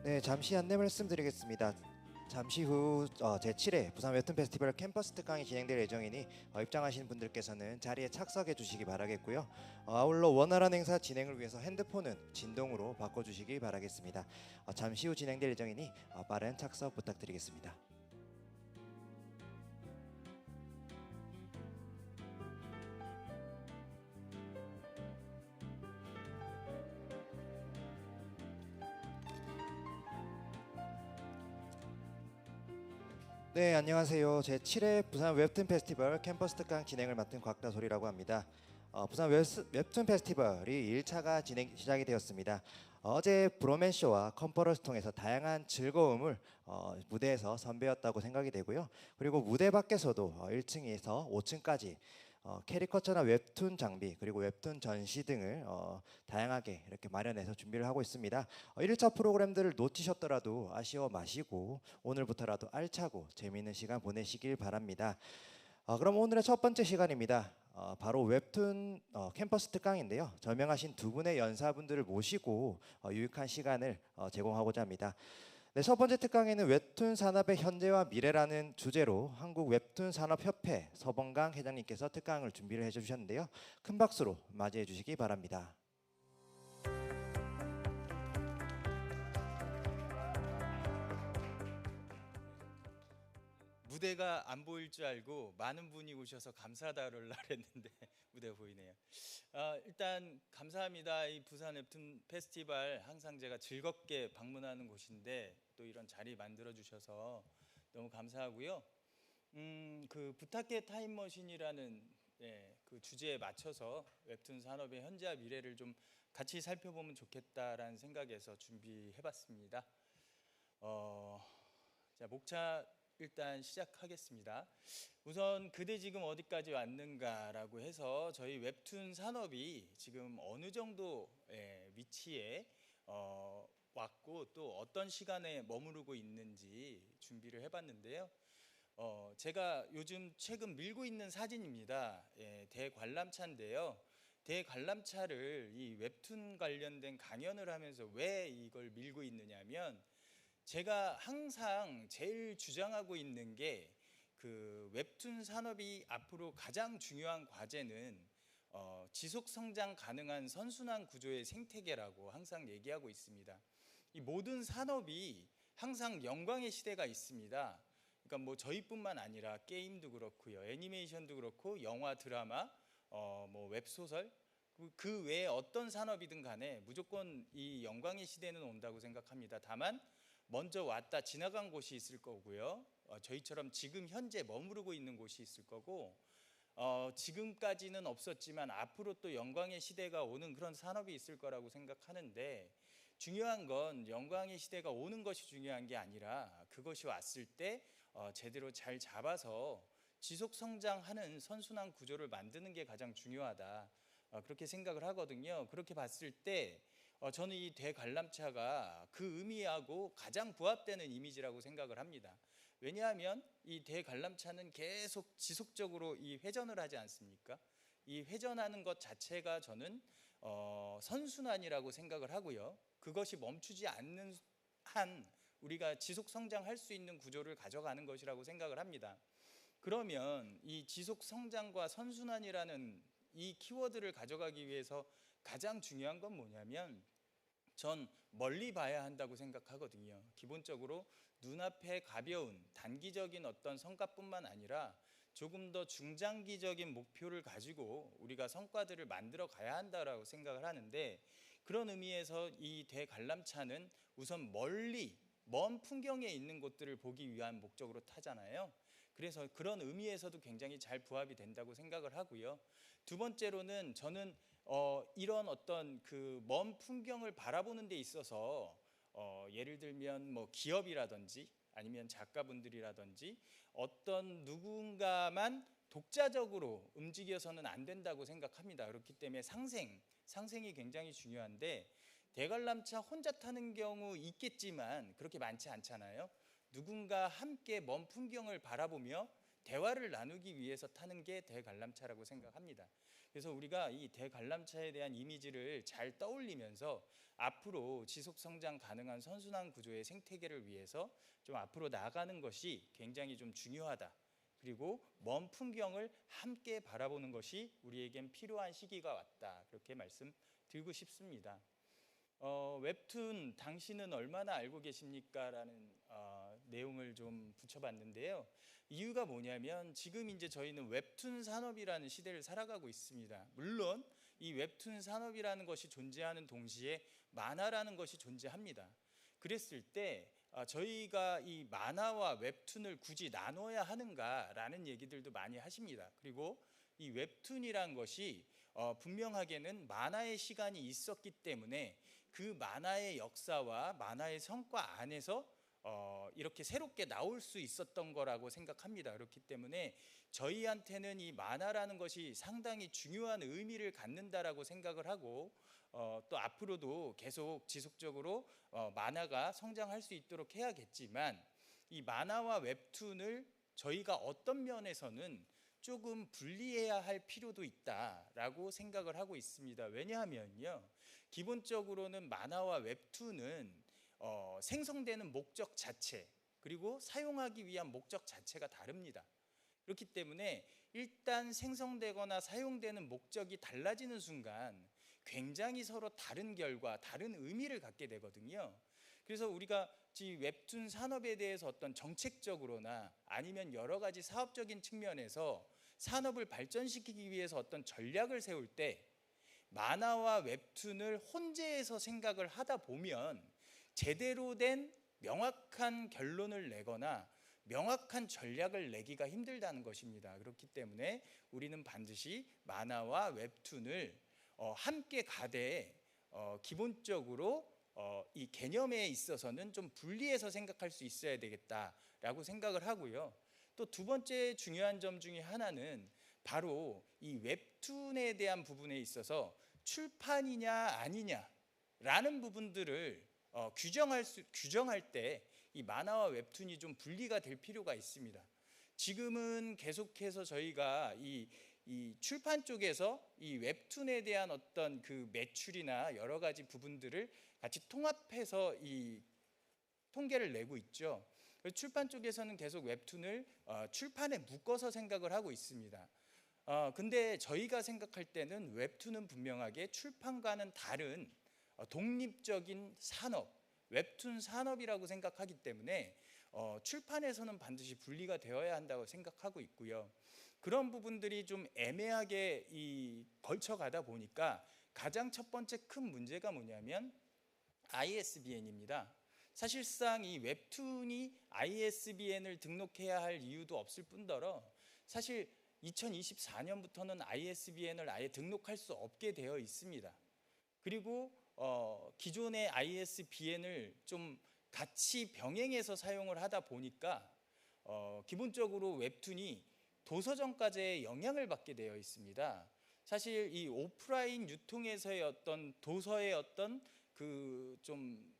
네, 잠시 안내 말씀드리겠습니다. 잠시 후 제7회 부산 웹툰 페스티벌 캠퍼스 특강이 진행될 예정이니 입장하신 분들께서는 자리에 착석해 주시기 바라겠고요. 아울러 원활한 행사 진행을 위해서 핸드폰은 진동으로 바꿔주시기 바라겠습니다. 잠시 후 진행될 예정이니 빠른 착석 부탁드리겠습니다. 네, 안녕하세요. 제7회 부산 웹툰 페스티벌 캠퍼스 특강 진행을 맡은 곽다솔이라고 합니다. 부산 웹툰 페스티벌이 1차가 시작이 되었습니다. 어제 브로맨 쇼와 컨퍼런스 통해서 다양한 즐거움을 무대에서 선배였다고 생각이 되고요. 그리고 무대 밖에서도 1층에서 5층까지 캐리커처나 웹툰 장비 그리고 웹툰 전시 등을 다양하게 이렇게 마련해서 준비를 하고 있습니다. 1차 프로그램들을 놓치셨더라도 아쉬워 마시고 오늘부터라도 알차고 재미있는 시간 보내시길 바랍니다. 그럼 오늘의 첫 번째 시간입니다. 바로 웹툰 캠퍼스 특강인데요. 저명하신 두 분의 연사분들을 모시고 유익한 시간을 제공하고자 합니다. 네, 첫 번째 특강에는 웹툰 산업의 현재와 미래라는 주제로 한국 웹툰 산업협회 서범강 회장님께서 특강을 준비를 해주셨는데요. 큰 박수로 맞이해 주시기 바랍니다. 무대가 안 보일 줄 알고 많은 분이 오셔서 감사하다를 했는데 무대가 보이네요. 일단 감사합니다. 이 부산 웹툰 페스티벌 항상 제가 즐겁게 방문하는 곳인데 또 이런 자리 만들어 주셔서 너무 감사하고요. 그 부탁해 타임머신이라는 그 주제에 맞춰서 웹툰 산업의 현재와 미래를 좀 같이 살펴보면 좋겠다라는 생각에서 준비해봤습니다. 자, 목차 일단 시작하겠습니다. 우선 그대 지금 어디까지 왔는가라고 해서 저희 웹툰 산업이 지금 어느 정도 위치에 왔고 또 어떤 시간에 머무르고 있는지 준비를 해봤는데요. 제가 요즘 최근 밀고 있는 사진입니다. 대관람차인데요. 대관람차를 이 웹툰 관련된 강연을 하면서 왜 이걸 밀고 있느냐면 제가 항상 제일 주장하고 있는 게 그 웹툰 산업이 앞으로 가장 중요한 과제는 지속 성장 가능한 선순환 구조의 생태계라고 항상 얘기하고 있습니다. 이 모든 산업이 항상 영광의 시대가 있습니다. 그러니까 뭐 저희뿐만 아니라 게임도 그렇고요, 애니메이션도 그렇고, 영화, 드라마, 뭐 웹소설, 그 외에 어떤 산업이든 간에 무조건 이 영광의 시대는 온다고 생각합니다. 다만 먼저 왔다 지나간 곳이 있을 거고요. 저희처럼 지금 현재 머무르고 있는 곳이 있을 거고, 지금까지는 없었지만 앞으로 또 영광의 시대가 오는 그런 산업이 있을 거라고 생각하는데, 중요한 건 영광의 시대가 오는 것이 중요한 게 아니라 그것이 왔을 때 제대로 잘 잡아서 지속 성장하는 선순환 구조를 만드는 게 가장 중요하다, 그렇게 생각을 하거든요. 그렇게 봤을 때 저는 이 대관람차가 그 의미하고 가장 부합되는 이미지라고 생각을 합니다. 왜냐하면 이 대관람차는 계속 지속적으로 이 회전을 하지 않습니까? 이 회전하는 것 자체가 저는 선순환이라고 생각을 하고요. 그것이 멈추지 않는 한 우리가 지속 성장할 수 있는 구조를 가져가는 것이라고 생각을 합니다. 그러면 이 지속 성장과 선순환이라는 이 키워드를 가져가기 위해서 가장 중요한 건 뭐냐면 전 멀리 봐야 한다고 생각하거든요. 기본적으로 눈앞에 가벼운 단기적인 어떤 성과뿐만 아니라 조금 더 중장기적인 목표를 가지고 우리가 성과들을 만들어 가야 한다고 생각을 하는데, 그런 의미에서 이 대관람차는 우선 멀리 먼 풍경에 있는 곳들을 보기 위한 목적으로 타잖아요. 그래서 그런 의미에서도 굉장히 잘 부합이 된다고 생각을 하고요. 두 번째로는 저는 이런 어떤 그 먼 풍경을 바라보는 데 있어서 예를 들면 뭐 기업이라든지 아니면 작가분들이라든지 어떤 누군가만 독자적으로 움직여서는 안 된다고 생각합니다. 그렇기 때문에 상생이 굉장히 중요한데, 대관람차 혼자 타는 경우 있겠지만 그렇게 많지 않잖아요. 누군가 함께 먼 풍경을 바라보며 대화를 나누기 위해서 타는 게 대관람차라고 생각합니다. 그래서 우리가 이 대관람차에 대한 이미지를 잘 떠올리면서 앞으로 지속 성장 가능한 선순환 구조의 생태계를 위해서 좀 앞으로 나아가는 것이 굉장히 좀 중요하다. 그리고 먼 풍경을 함께 바라보는 것이 우리에겐 필요한 시기가 왔다. 그렇게 말씀드리고 싶습니다. 웹툰 당신은 얼마나 알고 계십니까? 라는 내용을 좀 붙여봤는데요. 이유가 뭐냐면 지금 이제 저희는 웹툰 산업이라는 시대를 살아가고 있습니다. 물론 이 웹툰 산업이라는 것이 존재하는 동시에 만화라는 것이 존재합니다. 그랬을 때 저희가 이 만화와 웹툰을 굳이 나눠야 하는가라는 얘기들도 많이 하십니다. 그리고 이 웹툰이란 것이 분명하게는 만화의 시간이 있었기 때문에 그 만화의 역사와 만화의 성과 안에서 이렇게 새롭게 나올 수 있었던 거라고 생각합니다. 그렇기 때문에 저희한테는 이 만화라는 것이 상당히 중요한 의미를 갖는다라고 생각을 하고 또 앞으로도 계속 지속적으로 만화가 성장할 수 있도록 해야겠지만 이 만화와 웹툰을 저희가 어떤 면에서는 조금 분리해야 할 필요도 있다라고 생각을 하고 있습니다. 왜냐하면요, 기본적으로는 만화와 웹툰은 생성되는 목적 자체 그리고 사용하기 위한 목적 자체가 다릅니다. 그렇기 때문에 일단 생성되거나 사용되는 목적이 달라지는 순간 굉장히 서로 다른 결과, 다른 의미를 갖게 되거든요. 그래서 우리가 이 웹툰 산업에 대해서 어떤 정책적으로나 아니면 여러 가지 사업적인 측면에서 산업을 발전시키기 위해서 어떤 전략을 세울 때 만화와 웹툰을 혼재해서 생각을 하다 보면 제대로 된 명확한 결론을 내거나 명확한 전략을 내기가 힘들다는 것입니다. 그렇기 때문에 우리는 반드시 만화와 웹툰을 함께 가되 기본적으로 이 개념에 있어서는 좀 분리해서 생각할 수 있어야 되겠다라고 생각을 하고요. 또 두 번째 중요한 점 중에 하나는 바로 이 웹툰에 대한 부분에 있어서 출판이냐 아니냐라는 부분들을 규정할 때 이 만화와 웹툰이 좀 분리가 될 필요가 있습니다. 지금은 계속해서 저희가 이 출판 쪽에서 이 웹툰에 대한 어떤 그 매출이나 여러 가지 부분들을 같이 통합해서 이 통계를 내고 있죠. 출판 쪽에서는 계속 웹툰을 출판에 묶어서 생각을 하고 있습니다. 근데 저희가 생각할 때는 웹툰은 분명하게 출판과는 다른 독립적인 산업, 웹툰 산업이라고 생각하기 때문에 출판에서는 반드시 분리가 되어야 한다고 생각하고 있고요. 그런 부분들이 좀 애매하게 걸쳐가다 보니까 가장 첫 번째 큰 문제가 뭐냐면 ISBN입니다. 사실상 이 웹툰이 ISBN을 등록해야 할 이유도 없을 뿐더러 사실 2024년부터는 ISBN을 아예 등록할 수 없게 되어 있습니다. 그리고 기존의 ISBN을 좀 같이 병행해서 사용을 하다 보니까 기본적으로 웹툰이 도서점까지의 영향을 받게 되어 있습니다. 사실 이 오프라인 유통에서의 어떤 도서의 어떤 그 좀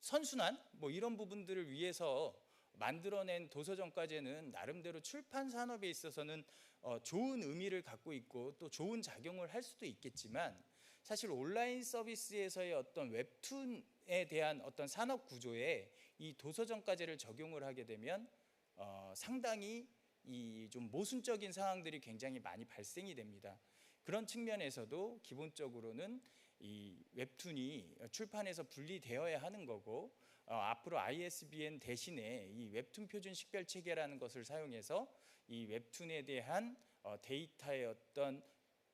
선순환 뭐 이런 부분들을 위해서 만들어낸 도서점까지는 나름대로 출판 산업에 있어서는 좋은 의미를 갖고 있고 또 좋은 작용을 할 수도 있겠지만 사실 온라인 서비스에서의 어떤 웹툰에 대한 어떤 산업 구조에 이 도서점까지를 적용을 하게 되면 상당히 이 좀 모순적인 상황들이 굉장히 많이 발생이 됩니다. 그런 측면에서도 기본적으로는 이 웹툰이 출판에서 분리되어야 하는 거고 앞으로 ISBN 대신에 이 웹툰 표준 식별 체계라는 것을 사용해서 이 웹툰에 대한 데이터의 어떤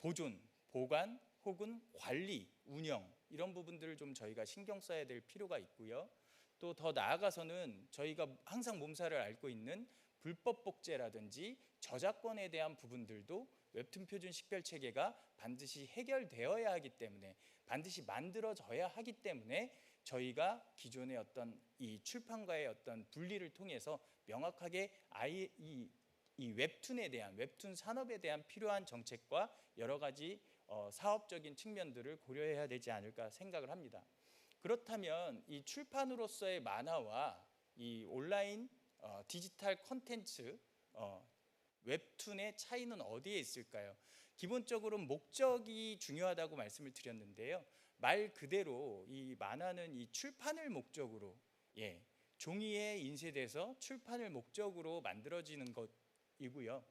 보존, 보관 혹은 관리, 운영 이런 부분들을 좀 저희가 신경 써야 될 필요가 있고요. 또 더 나아가서는 저희가 항상 몸살을 앓고 있는 불법 복제라든지 저작권에 대한 부분들도 웹툰 표준 식별 체계가 반드시 해결되어야 하기 때문에 반드시 만들어져야 하기 때문에 저희가 기존의 어떤 이 출판과의 어떤 분리를 통해서 명확하게 이 웹툰에 대한 웹툰 산업에 대한 필요한 정책과 여러 가지 사업적인 측면들을 고려해야 되지 않을까 생각을 합니다. 그렇다면 이 출판으로서의 만화와 이 온라인 디지털 콘텐츠 웹툰의 차이는 어디에 있을까요? 기본적으로 목적이 중요하다고 말씀을 드렸는데요. 말 그대로 이 만화는 이 출판을 목적으로, 종이에 인쇄돼서 출판을 목적으로 만들어지는 것이고요.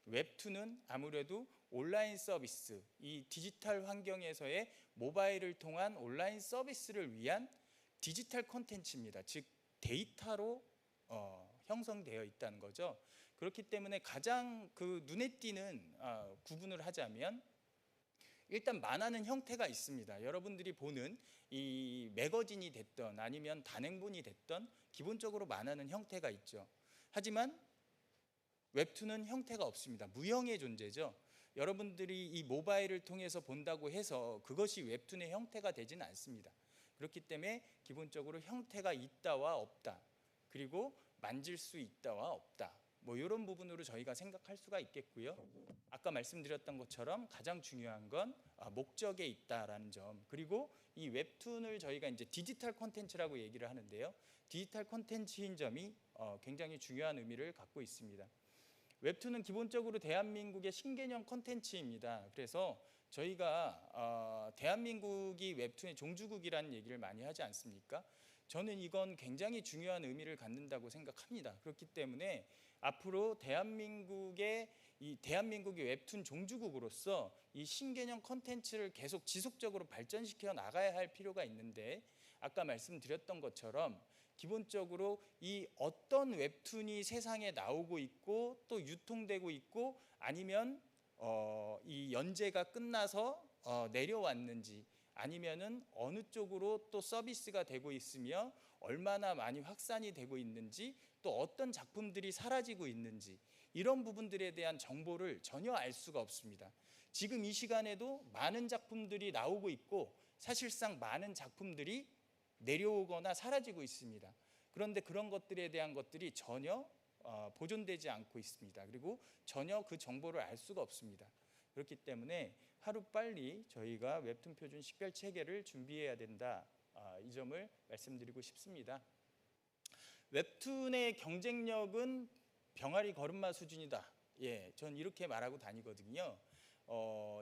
웹툰은 아무래도 온라인 서비스, 이 디지털 환경에서의 모바일을 통한 온라인 서비스를 위한 디지털 콘텐츠입니다. 즉 데이터로 형성되어 있다는 거죠. 그렇기 때문에 가장 그 눈에 띄는 구분을 하자면, 일단 만화는 형태가 있습니다. 여러분들이 보는 이 매거진이 됐던 아니면 단행본이 됐던 기본적으로 만화는 형태가 있죠. 하지만 웹툰은 형태가 없습니다. 무형의 존재죠. 여러분들이 이 모바일을 통해서 본다고 해서 그것이 웹툰의 형태가 되지는 않습니다. 그렇기 때문에 기본적으로 형태가 있다와 없다, 그리고 만질 수 있다와 없다, 뭐 이런 부분으로 저희가 생각할 수가 있겠고요. 아까 말씀드렸던 것처럼 가장 중요한 건 목적에 있다라는 점, 그리고 이 웹툰을 저희가 이제 디지털 콘텐츠라고 얘기를 하는데요. 디지털 콘텐츠인 점이 굉장히 중요한 의미를 갖고 있습니다. 웹툰은 기본적으로 대한민국의 신개념 콘텐츠입니다. 그래서 저희가 대한민국이 웹툰의 종주국이라는 얘기를 많이 하지 않습니까? 저는 이건 굉장히 중요한 의미를 갖는다고 생각합니다. 그렇기 때문에 앞으로 대한민국이 웹툰 종주국으로서 이 신개념 콘텐츠를 계속 지속적으로 발전시켜 나가야 할 필요가 있는데, 아까 말씀드렸던 것처럼 기본적으로 이 어떤 웹툰이 세상에 나오고 있고 또 유통되고 있고, 아니면 이 연재가 끝나서 내려왔는지, 아니면은 어느 쪽으로 또 서비스가 되고 있으며 얼마나 많이 확산이 되고 있는지, 또 어떤 작품들이 사라지고 있는지, 이런 부분들에 대한 정보를 전혀 알 수가 없습니다. 지금 이 시간에도 많은 작품들이 나오고 있고 사실상 많은 작품들이 내려오거나 사라지고 있습니다. 그런데 그런 것들에 대한 것들이 전혀 보존되지 않고 있습니다. 그리고 전혀 그 정보를 알 수가 없습니다. 그렇기 때문에 하루빨리 저희가 웹툰 표준 식별 체계를 준비해야 된다, 이 점을 말씀드리고 싶습니다. 웹툰의 경쟁력은 병아리 걸음마 수준이다. 전 이렇게 말하고 다니거든요.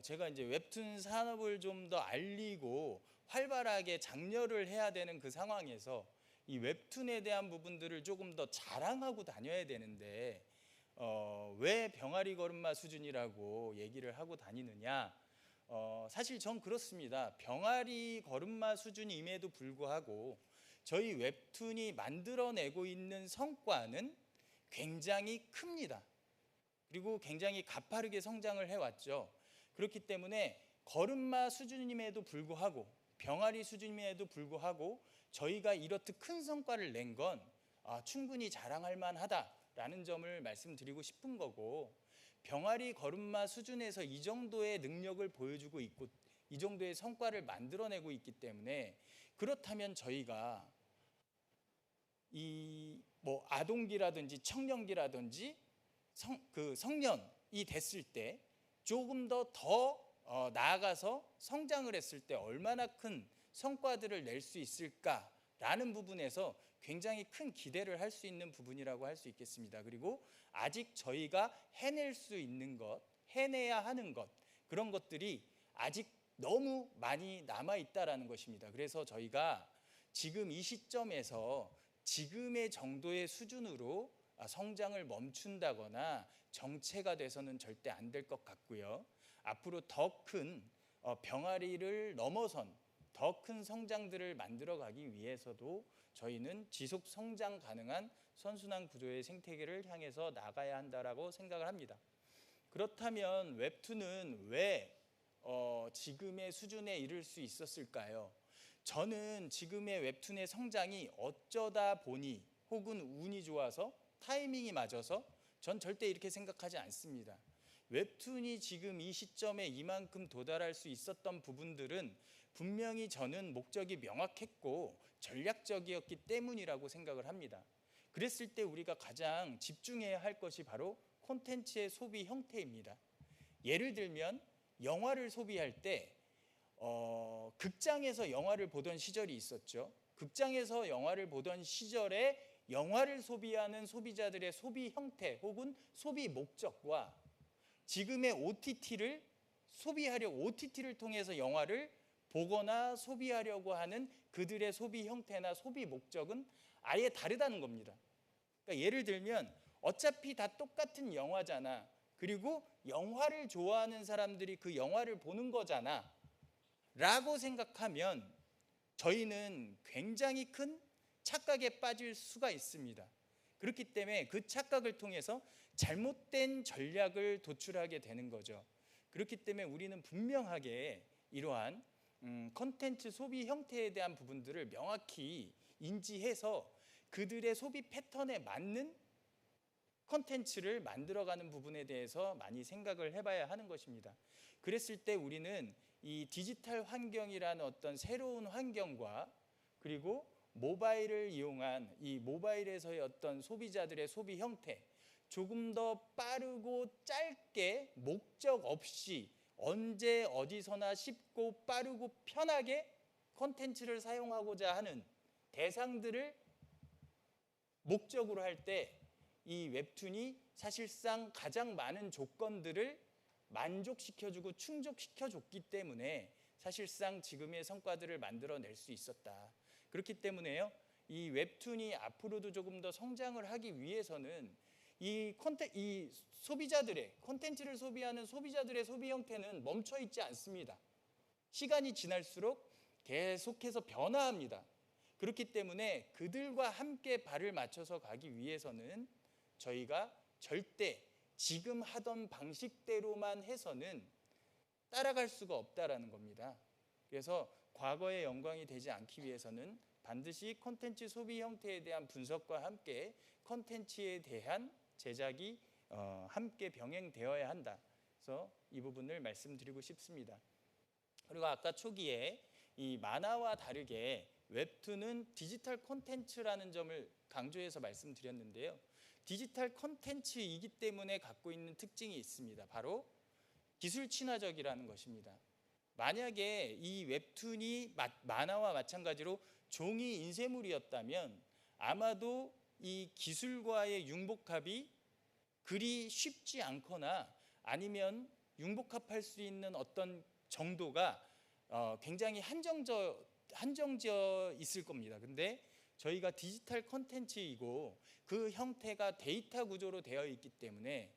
제가 이제 웹툰 산업을 좀 더 알리고 활발하게 장려를 해야 되는 그 상황에서 이 웹툰에 대한 부분들을 조금 더 자랑하고 다녀야 되는데, 왜 병아리 걸음마 수준이라고 얘기를 하고 다니느냐? 사실 전 그렇습니다. 병아리 걸음마 수준임에도 불구하고 저희 웹툰이 만들어내고 있는 성과는 굉장히 큽니다. 그리고 굉장히 가파르게 성장을 해왔죠. 그렇기 때문에 걸음마 수준임에도 불구하고, 병아리 수준임에도 불구하고 저희가 이렇듯 큰 성과를 낸 건 충분히 자랑할 만하다라는 점을 말씀드리고 싶은 거고, 병아리 걸음마 수준에서 이 정도의 능력을 보여주고 있고 이 정도의 성과를 만들어내고 있기 때문에, 그렇다면 저희가 이 뭐 아동기라든지 청년기라든지 성년이 됐을 때 조금 더 나아가서 성장을 했을 때 얼마나 큰 성과들을 낼 수 있을까라는 부분에서 굉장히 큰 기대를 할 수 있는 부분이라고 할 수 있겠습니다. 그리고 아직 저희가 해낼 수 있는 것, 해내야 하는 것, 그런 것들이 아직 너무 많이 남아있다라는 것입니다. 그래서 저희가 지금 이 시점에서 지금의 정도의 수준으로 성장을 멈춘다거나 정체가 돼서는 절대 안 될 것 같고요. 앞으로 더 큰 병아리를 넘어선 더 큰 성장들을 만들어가기 위해서도 저희는 지속 성장 가능한 선순환 구조의 생태계를 향해서 나가야 한다라고 생각을 합니다. 그렇다면 웹툰은 왜 지금의 수준에 이를 수 있었을까요? 저는 지금의 웹툰의 성장이 어쩌다 보니 혹은 운이 좋아서 타이밍이 맞아서, 전 절대 이렇게 생각하지 않습니다. 웹툰이 지금 이 시점에 이만큼 도달할 수 있었던 부분들은 분명히 저는 목적이 명확했고 전략적이었기 때문이라고 생각을 합니다. 그랬을 때 우리가 가장 집중해야 할 것이 바로 콘텐츠의 소비 형태입니다. 예를 들면 영화를 소비할 때 극장에서 영화를 보던 시절이 있었죠. 극장에서 영화를 보던 시절에 영화를 소비하는 소비자들의 소비 형태 혹은 소비 목적과 지금의 OTT를 통해서 영화를 보거나 소비하려고 하는 그들의 소비 형태나 소비 목적은 아예 다르다는 겁니다. 그러니까 예를 들면 어차피 다 똑같은 영화잖아. 그리고 영화를 좋아하는 사람들이 그 영화를 보는 거잖아. 라고 생각하면 저희는 굉장히 큰 착각에 빠질 수가 있습니다. 그렇기 때문에 그 착각을 통해서 잘못된 전략을 도출하게 되는 거죠. 그렇기 때문에 우리는 분명하게 이러한 컨텐츠 소비 형태에 대한 부분들을 명확히 인지해서 그들의 소비 패턴에 맞는 컨텐츠를 만들어가는 부분에 대해서 많이 생각을 해봐야 하는 것입니다. 그랬을 때 우리는 이 디지털 환경이라는 어떤 새로운 환경과 그리고 모바일을 이용한 이 모바일에서의 어떤 소비자들의 소비 형태, 조금 더 빠르고 짧게 목적 없이 언제 어디서나 쉽고 빠르고 편하게 컨텐츠를 사용하고자 하는 대상들을 목적으로 할 때 이 웹툰이 사실상 가장 많은 조건들을 만족시켜주고 충족시켜줬기 때문에 사실상 지금의 성과들을 만들어낼 수 있었다. 그렇기 때문에요, 이 웹툰이 앞으로도 조금 더 성장을 하기 위해서는 이 소비자들의 콘텐츠를 소비하는 소비자들의 소비 형태는 멈춰 있지 않습니다. 시간이 지날수록 계속해서 변화합니다. 그렇기 때문에 그들과 함께 발을 맞춰서 가기 위해서는 저희가 절대 지금 하던 방식대로만 해서는 따라갈 수가 없다라는 겁니다. 그래서 과거의 영광이 되지 않기 위해서는 반드시 콘텐츠 소비 형태에 대한 분석과 함께 콘텐츠에 대한 제작이 함께 병행되어야 한다. 그래서 이 부분을 말씀드리고 싶습니다. 그리고 아까 초기에 이 만화와 다르게 웹툰은 디지털 콘텐츠라는 점을 강조해서 말씀드렸는데요. 디지털 콘텐츠이기 때문에 갖고 있는 특징이 있습니다. 바로 기술 친화적이라는 것입니다. 만약에 이 웹툰이 만화와 마찬가지로 종이 인쇄물이었다면 아마도 이 기술과의 융복합이 그리 쉽지 않거나 아니면 융복합할 수 있는 어떤 정도가 굉장히 한정되어 있을 겁니다. 근데 저희가 디지털 콘텐츠이고 그 형태가 데이터 구조로 되어 있기 때문에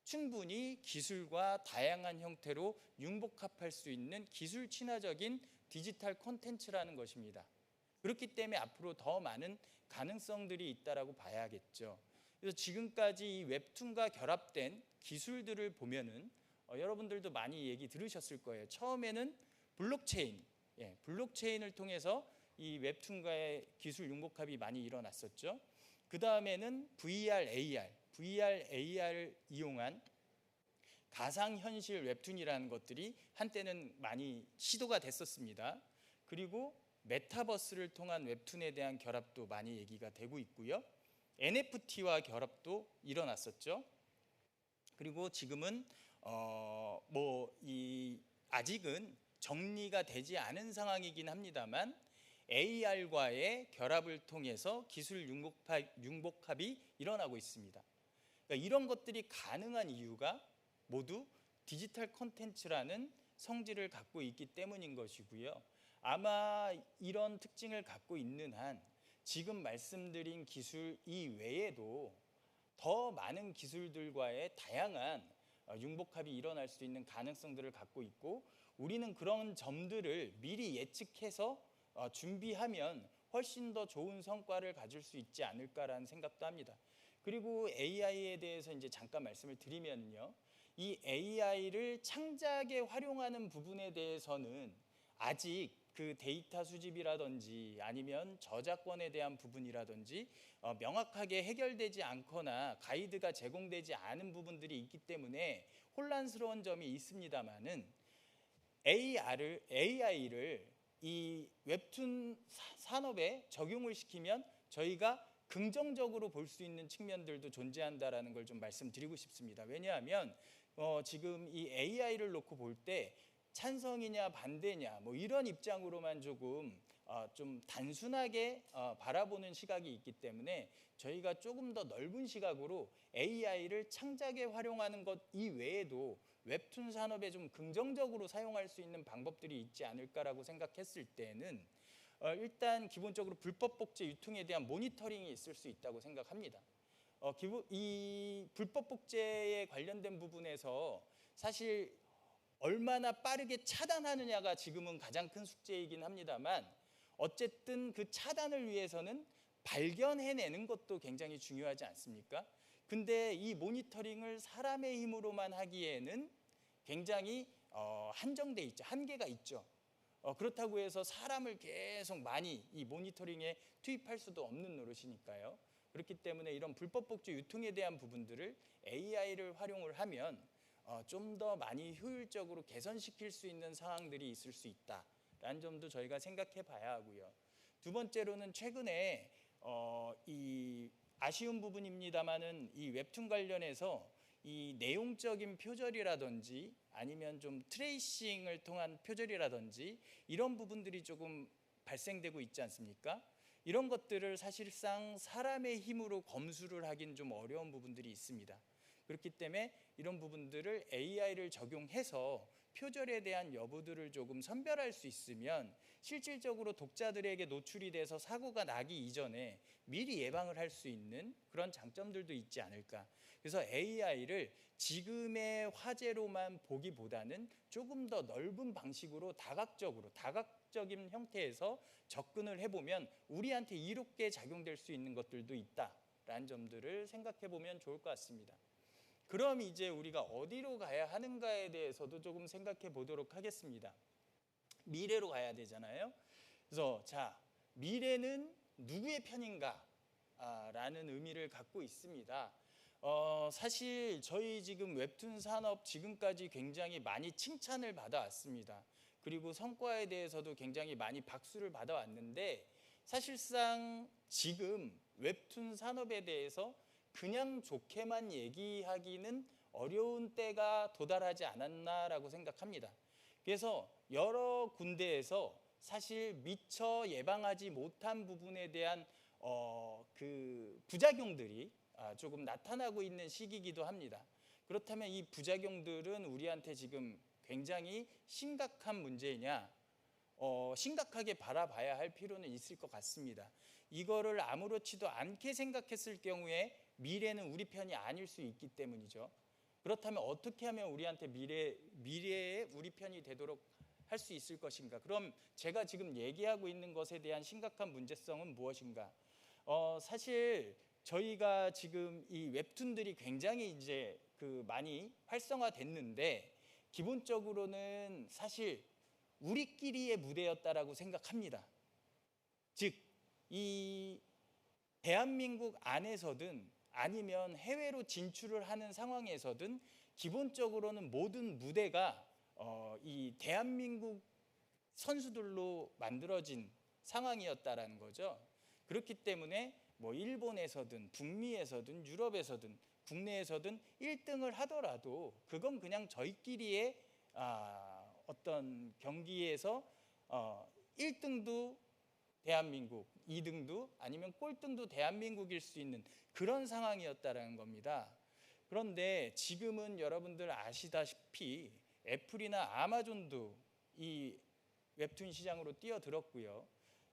충분히 기술과 다양한 형태로 융복합할 수 있는 기술 친화적인 디지털 콘텐츠라는 것입니다. 그렇기 때문에 앞으로 더 많은 가능성들이 있다라고 봐야겠죠. 그래서 지금까지 이 웹툰과 결합된 기술들을 보면은 여러분들도 많이 얘기 들으셨을 거예요. 처음에는 블록체인을 통해서 이 웹툰과의 기술 융복합이 많이 일어났었죠. 그 다음에는 VR을 이용한 가상현실 웹툰이라는 것들이 한때는 많이 시도가 됐었습니다. 그리고 메타버스를 통한 웹툰에 대한 결합도 많이 얘기가 되고 있고요. NFT와 결합도 일어났었죠. 그리고 지금은 아직은 정리가 되지 않은 상황이긴 합니다만 AR과의 결합을 통해서 기술 융복합이 일어나고 있습니다. 그러니까 이런 것들이 가능한 이유가 모두 디지털 콘텐츠라는 성질을 갖고 있기 때문인 것이고요. 아마 이런 특징을 갖고 있는 한 지금 말씀드린 기술 이외에도 더 많은 기술들과의 다양한 융복합이 일어날 수 있는 가능성들을 갖고 있고 우리는 그런 점들을 미리 예측해서 준비하면 훨씬 더 좋은 성과를 가질 수 있지 않을까라는 생각도 합니다. 그리고 AI에 대해서 이제 잠깐 말씀을 드리면요. 이 AI를 창작에 활용하는 부분에 대해서는 아직 그 데이터 수집이라든지 아니면 저작권에 대한 부분이라든지 명확하게 해결되지 않거나 가이드가 제공되지 않은 부분들이 있기 때문에 혼란스러운 점이 있습니다만은 AI를 이 웹툰 산업에 적용을 시키면 저희가 긍정적으로 볼 수 있는 측면들도 존재한다라는 걸 좀 말씀드리고 싶습니다. 왜냐하면 지금 이 AI를 놓고 볼 때 찬성이냐 반대냐 뭐 이런 입장으로만 조금 좀 단순하게 바라보는 시각이 있기 때문에 저희가 조금 더 넓은 시각으로 AI를 창작에 활용하는 것 이외에도 웹툰 산업에 좀 긍정적으로 사용할 수 있는 방법들이 있지 않을까라고 생각했을 때는 일단 기본적으로 불법 복제 유통에 대한 모니터링이 있을 수 있다고 생각합니다. 이 불법 복제에 관련된 부분에서 사실 얼마나 빠르게 차단하느냐가 지금은 가장 큰 숙제이긴 합니다만 어쨌든 그 차단을 위해서는 발견해내는 것도 굉장히 중요하지 않습니까? 근데 이 모니터링을 사람의 힘으로만 하기에는 굉장히 한정돼 있죠. 한계가 있죠. 그렇다고 해서 사람을 계속 많이 이 모니터링에 투입할 수도 없는 노릇이니까요. 그렇기 때문에 이런 불법 복제 유통에 대한 부분들을 AI를 활용을 하면 좀 더 많이 효율적으로 개선시킬 수 있는 상황들이 있을 수 있다라는 점도 저희가 생각해 봐야 하고요. 두 번째로는 최근에 이 아쉬운 부분입니다만은 이 웹툰 관련해서 이 내용적인 표절이라든지 아니면 좀 트레이싱을 통한 표절이라든지 이런 부분들이 조금 발생되고 있지 않습니까? 이런 것들을 사실상 사람의 힘으로 검수를 하긴 좀 어려운 부분들이 있습니다. 그렇기 때문에 이런 부분들을 AI를 적용해서 표절에 대한 여부들을 조금 선별할 수 있으면 실질적으로 독자들에게 노출이 돼서 사고가 나기 이전에 미리 예방을 할 수 있는 그런 장점들도 있지 않을까. 그래서 AI를 지금의 화제로만 보기보다는 조금 더 넓은 방식으로 다각적인 형태에서 접근을 해보면 우리한테 이롭게 작용될 수 있는 것들도 있다라는 점들을 생각해 보면 좋을 것 같습니다. 그럼 이제 우리가 어디로 가야 하는가에 대해서도 조금 생각해 보도록 하겠습니다. 미래로 가야 되잖아요. 그래서 자, 미래는 누구의 편인가? 라는 의미를 갖고 있습니다. 사실 저희 지금 웹툰 산업 지금까지 굉장히 많이 칭찬을 받아왔습니다. 그리고 성과에 대해서도 굉장히 많이 박수를 받아왔는데 사실상 지금 웹툰 산업에 대해서 그냥 좋게만 얘기하기는 어려운 때가 도달하지 않았나라고 생각합니다. 그래서 여러 군데에서 사실 미처 예방하지 못한 부분에 대한 그 부작용들이 조금 나타나고 있는 시기이기도 합니다. 그렇다면 이 부작용들은 우리한테 지금 굉장히 심각한 문제냐? 심각하게 바라봐야 할 필요는 있을 것 같습니다. 이거를 아무렇지도 않게 생각했을 경우에 미래는 우리 편이 아닐 수 있기 때문이죠. 그렇다면 어떻게 하면 우리한테 미래에 우리 편이 되도록 할 수 있을 것인가? 그럼 제가 지금 얘기하고 있는 것에 대한 심각한 문제성은 무엇인가? 사실 저희가 지금 이 웹툰들이 굉장히 이제 많이 활성화됐는데 기본적으로는 사실 우리끼리의 무대였다라고 생각합니다. 즉, 이 대한민국 안에서든 아니면 해외로 진출을 하는 상황에서든 기본적으로는 모든 무대가 이 대한민국 선수들로 만들어진 상황이었다라는 거죠. 그렇기 때문에 뭐 일본에서든 북미에서든 유럽에서든 국내에서든 1등을 하더라도 그건 그냥 저희끼리의 어떤 경기에서 1등도 대한민국, 2등도 아니면 꼴등도 대한민국일 수 있는 그런 상황이었다라는 겁니다. 그런데 지금은 여러분들 아시다시피 애플이나 아마존도 이 웹툰 시장으로 뛰어들었고요.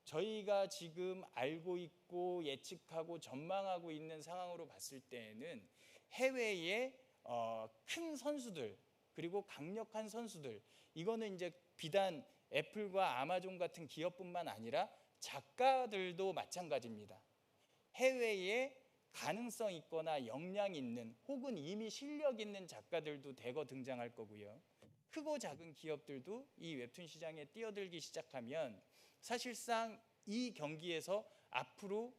저희가 지금 알고 있고 예측하고 전망하고 있는 상황으로 봤을 때에는 해외의 큰 선수들 그리고 강력한 선수들 이거는 이제 비단 애플과 아마존 같은 기업뿐만 아니라 작가들도 마찬가지입니다. 해외에 가능성 있거나 역량 있는 혹은 이미 실력 있는 작가들도 대거 등장할 거고요. 크고 작은 기업들도 이 웹툰 시장에 뛰어들기 시작하면 사실상 이 경기에서 앞으로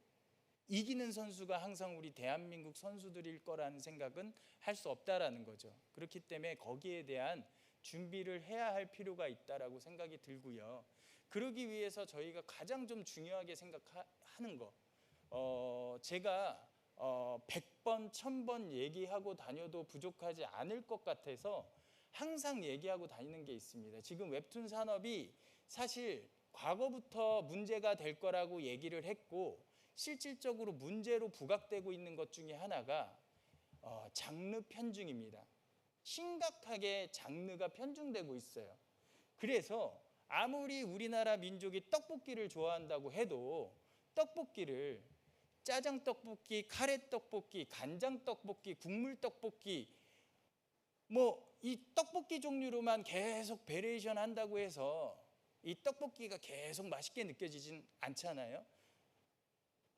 이기는 선수가 항상 우리 대한민국 선수들일 거라는 생각은 할 수 없다라는 거죠. 그렇기 때문에 거기에 대한 준비를 해야 할 필요가 있다라고 생각이 들고요. 그러기 위해서 저희가 가장 좀 중요하게 생각하는 거 제가 100번, 1000번 얘기하고 다녀도 부족하지 않을 것 같아서 항상 얘기하고 다니는 게 있습니다. 지금 웹툰 산업이 사실 과거부터 문제가 될 거라고 얘기를 했고 실질적으로 문제로 부각되고 있는 것 중에 하나가 장르 편중입니다. 심각하게 장르가 편중되고 있어요. 그래서 아무리 우리나라 민족이 떡볶이를 좋아한다고 해도 떡볶이를 짜장 떡볶이, 카레 떡볶이, 간장 떡볶이, 국물 떡볶이 뭐 이 떡볶이 종류로만 계속 베리에이션 한다고 해서 이 떡볶이가 계속 맛있게 느껴지진 않잖아요.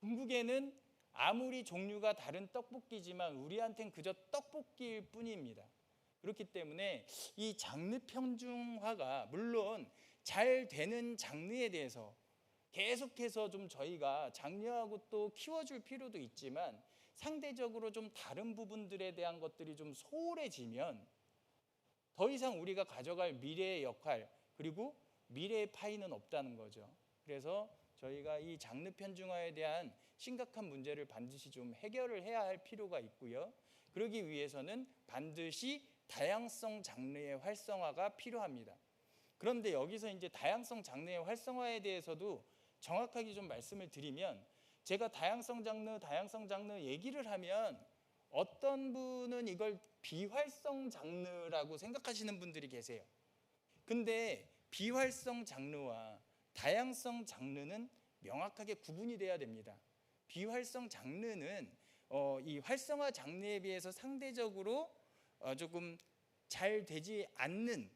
중국에는 아무리 종류가 다른 떡볶이지만 우리한텐 그저 떡볶이일 뿐입니다. 그렇기 때문에 이 장르 편중화가 물론 잘 되는 장르에 대해서 계속해서 좀 저희가 장려하고 또 키워줄 필요도 있지만 상대적으로 좀 다른 부분들에 대한 것들이 좀 소홀해지면 더 이상 우리가 가져갈 미래의 역할 그리고 미래의 파이는 없다는 거죠. 그래서 저희가 이 장르 편중화에 대한 심각한 문제를 반드시 좀 해결을 해야 할 필요가 있고요. 그러기 위해서는 반드시 다양성 장르의 활성화가 필요합니다. 그런데 여기서 이제 다양성 장르의 활성화에 대해서도 정확하게 좀 말씀을 드리면 제가 다양성 장르 얘기를 하면 어떤 분은 이걸 비활성 장르라고 생각하시는 분들이 계세요. 근데 비활성 장르와 다양성 장르는 명확하게 구분이 돼야 됩니다. 비활성 장르는 이 활성화 장르에 비해서 상대적으로 조금 잘 되지 않는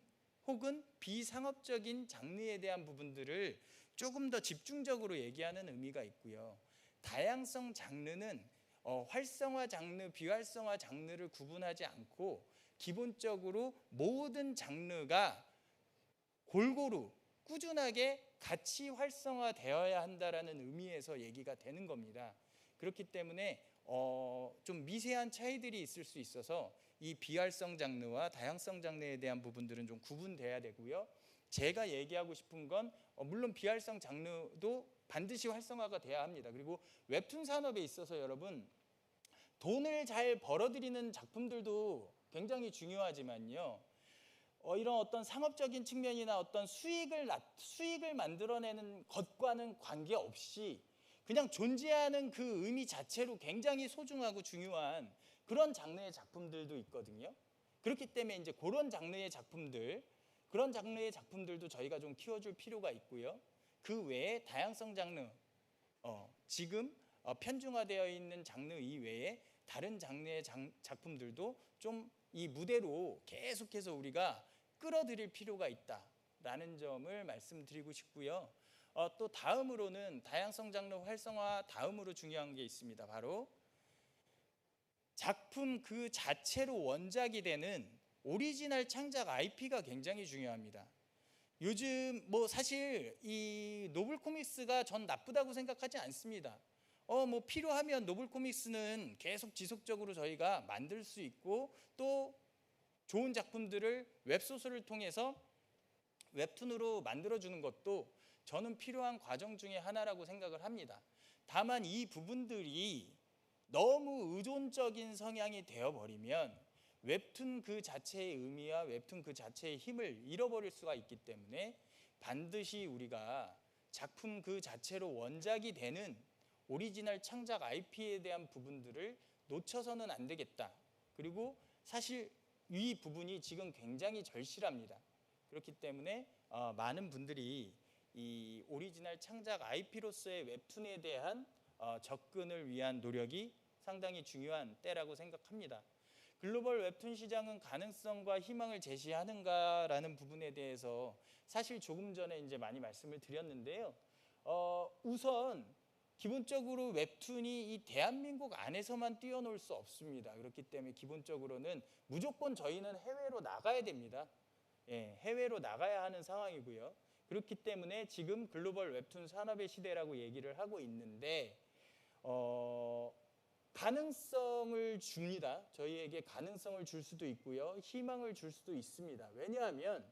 혹은 비상업적인 장르에 대한 부분들을 조금 더 집중적으로 얘기하는 의미가 있고요. 다양성 장르는 활성화 장르, 비활성화 장르를 구분하지 않고 기본적으로 모든 장르가 골고루 꾸준하게 같이 활성화되어야 한다라는 의미에서 얘기가 되는 겁니다. 그렇기 때문에 좀 미세한 차이들이 있을 수 있어서 이 비활성 장르와 다양성 장르에 대한 부분들은 좀 구분돼야 되고요. 제가 얘기하고 싶은 건 물론 비활성 장르도 반드시 활성화가 돼야 합니다. 그리고 웹툰 산업에 있어서 여러분 돈을 잘 벌어들이는 작품들도 굉장히 중요하지만요. 이런 어떤 상업적인 측면이나 어떤 수익을 만들어내는 것과는 관계없이 그냥 존재하는 그 의미 자체로 굉장히 소중하고 중요한 그런 장르의 작품들도 있거든요. 그렇기 때문에 이제 그런 장르의 작품들도 저희가 좀 키워줄 필요가 있고요. 그 외에 다양성 장르, 지금 편중화되어 있는 장르 이외에 다른 장르의 작품들도 좀 이 무대로 계속해서 우리가 끌어들일 필요가 있다라는 점을 말씀드리고 싶고요. 또 다음으로는 다양성 장르 활성화 다음으로 중요한 게 있습니다. 바로 작품 그 자체로 원작이 되는 오리지널 창작 IP가 굉장히 중요합니다. 요즘 뭐 사실 이 노블 코믹스가 전 나쁘다고 생각하지 않습니다. 뭐 필요하면 노블 코믹스는 계속 지속적으로 저희가 만들 수 있고 또 좋은 작품들을 웹소설을 통해서 웹툰으로 만들어주는 것도 저는 필요한 과정 중에 하나라고 생각을 합니다. 다만 이 부분들이 너무 의존적인 성향이 되어버리면 웹툰 그 자체의 의미와 웹툰 그 자체의 힘을 잃어버릴 수가 있기 때문에 반드시 우리가 작품 그 자체로 원작이 되는 오리지널 창작 IP에 대한 부분들을 놓쳐서는 안 되겠다. 그리고 사실 이 부분이 지금 굉장히 절실합니다. 그렇기 때문에 많은 분들이 이 오리지널 창작 IP로서의 웹툰에 대한 접근을 위한 노력이 상당히 중요한 때라고 생각합니다. 글로벌 웹툰 시장은 가능성과 희망을 제시하는가라는 부분에 대해서 사실 조금 전에 이제 많이 말씀을 드렸는데요. 우선 기본적으로 웹툰이 이 대한민국 안에서만 뛰어놀 수 없습니다. 그렇기 때문에 기본적으로는 무조건 저희는 해외로 나가야 됩니다. 해외로 나가야 하는 상황이고요. 그렇기 때문에 지금 글로벌 웹툰 산업의 시대라고 얘기를 하고 있는데 가능성을 줍니다. 저희에게 가능성을 줄 수도 있고요. 희망을 줄 수도 있습니다. 왜냐하면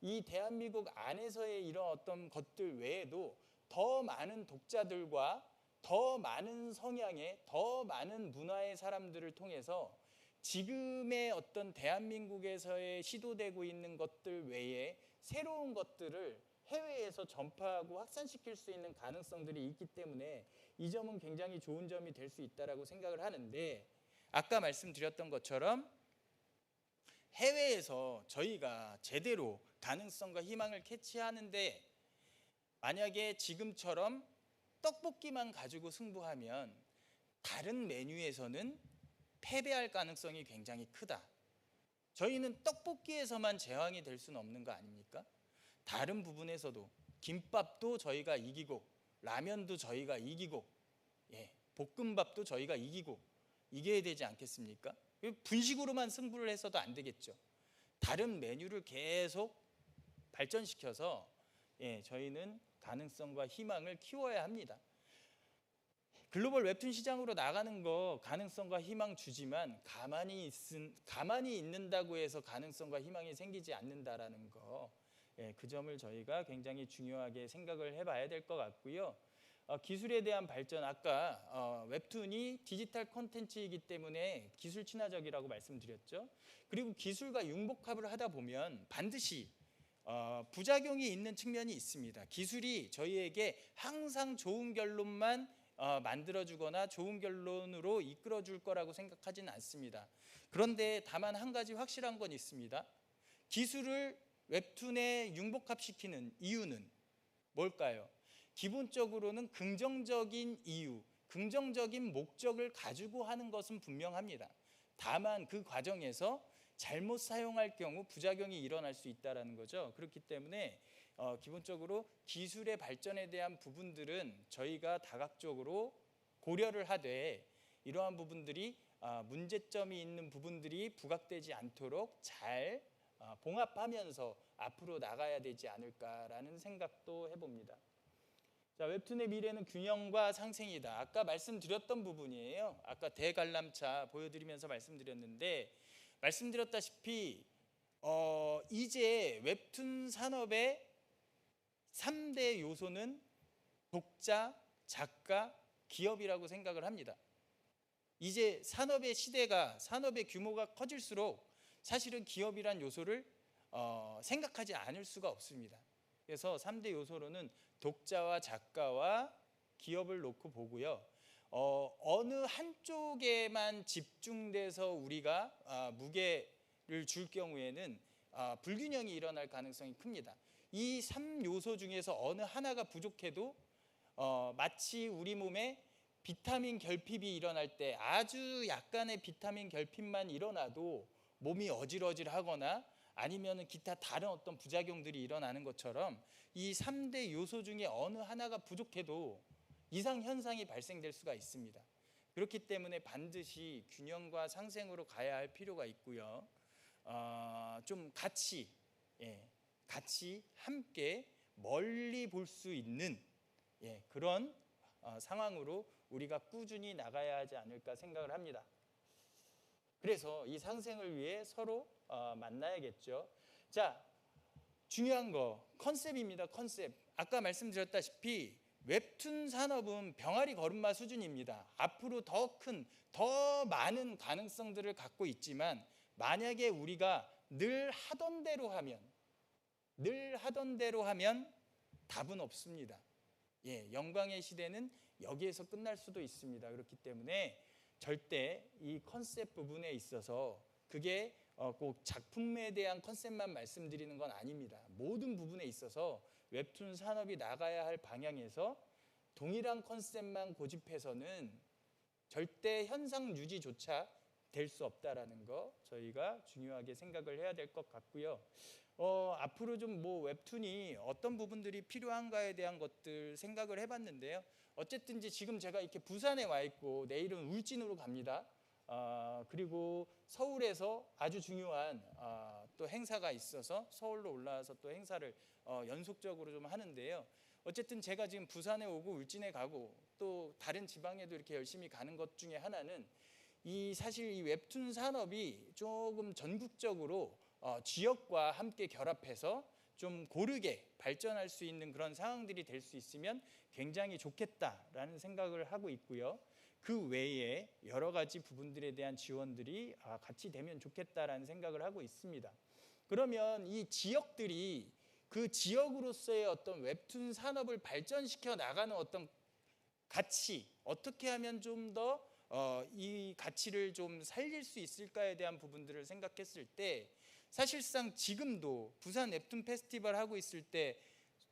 이 대한민국 안에서의 이런 어떤 것들 외에도 더 많은 독자들과 더 많은 성향의 더 많은 문화의 사람들을 통해서 지금의 어떤 대한민국에서의 시도되고 있는 것들 외에 새로운 것들을 해외에서 전파하고 확산시킬 수 있는 가능성들이 있기 때문에 이 점은 굉장히 좋은 점이 될 수 있다라고 생각을 하는데, 아까 말씀드렸던 것처럼 해외에서 저희가 제대로 가능성과 희망을 캐치하는데 만약에 지금처럼 떡볶이만 가지고 승부하면 다른 메뉴에서는 패배할 가능성이 굉장히 크다. 저희는 떡볶이에서만 제왕이 될 수는 없는 거 아닙니까? 다른 부분에서도 김밥도 저희가 이기고 라면도 저희가 이기고 볶음밥도 저희가 이기고 이겨야 되지 않겠습니까? 분식으로만 승부를 해서도 안 되겠죠. 다른 메뉴를 계속 발전시켜서 저희는 가능성과 희망을 키워야 합니다. 글로벌 웹툰 시장으로 나가는 거 가능성과 희망 주지만 가만히 있는다고 해서 가능성과 희망이 생기지 않는다라는 거, 그 점을 저희가 굉장히 중요하게 생각을 해봐야 될 것 같고요. 기술에 대한 발전, 아까 웹툰이 디지털 콘텐츠이기 때문에 기술 친화적이라고 말씀드렸죠. 그리고 기술과 융복합을 하다 보면 반드시 부작용이 있는 측면이 있습니다. 기술이 저희에게 항상 좋은 결론만 만들어주거나 좋은 결론으로 이끌어줄 거라고 생각하지는 않습니다. 그런데 다만 한 가지 확실한 건 있습니다. 기술을 웹툰에 융복합시키는 이유는 뭘까요? 기본적으로는 긍정적인 이유, 긍정적인 목적을 가지고 하는 것은 분명합니다. 다만 그 과정에서 잘못 사용할 경우 부작용이 일어날 수 있다는 거죠. 그렇기 때문에 기본적으로 기술의 발전에 대한 부분들은 저희가 다각적으로 고려를 하되 이러한 부분들이 문제점이 있는 부분들이 부각되지 않도록 잘 봉합하면서 앞으로 나가야 되지 않을까라는 생각도 해봅니다. 자, 웹툰의 미래는 균형과 상생이다. 아까 말씀드렸던 부분이에요. 아까 대관람차 보여드리면서 말씀드렸는데, 말씀드렸다시피 이제 웹툰 산업의 3대 요소는 독자, 작가, 기업이라고 생각을 합니다. 이제 산업의 시대가, 산업의 규모가 커질수록 사실은 기업이란 요소를 생각하지 않을 수가 없습니다. 그래서 3대 요소로는 독자와 작가와 기업을 놓고 보고요. 어느 한쪽에만 집중돼서 우리가 무게를 줄 경우에는 불균형이 일어날 가능성이 큽니다. 이 3요소 중에서 어느 하나가 부족해도 마치 우리 몸에 비타민 결핍이 일어날 때 아주 약간의 비타민 결핍만 일어나도 몸이 어질어질하거나 아니면 기타 다른 어떤 부작용들이 일어나는 것처럼 이 3대 요소 중에 어느 하나가 부족해도 이상 현상이 발생될 수가 있습니다. 그렇기 때문에 반드시 균형과 상생으로 가야 할 필요가 있고요. 좀 같이 함께 멀리 볼 수 있는 그런 상황으로 우리가 꾸준히 나가야 하지 않을까 생각을 합니다. 그래서 이 상생을 위해 서로 만나야겠죠. 자, 중요한 거 컨셉입니다. 컨셉. 아까 말씀드렸다시피 웹툰 산업은 병아리 걸음마 수준입니다. 앞으로 더 큰, 더 많은 가능성들을 갖고 있지만 만약에 우리가 늘 하던 대로 하면 답은 없습니다. 영광의 시대는 여기에서 끝날 수도 있습니다. 그렇기 때문에 절대 이 컨셉 부분에 있어서 그게 꼭 작품에 대한 컨셉만 말씀드리는 건 아닙니다. 모든 부분에 있어서 웹툰 산업이 나가야 할 방향에서 동일한 컨셉만 고집해서는 절대 현상 유지조차 될 수 없다라는 거 저희가 중요하게 생각을 해야 될 것 같고요. 앞으로 좀 웹툰이 어떤 부분들이 필요한가에 대한 것들 생각을 해봤는데요. 어쨌든지 지금 제가 이렇게 부산에 와 있고 내일은 울진으로 갑니다. 그리고 서울에서 아주 중요한 또 행사가 있어서 서울로 올라와서 또 행사를 연속적으로 좀 하는데요. 어쨌든 제가 지금 부산에 오고 울진에 가고 또 다른 지방에도 이렇게 열심히 가는 것 중에 하나는 사실 이 웹툰 산업이 조금 전국적으로 지역과 함께 결합해서 좀 고르게 발전할 수 있는 그런 상황들이 될 수 있으면 굉장히 좋겠다라는 생각을 하고 있고요. 그 외에 여러 가지 부분들에 대한 지원들이 같이 되면 좋겠다라는 생각을 하고 있습니다. 그러면 이 지역들이 그 지역으로서의 어떤 웹툰 산업을 발전시켜 나가는 어떤 가치, 어떻게 하면 좀 더 이 가치를 좀 살릴 수 있을까에 대한 부분들을 생각했을 때, 사실상 지금도 부산 웹툰 페스티벌 하고 있을 때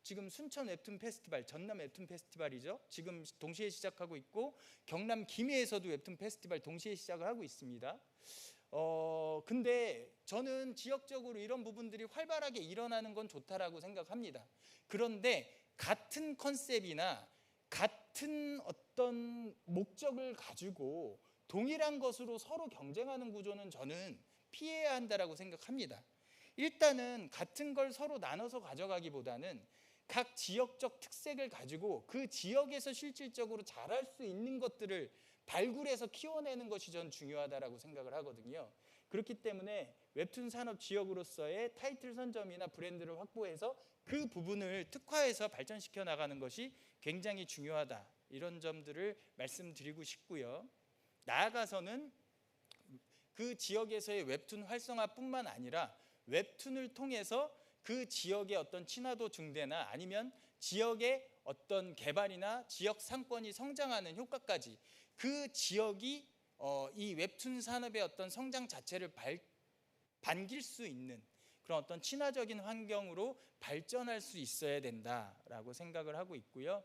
지금 순천 웹툰 페스티벌, 전남 웹툰 페스티벌이죠. 지금 동시에 시작하고 있고, 경남 김해에서도 웹툰 페스티벌 동시에 시작을 하고 있습니다. 근데 저는 지역적으로 이런 부분들이 활발하게 일어나는 건 좋다라고 생각합니다. 그런데 같은 컨셉이나 같은 어떤 목적을 가지고 동일한 것으로 서로 경쟁하는 구조는 저는 피해야 한다라고 생각합니다. 일단은 같은 걸 서로 나눠서 가져가기보다는 각 지역적 특색을 가지고 그 지역에서 실질적으로 잘할 수 있는 것들을 발굴해서 키워내는 것이 전 중요하다라고 생각을 하거든요. 그렇기 때문에 웹툰 산업 지역으로서의 타이틀 선점이나 브랜드를 확보해서 그 부분을 특화해서 발전시켜 나가는 것이 굉장히 중요하다, 이런 점들을 말씀드리고 싶고요. 나아가서는 그 지역에서의 웹툰 활성화뿐만 아니라 웹툰을 통해서 그 지역의 어떤 친화도 증대나 아니면 지역의 어떤 개발이나 지역 상권이 성장하는 효과까지 그 지역이 이 웹툰 산업의 어떤 성장 자체를 반길 수 있는 그런 어떤 친화적인 환경으로 발전할 수 있어야 된다라고 생각을 하고 있고요.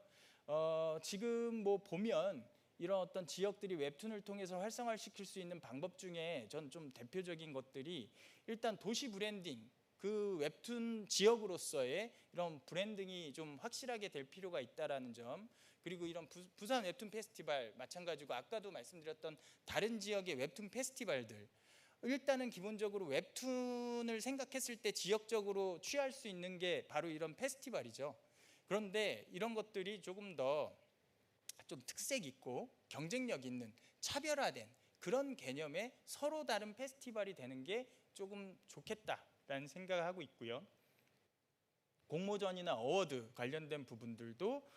지금 뭐 보면 이런 어떤 지역들이 웹툰을 통해서 활성화시킬 수 있는 방법 중에 전 좀 대표적인 것들이, 일단 도시 브랜딩, 그 웹툰 지역으로서의 이런 브랜딩이 좀 확실하게 될 필요가 있다라는 점, 그리고 이런 부산 웹툰 페스티벌 마찬가지고 아까도 말씀드렸던 다른 지역의 웹툰 페스티벌들, 일단은 기본적으로 웹툰을 생각했을 때 지역적으로 취할 수 있는 게 바로 이런 페스티벌이죠. 그런데 이런 것들이 조금 더 좀 특색 있고 경쟁력 있는 차별화된 그런 개념의 서로 다른 페스티벌이 되는 게 조금 좋겠다라는 생각을 하고 있고요. 공모전이나 어워드 관련된 부분들도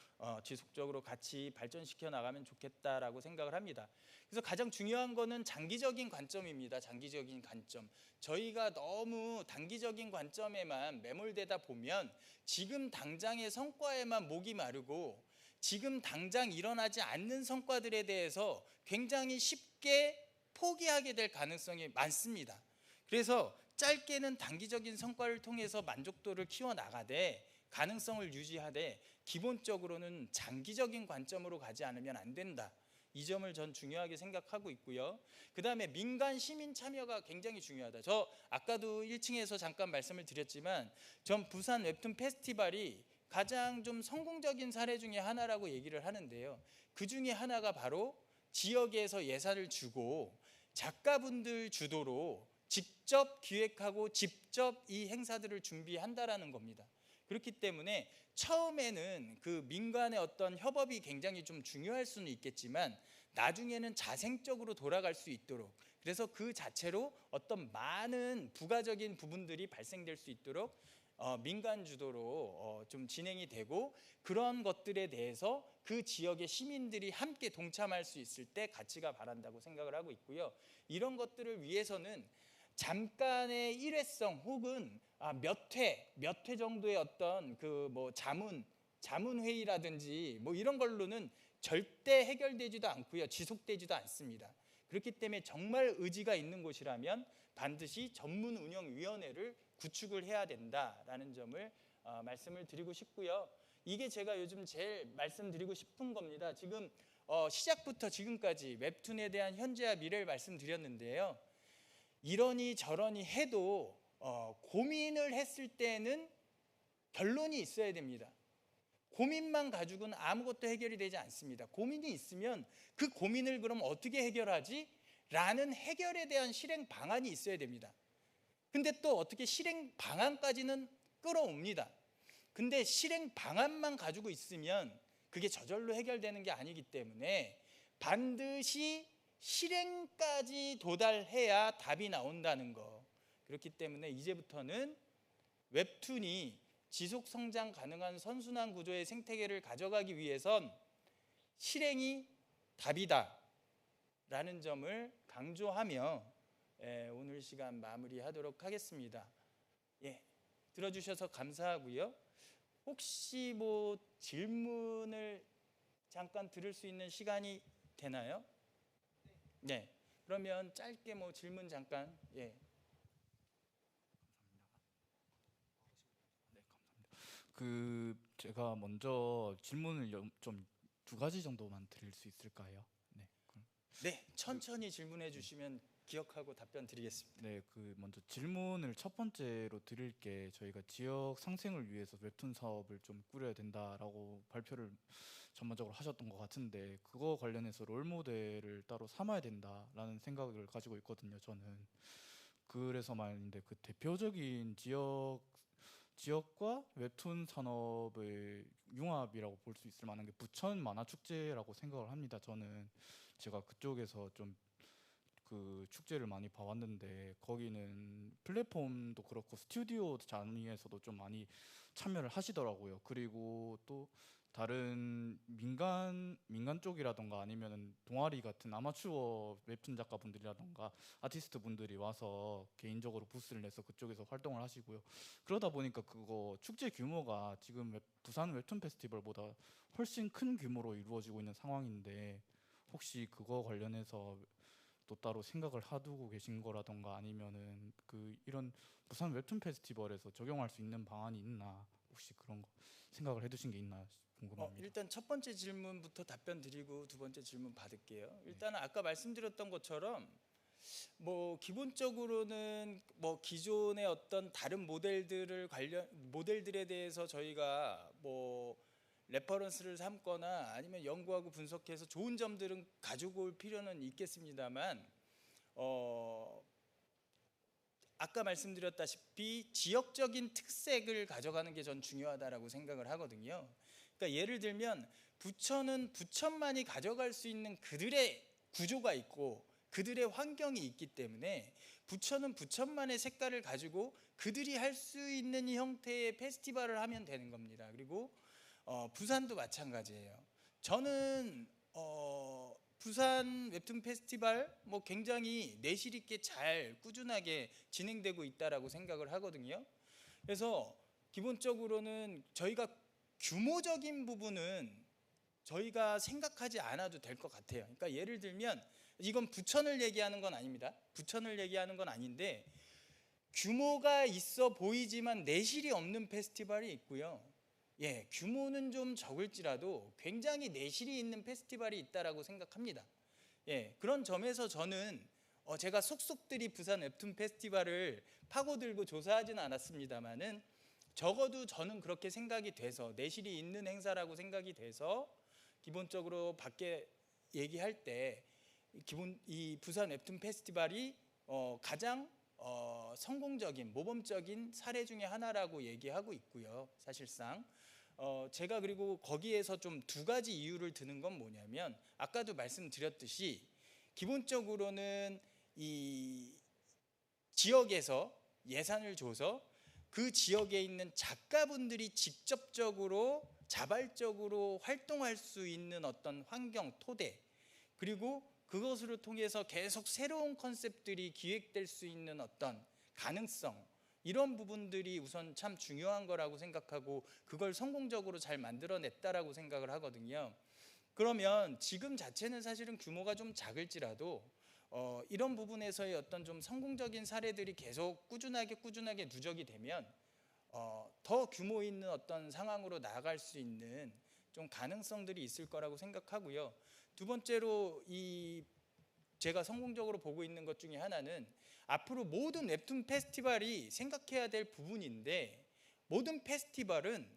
지속적으로 같이 발전시켜 나가면 좋겠다라고 생각을 합니다. 그래서 가장 중요한 거는 장기적인 관점입니다. 장기적인 관점. 저희가 너무 단기적인 관점에만 매몰되다 보면 지금 당장의 성과에만 목이 마르고 지금 당장 일어나지 않는 성과들에 대해서 굉장히 쉽게 포기하게 될 가능성이 많습니다. 그래서 짧게는 단기적인 성과를 통해서 만족도를 키워나가되 가능성을 유지하되 기본적으로는 장기적인 관점으로 가지 않으면 안 된다. 이 점을 전 중요하게 생각하고 있고요. 그 다음에 민간 시민 참여가 굉장히 중요하다. 저 아까도 1층에서 잠깐 말씀을 드렸지만 전 부산 웹툰 페스티벌이 가장 좀 성공적인 사례 중에 하나라고 얘기를 하는데요. 그 중에 하나가 바로 지역에서 예산을 주고 작가분들 주도로 직접 기획하고 직접 이 행사들을 준비한다라는 겁니다. 그렇기 때문에 처음에는 그 민간의 어떤 협업이 굉장히 좀 중요할 수는 있겠지만 나중에는 자생적으로 돌아갈 수 있도록, 그래서 그 자체로 어떤 많은 부가적인 부분들이 발생될 수 있도록 민간 주도로 좀 진행이 되고, 그런 것들에 대해서 그 지역의 시민들이 함께 동참할 수 있을 때 가치가 바란다고 생각을 하고 있고요. 이런 것들을 위해서는 잠깐의 일회성 혹은 몇 회 정도의 어떤 그 뭐 자문 회의라든지 뭐 이런 걸로는 절대 해결되지도 않고요, 지속되지도 않습니다. 그렇기 때문에 정말 의지가 있는 곳이라면 반드시 전문 운영위원회를 구축을 해야 된다라는 점을 말씀을 드리고 싶고요. 이게 제가 요즘 제일 말씀드리고 싶은 겁니다. 지금 시작부터 지금까지 웹툰에 대한 현재와 미래를 말씀드렸는데요. 이러니 저러니 해도 고민을 했을 때는 결론이 있어야 됩니다. 고민만 가지고는 아무것도 해결이 되지 않습니다. 고민이 있으면 그 고민을 그럼 어떻게 해결하지? 라는 해결에 대한 실행 방안이 있어야 됩니다. 근데 또 어떻게 실행 방안까지는 끌어옵니다. 근데 실행 방안만 가지고 있으면 그게 저절로 해결되는 게 아니기 때문에 반드시 실행까지 도달해야 답이 나온다는 거. 그렇기 때문에 이제부터는 웹툰이 지속 성장 가능한 선순환 구조의 생태계를 가져가기 위해선 실행이 답이다 라는 점을 강조하며 오늘 시간 마무리하도록 하겠습니다. 들어주셔서 감사하고요. 혹시 뭐 질문을 잠깐 들을 수 있는 시간이 되나요? 네. 그러면 짧게 뭐 질문 잠깐. 예. 제가 먼저 질문을 좀 두 가지 정도만 드릴 수 있을까요? 네. 네, 천천히 질문해 주시면 기억하고 답변 드리겠습니다. 네, 먼저 질문을 첫 번째로 드릴 게 저희가 지역 상생을 위해서 웹툰 사업을 좀 꾸려야 된다라고 발표를 전반적으로 하셨던 것 같은데 그거 관련해서 롤 모델을 따로 삼아야 된다라는 생각을 가지고 있거든요. 저는 그래서 말인데 그 대표적인 지역과 웹툰 산업의 융합이라고 볼 수 있을 만한 게 부천 만화축제라고 생각을 합니다. 저는 제가 그쪽에서 좀 그 축제를 많이 봐왔는데 거기는 플랫폼도 그렇고 스튜디오 단위에서도 좀 많이 참여를 하시더라고요. 그리고 또 다른 민간 쪽이라던가 아니면은 동아리 같은 아마추어 웹툰 작가분들이라던가 아티스트 분들이 와서 개인적으로 부스를 내서 그쪽에서 활동을 하시고요. 그러다 보니까 그거 축제 규모가 지금 부산 웹툰 페스티벌보다 훨씬 큰 규모로 이루어지고 있는 상황인데 혹시 그거 관련해서 또 따로 생각을 하두고 계신 거라던가 아니면은 이런 부산 웹툰 페스티벌에서 적용할 수 있는 방안이 있나 혹시 그런 거 생각을 해두신 게 있나 궁금합니다. 일단 첫 번째 질문부터 답변 드리고 두 번째 질문 받을게요. 일단은 아까 말씀드렸던 것처럼 뭐 기본적으로는 뭐 기존의 어떤 다른 모델들에 대해서 저희가 뭐 레퍼런스를 삼거나 아니면 연구하고 분석해서 좋은 점들은 가지고 올 필요는 있겠습니다만 아까 말씀드렸다시피 지역적인 특색을 가져가는 게 전 중요하다라고 생각을 하거든요. 그러니까 예를 들면 부천은 부천만이 가져갈 수 있는 그들의 구조가 있고 그들의 환경이 있기 때문에 부천은 부천만의 색깔을 가지고 그들이 할 수 있는 형태의 페스티벌을 하면 되는 겁니다. 그리고 부산도 마찬가지예요. 저는 부산 웹툰 페스티벌 뭐 굉장히 내실 있게 잘 꾸준하게 진행되고 있다라고 생각을 하거든요. 그래서 기본적으로는 저희가 규모적인 부분은 저희가 생각하지 않아도 될 것 같아요. 그러니까 예를 들면 이건 부천을 얘기하는 건 아닙니다. 부천을 얘기하는 건 아닌데 규모가 있어 보이지만 내실이 없는 페스티벌이 있고요. 예, 규모는 좀 적을지라도 굉장히 내실이 있는 페스티벌이 있다라고 생각합니다. 예, 그런 점에서 저는 제가 속속들이 부산 웹툰 페스티벌을 파고들고 조사하지는 않았습니다만은 적어도 저는 그렇게 생각이 돼서 내실이 있는 행사라고 생각이 돼서 기본적으로 밖에 얘기할 때 이 부산 웹툰 페스티벌이 가장 성공적인 모범적인 사례 중에 하나라고 얘기하고 있고요. 사실상 제가 그리고 거기에서 좀 두 가지 이유를 드는 건 뭐냐면 아까도 말씀드렸듯이 기본적으로는 이 지역에서 예산을 줘서 그 지역에 있는 작가분들이 직접적으로 자발적으로 활동할 수 있는 어떤 환경, 토대, 그리고 그것으로 통해서 계속 새로운 컨셉들이 기획될 수 있는 어떤 가능성, 이런 부분들이 우선 참 중요한 거라고 생각하고 그걸 성공적으로 잘 만들어냈다라고 생각을 하거든요. 그러면 지금 자체는 사실은 규모가 좀 작을지라도 이런 부분에서의 어떤 좀 성공적인 사례들이 계속 꾸준하게 누적이 되면 더 규모 있는 어떤 상황으로 나아갈 수 있는 좀 가능성들이 있을 거라고 생각하고요. 두 번째로 제가 성공적으로 보고 있는 것 중에 하나는 앞으로 모든 웹툰 페스티벌이 생각해야 될 부분인데 모든 페스티벌은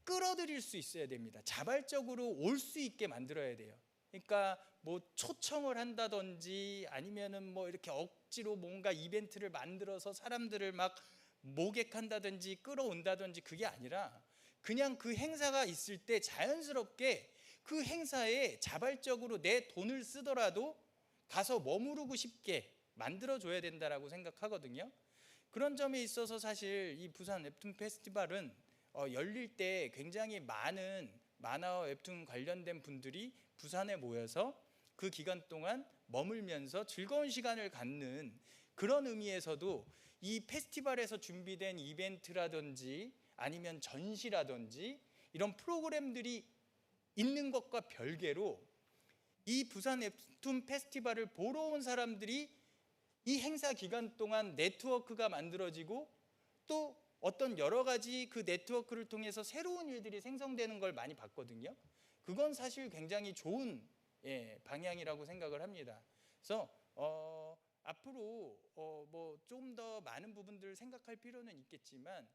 끌어들일 수 있어야 됩니다. 자발적으로 올 수 있게 만들어야 돼요. 그러니까 뭐 초청을 한다든지 아니면은 뭐 이렇게 억지로 뭔가 이벤트를 만들어서 사람들을 막 모객한다든지 끌어온다든지 그게 아니라 그냥 그 행사가 있을 때 자연스럽게 그 행사에 자발적으로 내 돈을 쓰더라도 가서 머무르고 싶게 만들어줘야 된다라고 생각하거든요. 그런 점에 있어서 사실 이 부산 웹툰 페스티벌은 열릴 때 굉장히 많은 만화와 웹툰 관련된 분들이 부산에 모여서 그 기간 동안 머물면서 즐거운 시간을 갖는 그런 의미에서도 이 페스티벌에서 준비된 이벤트라든지 아니면 전시라든지 이런 프로그램들이 있는 것과 별개로 이 부산 웹툰 페스티벌을 보러 온 사람들이 이 행사 기간 동안 네트워크가 만들어지고 또 어떤 여러 가지 그 네트워크를 통해서 새로운 일들이 생성되는 걸 많이 봤거든요. 그건 사실 굉장히 좋은 방향이라고 생각을 합니다. 그래서 앞으로 뭐 좀 더 많은 부분들을 생각할 필요는 있겠지만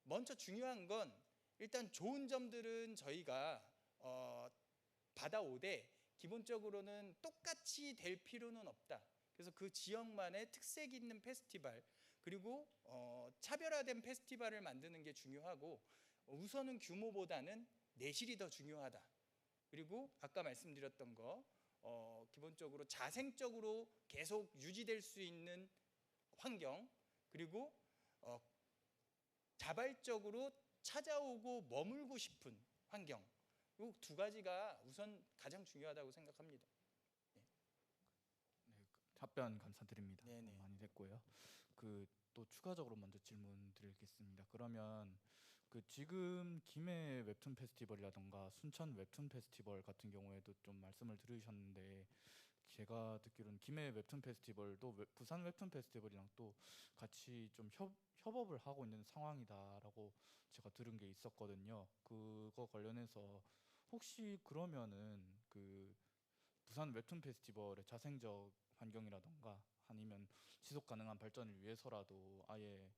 먼저 중요한 건 일단 좋은 점들은 저희가 받아오되 기본적으로는 똑같이 될 필요는 없다. 그래서 그 지역만의 특색 있는 페스티벌 그리고 차별화된 페스티벌을 만드는 게 중요하고 우선은 규모보다는 내실이 더 중요하다. 그리고 아까 말씀드렸던 거 기본적으로 자생적으로 계속 유지될 수 있는 환경 그리고 자발적으로 찾아오고 머물고 싶은 환경 이 두 가지가 우선 가장 중요하다고 생각합니다. 네, 답변 감사드립니다. 네네. 많이 됐고요. 그 또 추가적으로 먼저 질문 드리겠습니다. 그러면 그 지금 김해 웹툰 페스티벌이라던가 순천 웹툰 페스티벌 같은 경우에도 좀 말씀을 들으셨는데 제가 듣기로는 김해 웹툰 페스티벌도 부산 웹툰 페스티벌이랑 또 같이 좀 협업을 하고 있는 상황이다라고 제가 들은 게 있었거든요. 그거 관련해서 혹시 그러면은 그 부산 웹툰 페스티벌의 자생적 환경이라던가 아니면 지속 가능한 발전을 위해서라도 아예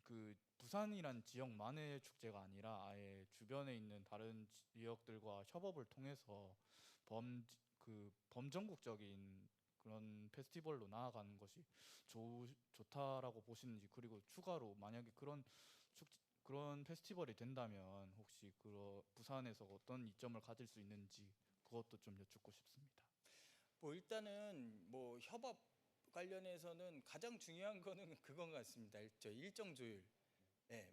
그 부산이란 지역만의 축제가 아니라 아예 주변에 있는 다른 지역들과 협업을 통해서 범전국적인 그런 페스티벌로 나아가는 것이 좋다라고 보시는지 그리고 추가로 만약에 그런 페스티벌이 된다면 혹시 부산에서 어떤 이점을 가질 수 있는지 그것도 좀 여쭙고 싶습니다. 뭐 일단은 뭐 협업 관련해서는 가장 중요한 거는 그건 같습니다. 일정 조율.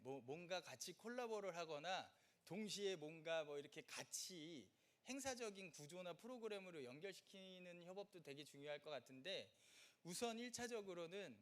뭐 뭔가 같이 콜라보를 하거나 동시에 뭔가 뭐 이렇게 같이 행사적인 구조나 프로그램으로 연결시키는 협업도 되게 중요할 것 같은데 우선 1차적으로는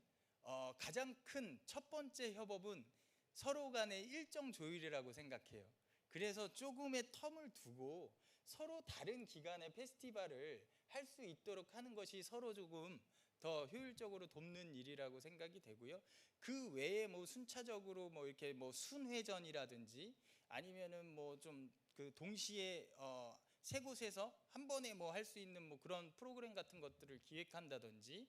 가장 큰 첫 번째 협업은 서로 간의 일정 조율이라고 생각해요. 그래서 조금의 텀을 두고 서로 다른 기간의 페스티벌을 할 수 있도록 하는 것이 서로 조금 더 효율적으로 돕는 일이라고 생각이 되고요. 그 외에 뭐 순차적으로 뭐 이렇게 뭐 순회전이라든지 아니면은 뭐 좀 그 동시에 세 곳에서 한 번에 뭐 할 수 있는 뭐 그런 프로그램 같은 것들을 기획한다든지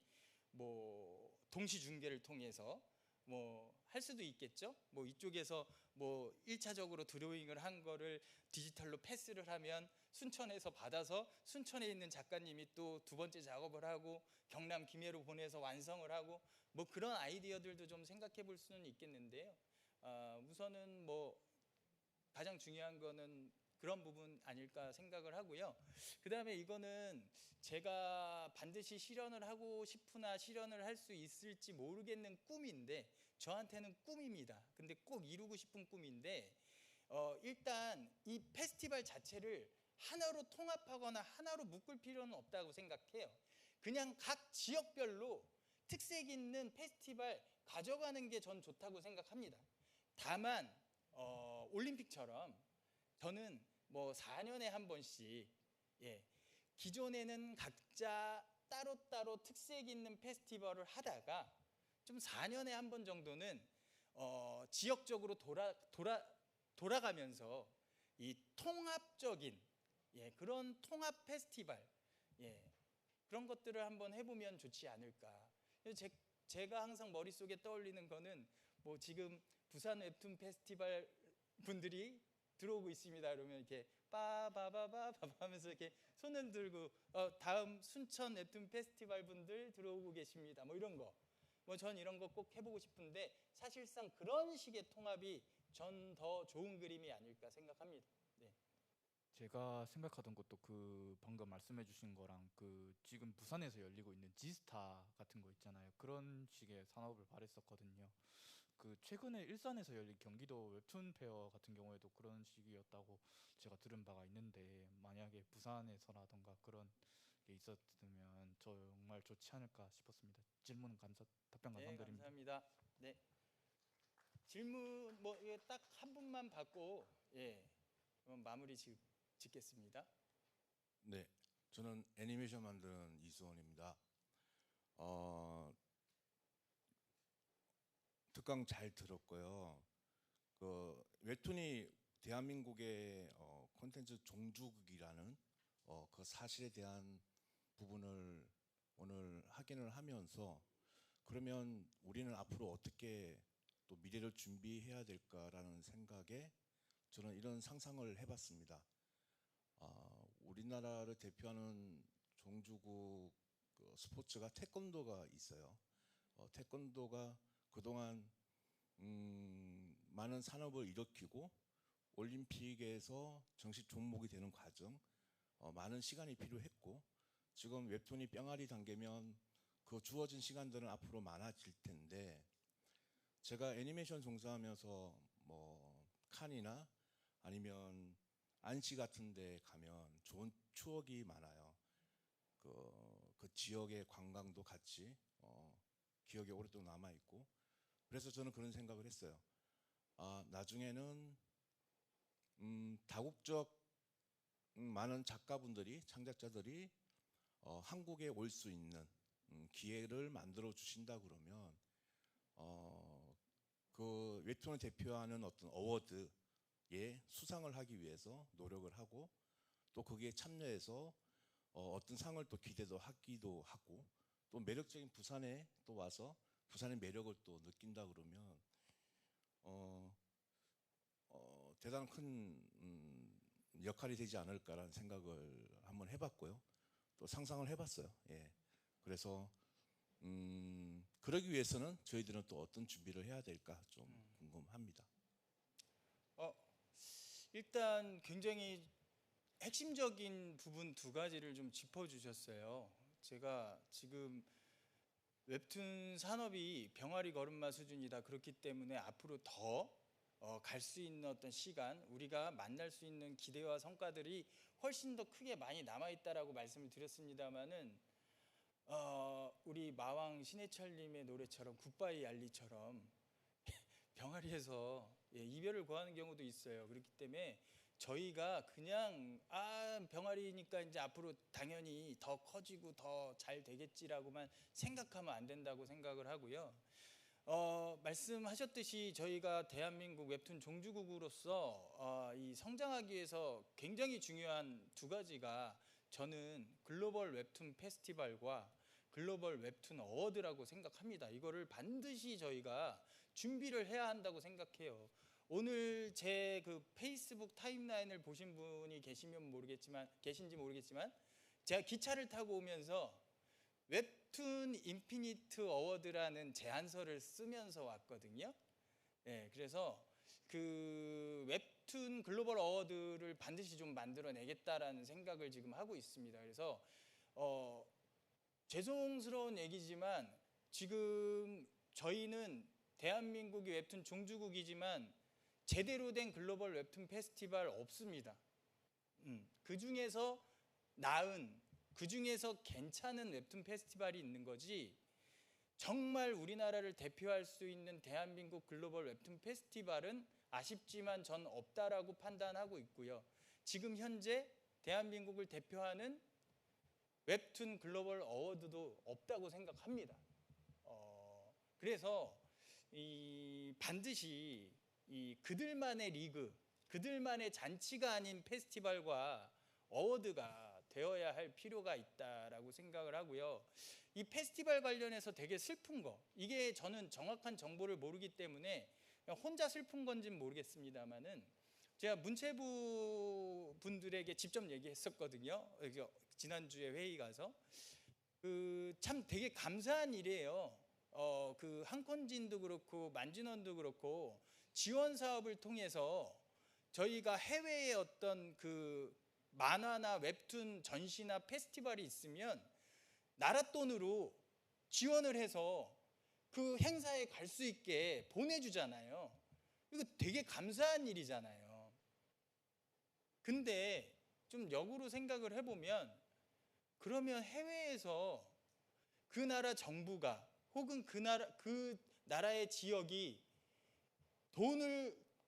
뭐 동시 중계를 통해서 뭐 할 수도 있겠죠. 뭐 이쪽에서 뭐 1차적으로 드로잉을 한 거를 디지털로 패스를 하면 순천에서 받아서 순천에 있는 작가님이 또 두 번째 작업을 하고 경남 김해로 보내서 완성을 하고 뭐 그런 아이디어들도 좀 생각해 볼 수는 있겠는데요. 우선은 뭐 가장 중요한 거는 그런 부분 아닐까 생각을 하고요. 그 다음에 이거는 제가 반드시 실현을 하고 싶으나 실현을 할 수 있을지 모르겠는 꿈인데 저한테는 꿈입니다. 근데 꼭 이루고 싶은 꿈인데 일단 이 페스티벌 자체를 하나로 통합하거나 하나로 묶을 필요는 없다고 생각해요. 그냥 각 지역별로 특색 있는 페스티벌 가져가는 게 전 좋다고 생각합니다. 다만 올림픽처럼 저는 뭐 4년에 한 번씩 기존에는 각자 따로따로 특색 있는 페스티벌을 하다가 좀 4년에 한 번 정도는 지역적으로 돌아가면서 이 통합적인 그런 통합 페스티벌 그런 것들을 한번 해보면 좋지 않을까. 제가 항상 머릿속에 떠올리는 거는 뭐 지금 부산 웹툰 페스티벌 분들이 들어오고 있습니다. 그러면 이렇게 빠바바바바 하면서 이렇게 손을 들고 다음 순천 웹툰 페스티벌 분들 들어오고 계십니다. 뭐 이런 거. 뭐 전 이런 거 꼭 해보고 싶은데 사실상 그런 식의 통합이 전 더 좋은 그림이 아닐까 생각합니다. 네. 제가 생각하던 것도 그 방금 말씀해 주신 거랑 그 지금 부산에서 열리고 있는 지스타 같은 거 있잖아요. 그런 식의 산업을 바랬었거든요. 그 최근에 일산에서 열린 경기도 웹툰 페어 같은 경우에도 그런 식이었다고 제가 들은 바가 있는데 만약에 부산에서라던가 그런 게 있었으면 정말 좋지 않을까 싶었습니다. 답변 네, 감사드립니다. 감사합니다. 네. 질문 뭐 딱 한 분만 받고 그럼 마무리 짓겠습니다. 네, 저는 애니메이션 만드는 이수원입니다. 특강 잘 들었고요. 그 웹툰이 대한민국의 콘텐츠 종주국이라는 그 사실에 대한 부분을 오늘 확인을 하면서 그러면 우리는 앞으로 어떻게 또 미래를 준비해야 될까라는 생각에 저는 이런 상상을 해봤습니다. 우리나라를 대표하는 종주국 그 스포츠가 태권도가 있어요. 태권도가 그동안 많은 산업을 일으키고 올림픽에서 정식 종목이 되는 과정 많은 시간이 필요했고 지금 웹툰이 뿅아리 단계면 그 주어진 시간들은 앞으로 많아질 텐데 제가 애니메이션 종사하면서 뭐 칸이나 아니면 안시 같은 데 가면 좋은 추억이 많아요. 그 지역의 관광도 같이 기억에 오랫동안 남아있고 그래서 저는 그런 생각을 했어요. 나중에는 다국적 많은 작가분들이 창작자들이 한국에 올 수 있는 기회를 만들어 주신다 그러면 그 웹툰을 대표하는 어떤 어워드에 수상을 하기 위해서 노력을 하고 또 거기에 참여해서 어떤 상을 또 기대도 하기도 하고 또 매력적인 부산에 또 와서 부산의 매력을 또 느낀다 그러면 대단한 큰 역할이 되지 않을까라는 생각을 한번 해봤고요. 또 상상을 해봤어요. 예. 그래서 그러기 위해서는 저희들은 또 어떤 준비를 해야 될까 좀 궁금합니다. 일단 굉장히 핵심적인 부분 두 가지를 좀 짚어주셨어요. 제가 지금 웹툰 산업이 병아리 걸음마 수준이다. 그렇기 때문에 앞으로 더 갈 수 있는 어떤 시간, 우리가 만날 수 있는 기대와 성과들이 훨씬 더 크게 많이 남아있다라고 말씀을 드렸습니다마는 우리 마왕 신해철님의 노래처럼 굿바이 알리처럼 병아리에서 이별을 구하는 경우도 있어요. 그렇기 때문에 저희가 그냥 병아리니까 이제 앞으로 당연히 더 커지고 더 잘 되겠지라고만 생각하면 안 된다고 생각을 하고요. 말씀하셨듯이 저희가 대한민국 웹툰 종주국으로서 이 성장하기 위해서 굉장히 중요한 두 가지가 저는 글로벌 웹툰 페스티벌과 글로벌 웹툰 어워드라고 생각합니다. 이거를 반드시 저희가 준비를 해야 한다고 생각해요. 오늘 제 그 페이스북 타임라인을 보신 분이 계신지 모르겠지만 제가 기차를 타고 오면서 웹툰 인피니트 어워드라는 제안서를 쓰면서 왔거든요. 그래서 그 웹툰 글로벌 어워드를 반드시 좀 만들어내겠다라는 생각을 지금 하고 있습니다. 그래서 죄송스러운 얘기지만 지금 저희는 대한민국이 웹툰 종주국이지만 제대로 된 글로벌 웹툰 페스티벌 없습니다. 그 중에서 그 중에서 괜찮은 웹툰 페스티벌이 있는 거지 정말 우리나라를 대표할 수 있는 대한민국 글로벌 웹툰 페스티벌은 아쉽지만 전 없다라고 판단하고 있고요. 지금 현재 대한민국을 대표하는 웹툰 글로벌 어워드도 없다고 생각합니다. 그래서 반드시 그들만의 리그, 그들만의 잔치가 아닌 페스티벌과 어워드가 되어야 할 필요가 있다라고 생각을 하고요. 이 페스티벌 관련해서 되게 슬픈 거, 이게 저는 정확한 정보를 모르기 때문에 혼자 슬픈 건지는 모르겠습니다만은 제가 문체부 분들에게 직접 얘기했었거든요. 지난주에 회의 가서 참 되게 감사한 일이에요. 그 한콘진도 그렇고 만진원도 그렇고 지원 사업을 통해서 저희가 해외의 어떤 그 만화나 웹툰 전시나 페스티벌이 있으면 나라 돈으로 지원을 해서 그 행사에 갈 수 있게 보내주잖아요. 이거 되게 감사한 일이잖아요. 근데 좀 역으로 생각을 해보면 그러면 해외에서 그 나라 정부가 혹은 그 나라의 지역이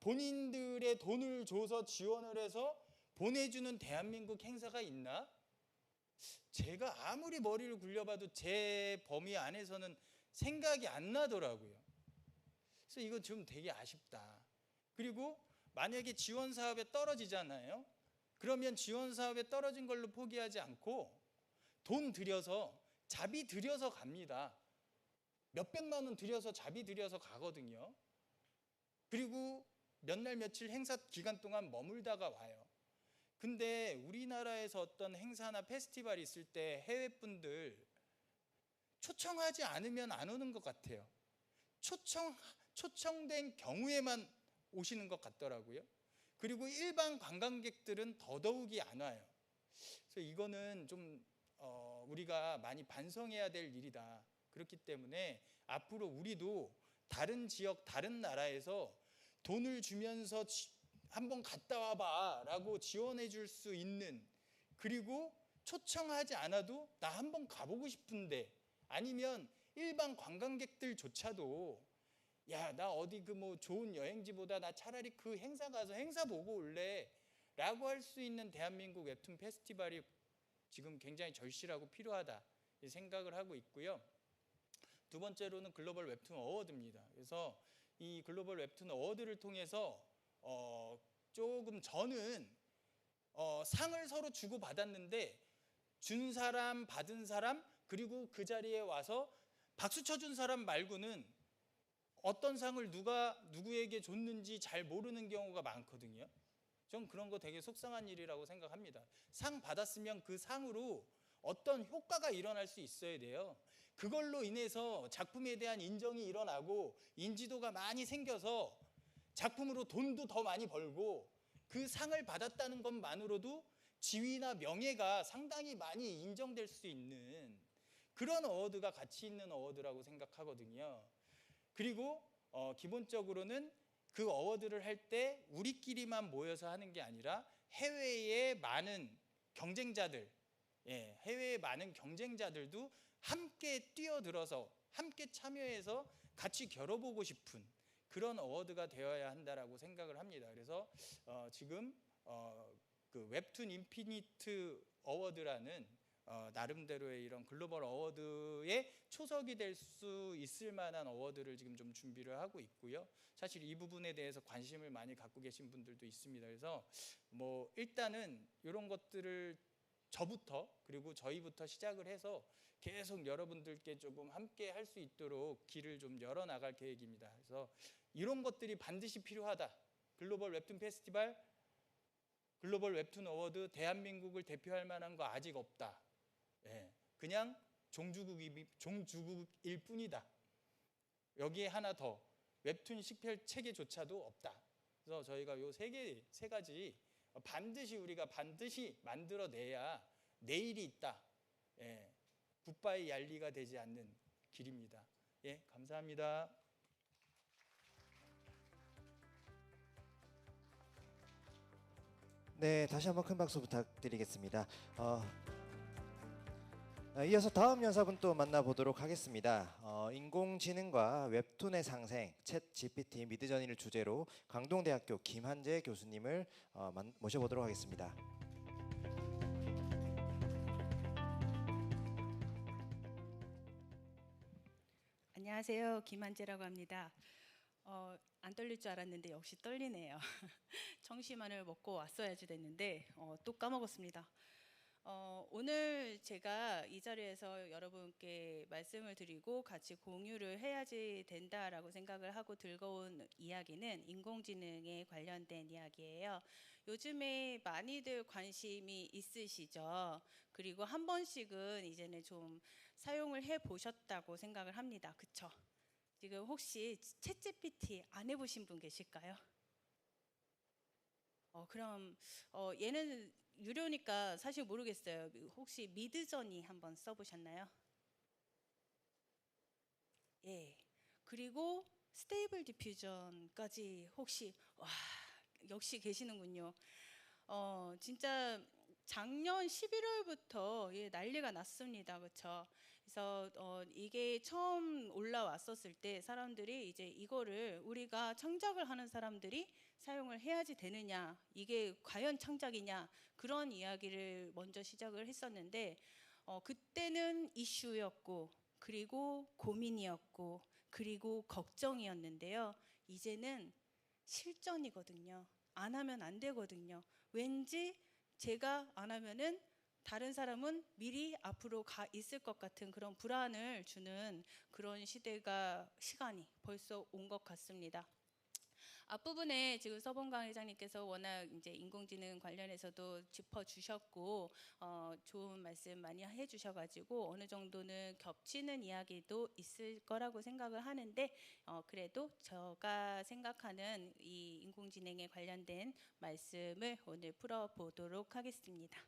본인들의 돈을 줘서 지원을 해서 보내주는 대한민국 행사가 있나? 제가 아무리 머리를 굴려봐도 제 범위 안에서는 생각이 안 나더라고요. 그래서 이거 좀 되게 아쉽다. 그리고 만약에 지원 사업에 떨어지잖아요. 그러면 지원 사업에 떨어진 걸로 포기하지 않고 돈 들여서 자비 들여서 갑니다. 몇백만 원 들여서 자비 들여서 가거든요. 그리고 몇 날 며칠 행사 기간 동안 머물다가 와요. 근데 우리나라에서 어떤 행사나 페스티벌이 있을 때 해외 분들 초청하지 않으면 안 오는 것 같아요. 초청된 경우에만 오시는 것 같더라고요. 그리고 일반 관광객들은 더더욱이 안 와요. 그래서 이거는 좀 우리가 많이 반성해야 될 일이다. 그렇기 때문에 앞으로 우리도 다른 지역, 다른 나라에서 돈을 주면서 한번 갔다 와봐 라고 지원해 줄 수 있는, 그리고 초청하지 않아도 나 한번 가보고 싶은데, 아니면 일반 관광객들조차도 야, 나 어디 그 뭐 좋은 여행지보다 나 차라리 그 행사 가서 행사 보고 올래 라고 할 수 있는 대한민국 웹툰 페스티벌이 지금 굉장히 절실하고 필요하다 생각을 하고 있고요. 두 번째로는 글로벌 웹툰 어워드입니다. 그래서 이 글로벌 웹툰 어워드를 통해서 조금 저는 상을 서로 주고 받았는데 준 사람, 받은 사람, 그리고 그 자리에 와서 박수 쳐준 사람 말고는 어떤 상을 누가 누구에게 줬는지 잘 모르는 경우가 많거든요. 전 그런 거 되게 속상한 일이라고 생각합니다. 상 받았으면 그 상으로 어떤 효과가 일어날 수 있어야 돼요. 그걸로 인해서 작품에 대한 인정이 일어나고 인지도가 많이 생겨서 작품으로 돈도 더 많이 벌고 그 상을 받았다는 것만으로도 지위나 명예가 상당히 많이 인정될 수 있는 그런 어워드가 가치 있는 어워드라고 생각하거든요. 그리고 기본적으로는 그 어워드를 할 때 우리끼리만 모여서 하는 게 아니라 해외의 많은 경쟁자들, 해외의 많은 경쟁자들도 함께 뛰어들어서 함께 참여해서 같이 겨뤄보고 싶은 그런 어워드가 되어야 한다라고 생각을 합니다. 그래서 지금 그 웹툰 인피니트 어워드라는 나름대로의 이런 글로벌 어워드에 초석이 될 수 있을 만한 어워드를 지금 좀 준비를 하고 있고요. 사실 이 부분에 대해서 관심을 많이 갖고 계신 분들도 있습니다. 그래서 뭐 일단은 이런 것들을 저부터 그리고 저희부터 시작을 해서 계속 여러분들께 조금 함께 할 수 있도록 길을 좀 열어 나갈 계획입니다. 그래서 이런 것들이 반드시 필요하다. 글로벌 웹툰 페스티벌, 글로벌 웹툰 어워드, 대한민국을 대표할 만한 거 아직 없다. 그냥 종주국일 뿐이다. 여기에 하나 더 웹툰 식별 체계조차도 없다. 그래서 저희가 요 세 가지 우리가 반드시 만들어내야 내일이 있다. 굿바이 얄리가 되지 않는 길입니다. 감사합니다. 네, 다시 한번 큰 박수 부탁드리겠습니다. 이어서 다음 연사분 또 만나보도록 하겠습니다. 인공지능과 웹툰의 상생, 챗 GPT 미드저니를 주제로 강동대학교 김한재 교수님을 모셔보도록 하겠습니다. 안녕하세요. 김한재라고 합니다. 안 떨릴 줄 알았는데 역시 떨리네요. 청심환을 먹고 왔어야지 됐는데 또 까먹었습니다. 오늘 제가 이 자리에서 여러분께 말씀을 드리고 같이 공유를 해야지 된다라고 생각을 하고 들고 온 이야기는 인공지능에 관련된 이야기예요. 요즘에 많이들 관심이 있으시죠? 그리고 한 번씩은 이제는 좀 사용을 해보셨다고 생각을 합니다. 그쵸? 지금 혹시 챗GPT 안 해보신 분 계실까요? 그럼 얘는 유료니까 사실 모르겠어요. 혹시 미드저니 한번 써보셨나요? 그리고 스테이블 디퓨전까지 혹시 역시 계시는군요. 진짜 작년 11월부터 난리가 났습니다. 그렇죠? 그래서 이게 처음 올라왔었을 때 사람들이 이제 이거를 우리가 창작을 하는 사람들이 사용을 해야지 되느냐, 이게 과연 창작이냐, 그런 이야기를 먼저 시작을 했었는데 그때는 이슈였고, 그리고 고민이었고, 그리고 걱정이었는데요. 이제는 실전이거든요. 안 하면 안 되거든요. 왠지 제가 안 하면은 다른 사람은 미리 앞으로 가 있을 것 같은 그런 불안을 주는 그런 시간이 벌써 온 것 같습니다. 앞부분에 지금 서봉강 회장님께서 워낙 이제 인공지능 관련해서도 짚어주셨고 좋은 말씀 많이 해주셔가지고 어느 정도는 겹치는 이야기도 있을 거라고 생각을 하는데 그래도 제가 생각하는 이 인공지능에 관련된 말씀을 오늘 풀어보도록 하겠습니다.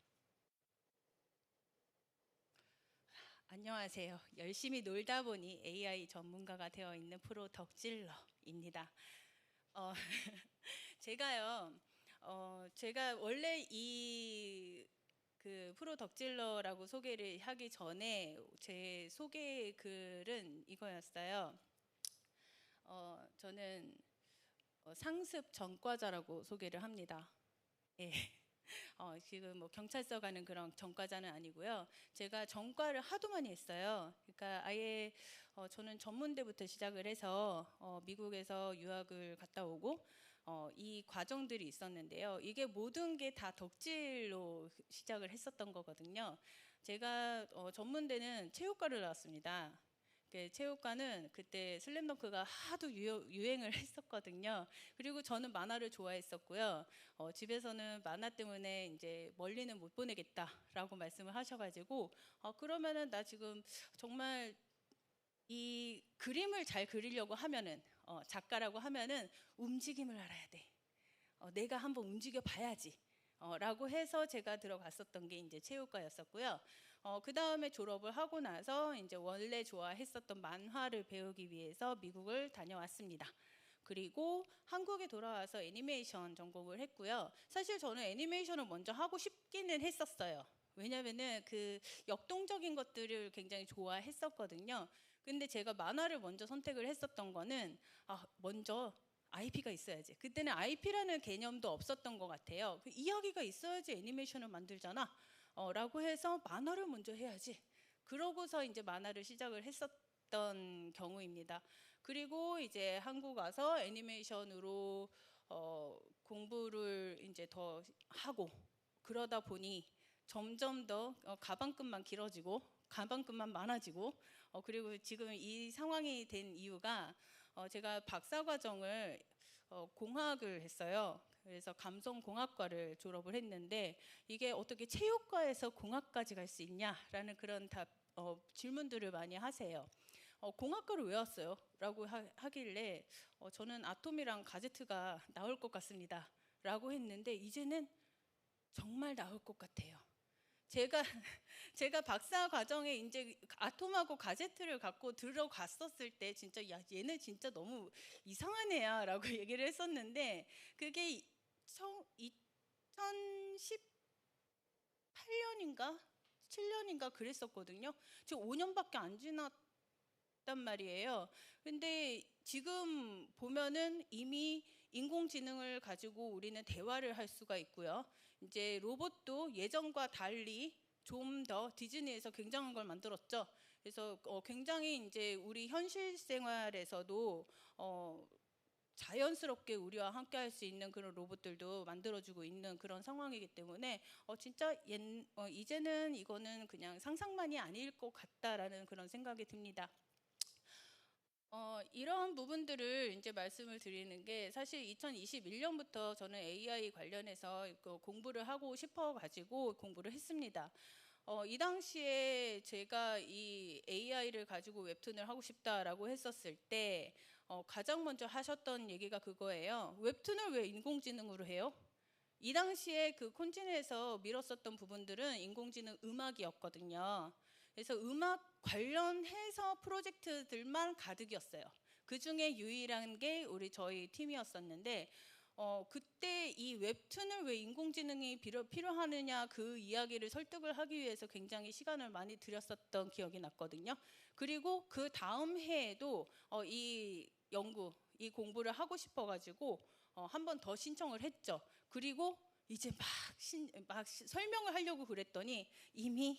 안녕하세요. 열심히 놀다 보니 AI 전문가가 되어 있는 프로 덕질러입니다. 제가 원래 그 프로 덕질러라고 소개를 하기 전에 제 소개 글은 이거였어요. 저는 상습 전과자라고 소개를 합니다. 예. 지금 뭐 경찰서 가는 그런 전과자는 아니고요. 제가 전과를 하도 많이 했어요. 그러니까 아예 저는 전문대부터 시작을 해서 미국에서 유학을 갔다 오고 이 과정들이 있었는데요. 이게 모든 게 다 덕질로 시작을 했었던 거거든요. 제가 전문대는 체육과를 나왔습니다. 체육과는 그때 슬램덩크가 하도 유행을 했었거든요. 그리고 저는 만화를 좋아했었고요. 집에서는 만화 때문에 이제 멀리는 못 보내겠다라고 말씀을 하셔가지고 그러면은 나 지금 정말 이 그림을 잘 그리려고 하면은 작가라고 하면은 움직임을 알아야 돼. 내가 한번 움직여 봐야지. 라고 해서 제가 들어갔었던 게 이제 체육과였었고요. 그 다음에 졸업을 하고 나서 이제 원래 좋아했었던 만화를 배우기 위해서 미국을 다녀왔습니다. 그리고 한국에 돌아와서 애니메이션 전공을 했고요. 사실 저는 애니메이션을 먼저 하고 싶기는 했었어요. 왜냐면은 그 역동적인 것들을 굉장히 좋아했었거든요. 근데 제가 만화를 먼저 선택을 했었던 거는 먼저 IP가 있어야지. 그때는 IP라는 개념도 없었던 것 같아요. 그 이야기가 있어야지 애니메이션을 만들잖아. 라고 해서 만화를 먼저 해야지. 그러고서 이제 만화를 시작을 했었던 경우입니다. 그리고 이제 한국 와서 애니메이션으로 공부를 이제 더 하고 그러다 보니 점점 더 가방끈만 길어지고 가방끈만 많아지고 그리고 지금 이 상황이 된 이유가 제가 박사과정을 공학을 했어요. 그래서 감성공학과를 졸업을 했는데 이게 어떻게 체육과에서 공학까지 갈 수 있냐라는 그런 질문들을 많이 하세요. 공학과를 왜 왔어요? 라고 하길래 저는 아톰이랑 가제트가 나올 것 같습니다. 라고 했는데 이제는 정말 나올 것 같아요. 제가 박사 과정에 이제 아톰하고 가제트를 갖고 들어갔었을 때 진짜 야 얘네 진짜 너무 이상한 애야라고 얘기를 했었는데 그게 2018년인가 7년인가 그랬었거든요. 지금 5년밖에 안 지났단 말이에요. 근데 지금 보면은 이미 인공지능을 가지고 우리는 대화를 할 수가 있고요. 이제 로봇도 예전과 달리 좀 더 디즈니에서 굉장한 걸 만들었죠. 그래서 굉장히 이제 우리 현실 생활에서도 자연스럽게 우리와 함께 할 수 있는 그런 로봇들도 만들어주고 있는 그런 상황이기 때문에 진짜 이제는 이거는 그냥 상상만이 아닐 것 같다라는 그런 생각이 듭니다. 이런 부분들을 이제 말씀을 드리는 게 사실 2021년부터 저는 AI 관련해서 공부를 하고 싶어 가지고 공부를 했습니다. 이 당시에 제가 이 AI를 가지고 웹툰을 하고 싶다라고 했었을 때 가장 먼저 하셨던 얘기가 그거예요. 웹툰을 왜 인공지능으로 해요? 이 당시에 그 콘진에서 밀었었던 부분들은 인공지능 음악이었거든요. 그래서 음악 관련해서 프로젝트들만 가득이었어요. 그 중에 유일한 게 저희 팀이었었는데 그때 이 웹툰을 왜 인공지능이 필요하느냐 그 이야기를 설득을 하기 위해서 굉장히 시간을 많이 들였었던 기억이 났거든요. 그리고 그 다음 해에도 이 공부를 하고 싶어가지고 한 번 더 신청을 했죠. 그리고 이제 막 설명을 하려고 그랬더니 이미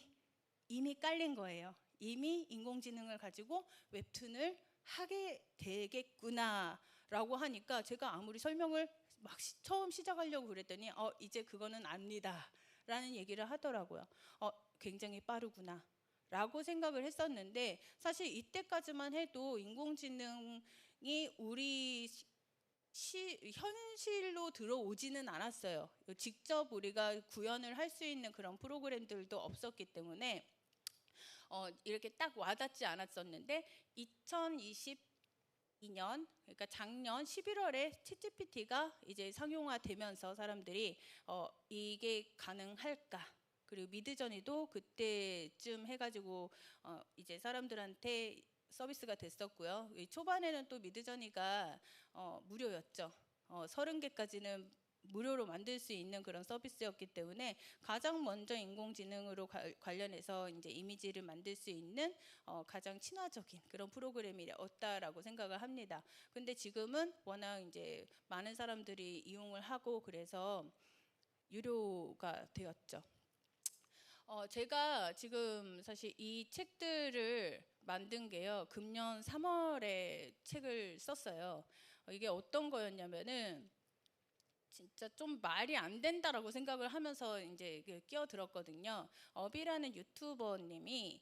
깔린 거예요. 이미 인공지능을 가지고 웹툰을 하게 되겠구나라고 하니까 제가 아무리 설명을 막 처음 시작하려고 그랬더니 이제 그거는 압니다라는 얘기를 하더라고요. 굉장히 빠르구나라고 생각을 했었는데 사실 이때까지만 해도 인공지능이 우리 현실로 들어오지는 않았어요. 직접 우리가 구현을 할 수 있는 그런 프로그램들도 없었기 때문에 이렇게 딱 와닿지 않았었는데 2022년 그러니까 작년 11월에 챗GPT가 이제 상용화되면서 사람들이 이게 가능할까? 그리고 미드저니도 그때쯤 해가지고 이제 사람들한테 서비스가 됐었고요. 초반에는 또 미드저니가 무료였죠. 30개까지는 무료로 만들 수 있는 그런 서비스였기 때문에 가장 먼저 인공지능으로 관련해서 이제 이미지를 만들 수 있는 가장 친화적인 그런 프로그램이었다라고 생각을 합니다. 근데 지금은 워낙 이제 많은 사람들이 이용을 하고 그래서 유료가 되었죠. 제가 지금 사실 이 책들을 만든 게요. 금년 3월에 책을 썼어요. 이게 어떤 거였냐면은 진짜 좀 말이 안 된다라고 생각을 하면서 이제 끼어들었거든요. 업이라는 유튜버님이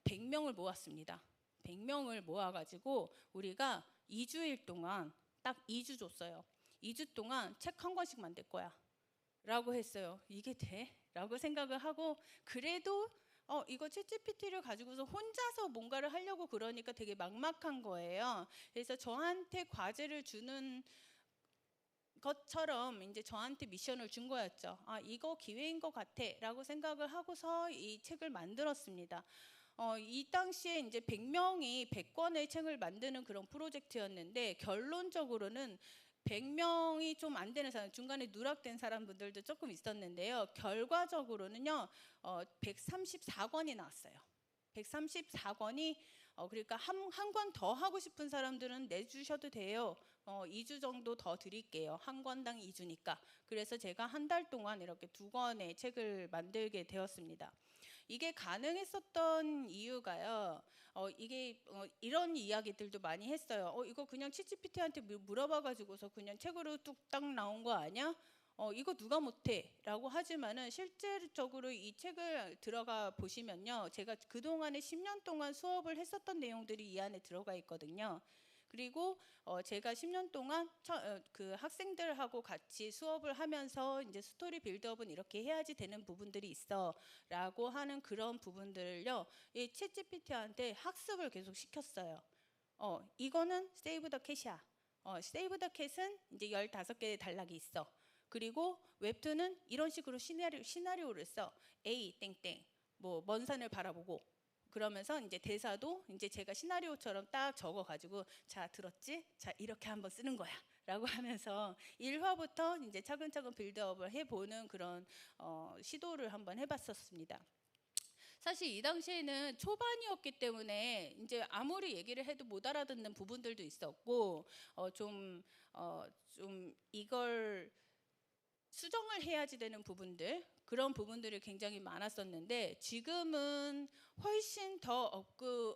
100명을 모았습니다. 100명을 모아가지고 우리가 2주일 동안 딱 2주 줬어요. 2주 동안 책 한 권씩 만들 거야 라고 했어요. 이게 돼? 라고 생각을 하고 그래도 이거 챗GPT를 가지고서 혼자서 뭔가를 하려고 그러니까 되게 막막한 거예요. 그래서 저한테 과제를 주는 것처럼 이제 저한테 미션을 준 거였죠. 이거 기회인 것 같아 라고 생각을 하고서 이 책을 만들었습니다. 이 당시에 이제 100명이 100권의 책을 만드는 그런 프로젝트였는데 결론적으로는 100명이 좀 안 되는 사람, 중간에 누락된 사람들도 조금 있었는데요. 결과적으로는요, 134권이 나왔어요. 134권이 그러니까 한 권 더 하고 싶은 사람들은 내주셔도 돼요. 2주 정도 더 드릴게요. 한 권당 2주니까. 그래서 제가 한 달 동안 이렇게 2권의 책을 만들게 되었습니다. 이게 가능했었던 이유가요. 이게 이런 이야기들도 많이 했어요. 이거 그냥 챗GPT한테 물어봐가지고서 그냥 책으로 뚝딱 나온 거 아니야? 이거 누가 못해? 라고 하지만은 실제적으로 이 책을 들어가 보시면요. 제가 그동안에 10년 동안 수업을 했었던 내용들이 이 안에 들어가 있거든요. 그리고 제가 10년 동안 그 학생들하고 같이 수업을 하면서 이제 스토리 빌드업은 이렇게 해야지 되는 부분들이 있어라고 하는 그런 부분들을요. 이 챗GPT한테 학습을 계속 시켰어요. 이거는 세이브 더 캣이야. 세이브 더 캣은 이제 15개의 단락이 있어. 그리고 웹툰은 이런 식으로 시나리오를 써. A 땡땡 뭐 먼 산을 바라보고 그러면서 이제 대사도 이제 제가 시나리오처럼 딱 적어가지고 자 들었지? 자 이렇게 한번 쓰는 거야 라고 하면서 1화부터 이제 차근차근 빌드업을 해보는 그런 시도를 한번 해봤었습니다. 사실 이 당시에는 초반이었기 때문에 이제 아무리 얘기를 해도 못 알아듣는 부분들도 있었고 좀 이걸 수정을 해야지 되는 부분들 그런 부분들이 굉장히 많았었는데 지금은 훨씬 더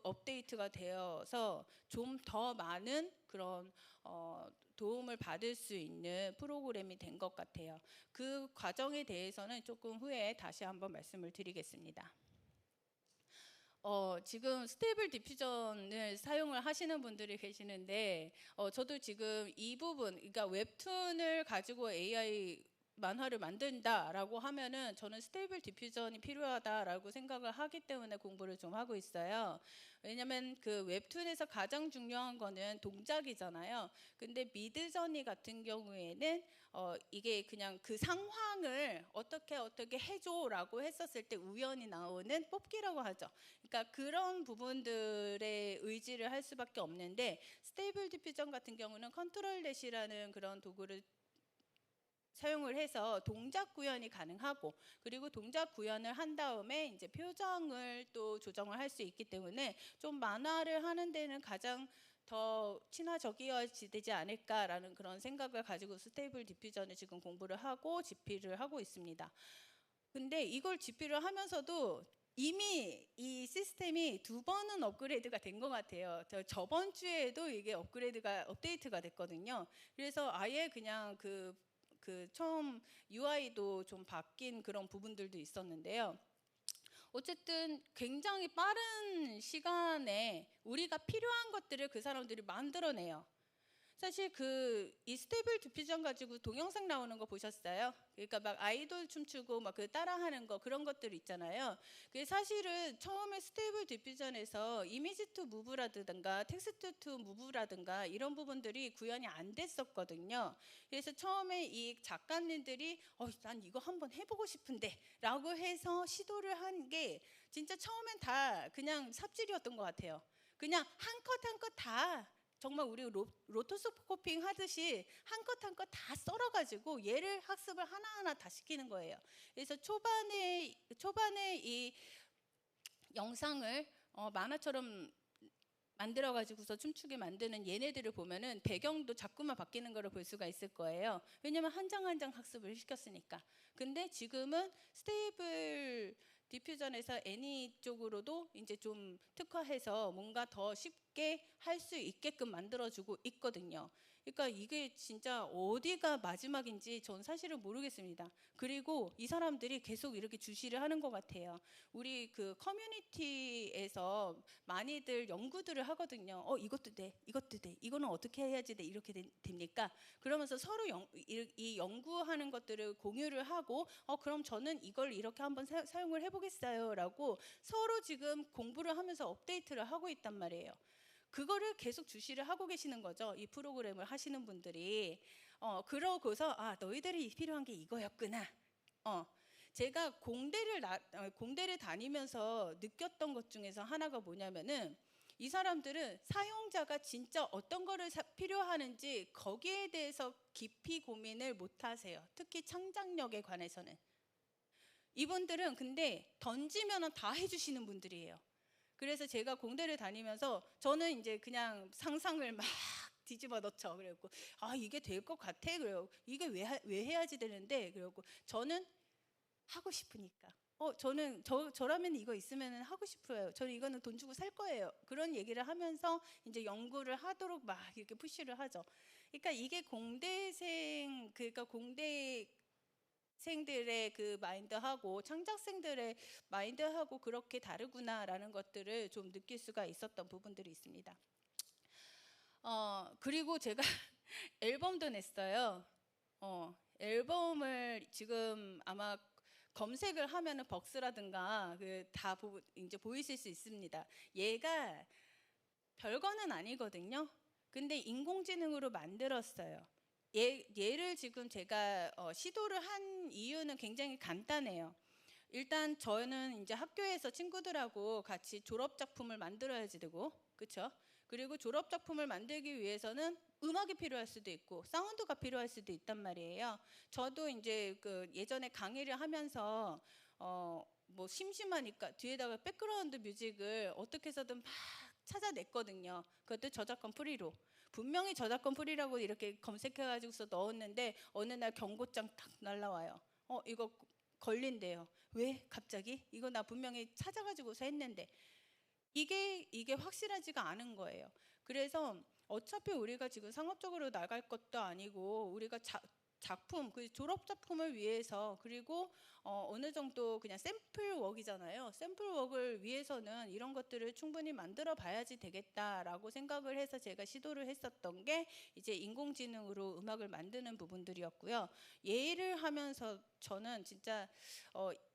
업데이트가 되어서 좀 더 많은 그런 도움을 받을 수 있는 프로그램이 된 것 같아요. 그 과정에 대해서는 조금 후에 다시 한번 말씀을 드리겠습니다. 지금 스테이블 디퓨전을 사용을 하시는 분들이 계시는데 저도 지금 이 부분 그러니까 웹툰을 가지고 AI 만화를 만든다라고 하면은 저는 스테이블 디퓨전이 필요하다라고 생각을 하기 때문에 공부를 좀 하고 있어요. 왜냐면 그 웹툰에서 가장 중요한 거는 동작이잖아요. 근데 미드저니 같은 경우에는 이게 그냥 그 상황을 어떻게 해줘라고 했었을 때 우연히 나오는 뽑기라고 하죠. 그러니까 그런 부분들에 의지를 할 수밖에 없는데 스테이블 디퓨전 같은 경우는 컨트롤 넷이라는 그런 도구를 사용을 해서 동작 구현이 가능하고, 그리고 동작 구현을 한 다음에 이제 표정을 또 조정을 할 수 있기 때문에 좀 만화를 하는 데는 가장 더 친화적이어지지 않을까라는 그런 생각을 가지고 스테이블 디퓨전을 지금 공부를 하고 집필을 하고 있습니다. 근데 이걸 집필을 하면서도 이미 이 시스템이 2번은 업그레이드가 된 것 같아요. 저번 주에도 이게 업데이트가 됐거든요. 그래서 아예 그냥 그 처음 UI도 좀 바뀐 그런 부분들도 있었는데요. 어쨌든 굉장히 빠른 시간에 우리가 필요한 것들을 그 사람들이 만들어내요. 사실 이 스테이블 디퓨전 가지고 동영상 나오는 거 보셨어요? 그러니까 막 아이돌 춤추고 막 그 따라하는 거, 그런 것들 있잖아요. 그게 사실은 처음에 스테이블 디퓨전에서 이미지 투 무브라든가 텍스트 투 무브라든가 이런 부분들이 구현이 안 됐었거든요. 그래서 처음에 이 작가님들이 난 이거 한번 해보고 싶은데 라고 해서 시도를 한 게 진짜 처음엔 다 그냥 삽질이었던 것 같아요. 그냥 한 컷 한 컷 다 정말 우리 로토스코핑 하듯이 한 컷 한 컷 다 썰어가지고 얘를 학습을 하나하나 다 시키는 거예요. 그래서 초반에 이 영상을 만화처럼 만들어가지고서 춤추게 만드는 얘네들을 보면은 배경도 자꾸만 바뀌는 거를 볼 수가 있을 거예요. 왜냐면 한 장 한 장 학습을 시켰으니까. 근데 지금은 스테이블 디퓨전에서 애니 쪽으로도 이제 좀 특화해서 뭔가 더 쉽게 할 수 있게끔 만들어주고 있거든요. 그러니까 이게 진짜 어디가 마지막인지 전 사실은 모르겠습니다. 그리고 이 사람들이 계속 이렇게 주시를 하는 것 같아요. 우리 그 커뮤니티에서 많이들 연구들을 하거든요. 이것도 돼, 이것도 돼, 이거는 어떻게 해야지 돼, 이렇게 됩니까? 그러면서 서로 이 연구하는 것들을 공유를 하고 그럼 저는 이걸 이렇게 한번 사용을 해보겠어요 라고 서로 지금 공부를 하면서 업데이트를 하고 있단 말이에요. 그거를 계속 주시를 하고 계시는 거죠. 이 프로그램을 하시는 분들이. 그러고서 너희들이 필요한 게 이거였구나. 제가 공대를 다니면서 느꼈던 것 중에서 하나가 뭐냐면은 이 사람들은 사용자가 진짜 어떤 거를 필요하는지 거기에 대해서 깊이 고민을 못 하세요. 특히 창작력에 관해서는. 이분들은 근데 던지면 다 해주시는 분들이에요. 그래서 제가 공대를 다니면서 저는 이제 그냥 상상을 막 뒤집어 넣죠. 그래갖고 이게 될 것 같아. 그래요. 이게 왜 해야지 되는데. 그래갖고 저는 하고 싶으니까. 저라면 이거 있으면 하고 싶어요. 저는 이거는 돈 주고 살 거예요. 그런 얘기를 하면서 이제 연구를 하도록 막 이렇게 푸시를 하죠. 그러니까 이게 그러니까 공대생들의 그 마인드하고 창작생들의 마인드하고 그렇게 다르구나라는 것들을 좀 느낄 수가 있었던 부분들이 있습니다. 그리고 제가 앨범도 냈어요. 앨범을 지금 아마 검색을 하면은 벅스라든가 다 이제 보이실 수 있습니다. 얘가 별거는 아니거든요. 근데 인공지능으로 만들었어요. 얘를 지금 제가 시도를 한 이유는 굉장히 간단해요. 일단 저는 이제 학교에서 친구들하고 같이 졸업 작품을 만들어야지 되고, 그렇죠? 그리고 졸업 작품을 만들기 위해서는 음악이 필요할 수도 있고 사운드가 필요할 수도 있단 말이에요. 저도 이제 예전에 강의를 하면서 뭐 심심하니까 뒤에다가 백그라운드 뮤직을 어떻게 해서든 막 찾아냈거든요. 그것도 저작권 프리로. 분명히 저작권 프리라고 이렇게 검색해가지고서 넣었는데 어느 날 경고장 딱 날라와요. 이거 걸린대요. 왜 갑자기? 이거 나 분명히 찾아가지고서 했는데. 이게 확실하지가 않은 거예요. 그래서 어차피 우리가 지금 상업적으로 나갈 것도 아니고 우리가 작품, 졸업 작품을 위해서 그리고 어느 정도 그냥 샘플 웍이잖아요. 샘플 웍을 위해서는 이런 것들을 충분히 만들어 봐야지 되겠다라고 생각을 해서 제가 시도를 했었던 게 이제 인공지능으로 음악을 만드는 부분들이었고요. 예를 하면서 저는 진짜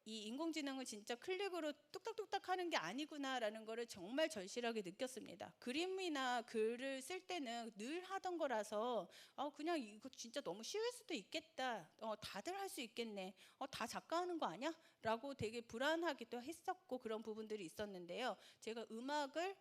이 인공지능을 진짜 클릭으로 뚝딱뚝딱 하는 게 아니구나라는 거를 정말 절실하게 느꼈습니다. 그림이나 글을 쓸 때는 늘 하던 거라서 그냥 이거 진짜 너무 쉬울 수도 있겠다. 다들 할 수 있겠네. 다 작가하는 거 아니야? 라고 되게 불안하기도 했었고 그런 부분들이 있었는데요. 제가 음악을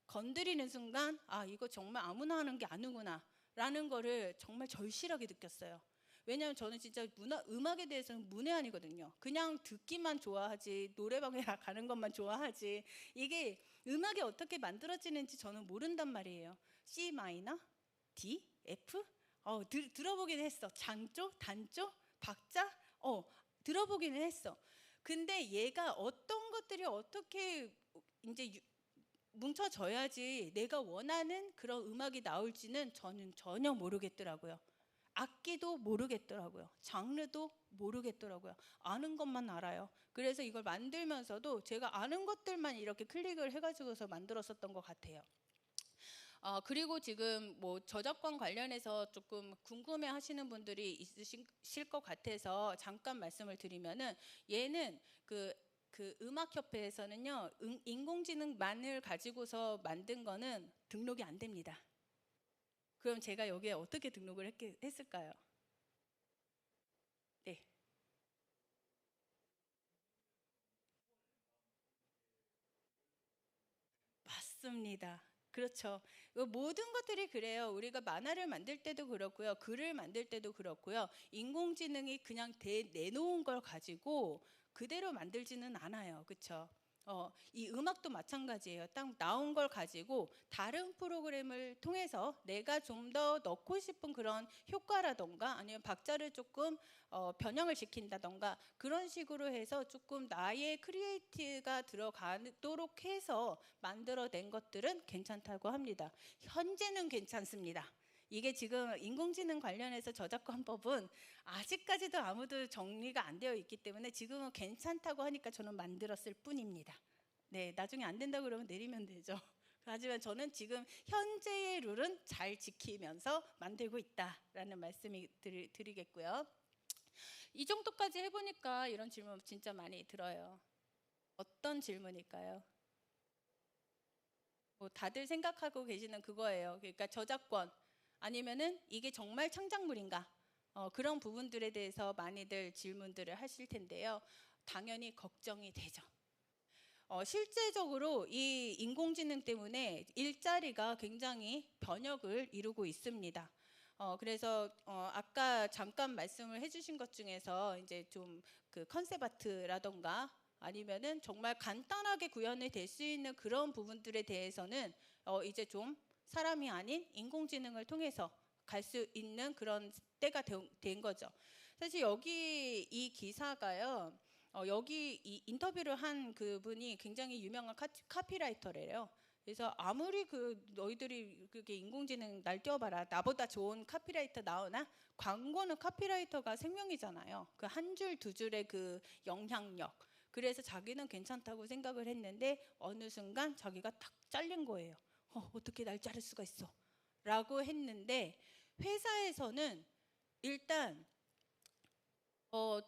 건드리는 순간 이거 정말 아무나 하는 게 아니구나 라는 거를 정말 절실하게 느꼈어요. 왜냐하면 저는 진짜 음악에 대해서는 문외한이거든요. 그냥 듣기만 좋아하지 노래방에 가는 것만 좋아하지 이게 음악이 어떻게 만들어지는지 저는 모른단 말이에요. C 마이너, D, F 들어보긴 했어. 장조, 단조, 박자 들어보기는 했어. 근데 얘가 어떤 것들이 어떻게 이제 뭉쳐져야지 내가 원하는 그런 음악이 나올지는 저는 전혀 모르겠더라고요. 악기도 모르겠더라고요. 장르도 모르겠더라고요. 아는 것만 알아요. 그래서 이걸 만들면서도 제가 아는 것들만 이렇게 클릭을 해가지고서 만들었었던 것 같아요. 그리고 지금 뭐 저작권 관련해서 조금 궁금해 하시는 분들이 있으실 것 같아서 잠깐 말씀을 드리면은 얘는 그 음악협회에서는요 인공지능만을 가지고서 만든 거는 등록이 안 됩니다. 그럼 제가 여기에 어떻게 등록을 했을까요? 네. 맞습니다. 그렇죠. 모든 것들이 그래요. 우리가 만화를 만들 때도 그렇고요. 글을 만들 때도 그렇고요. 인공지능이 그냥 내놓은 걸 가지고 그대로 만들지는 않아요. 그렇죠? 이 음악도 마찬가지예요. 딱 나온 걸 가지고 다른 프로그램을 통해서 내가 좀 더 넣고 싶은 그런 효과라던가 아니면 박자를 조금 변형을 시킨다던가 그런 식으로 해서 조금 나의 크리에이티브가 들어가도록 해서 만들어낸 것들은 괜찮다고 합니다. 현재는 괜찮습니다. 이게 지금 인공지능 관련해서 저작권법은 아직까지도 아무도 정리가 안 되어 있기 때문에 지금은 괜찮다고 하니까 저는 만들었을 뿐입니다. 네, 나중에 안 된다고 그러면 내리면 되죠. 하지만 저는 지금 현재의 룰은 잘 지키면서 만들고 있다라는 말씀이 드리겠고요. 이 정도까지 해보니까 이런 질문 진짜 많이 들어요. 어떤 질문일까요? 뭐 다들 생각하고 계시는 그거예요. 그러니까 저작권 아니면은 이게 정말 창작물인가? 그런 부분들에 대해서 많이들 질문들을 하실 텐데요. 당연히 걱정이 되죠. 실제적으로 이 인공지능 때문에 일자리가 굉장히 변혁을 이루고 있습니다. 그래서 아까 잠깐 말씀을 해주신 것 중에서 이제 좀 그 컨셉 아트라던가 아니면은 정말 간단하게 구현이 될 수 있는 그런 부분들에 대해서는 이제 좀 사람이 아닌 인공지능을 통해서 갈 수 있는 그런 때가 된 거죠. 사실 여기 이 기사가요. 여기 이 인터뷰를 한 그분이 굉장히 유명한 카피라이터래요. 그래서 아무리 너희들이 그게 인공지능 날 띄워봐라 나보다 좋은 카피라이터 나오나? 광고는 카피라이터가 생명이잖아요. 그 한 줄 두 줄의 그 영향력. 그래서 자기는 괜찮다고 생각을 했는데 어느 순간 자기가 탁 잘린 거예요. 어떻게 날 자를 수가 있어? 라고 했는데 회사에서는 일단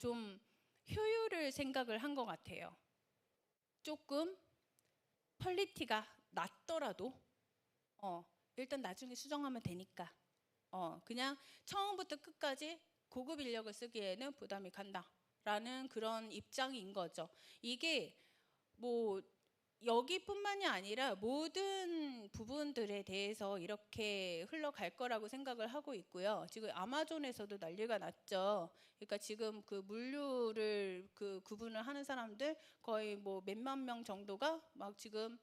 좀 효율을 생각을 한 것 같아요. 조금 퀄리티가 낮더라도 일단 나중에 수정하면 되니까 그냥 처음부터 끝까지 고급 인력을 쓰기에는 부담이 간다라는 그런 입장인 거죠. 이게 뭐 여기뿐만이 아니라 모든 부분들에 대해서 이렇게 흘러갈 거라고 생각을 하고 있고요. 지금 아마존에서도 난리가 났죠. 그러니까 지금 그 물류를 그 구분을 하는 사람들 거의 뭐 몇만 명 정도가 막 지금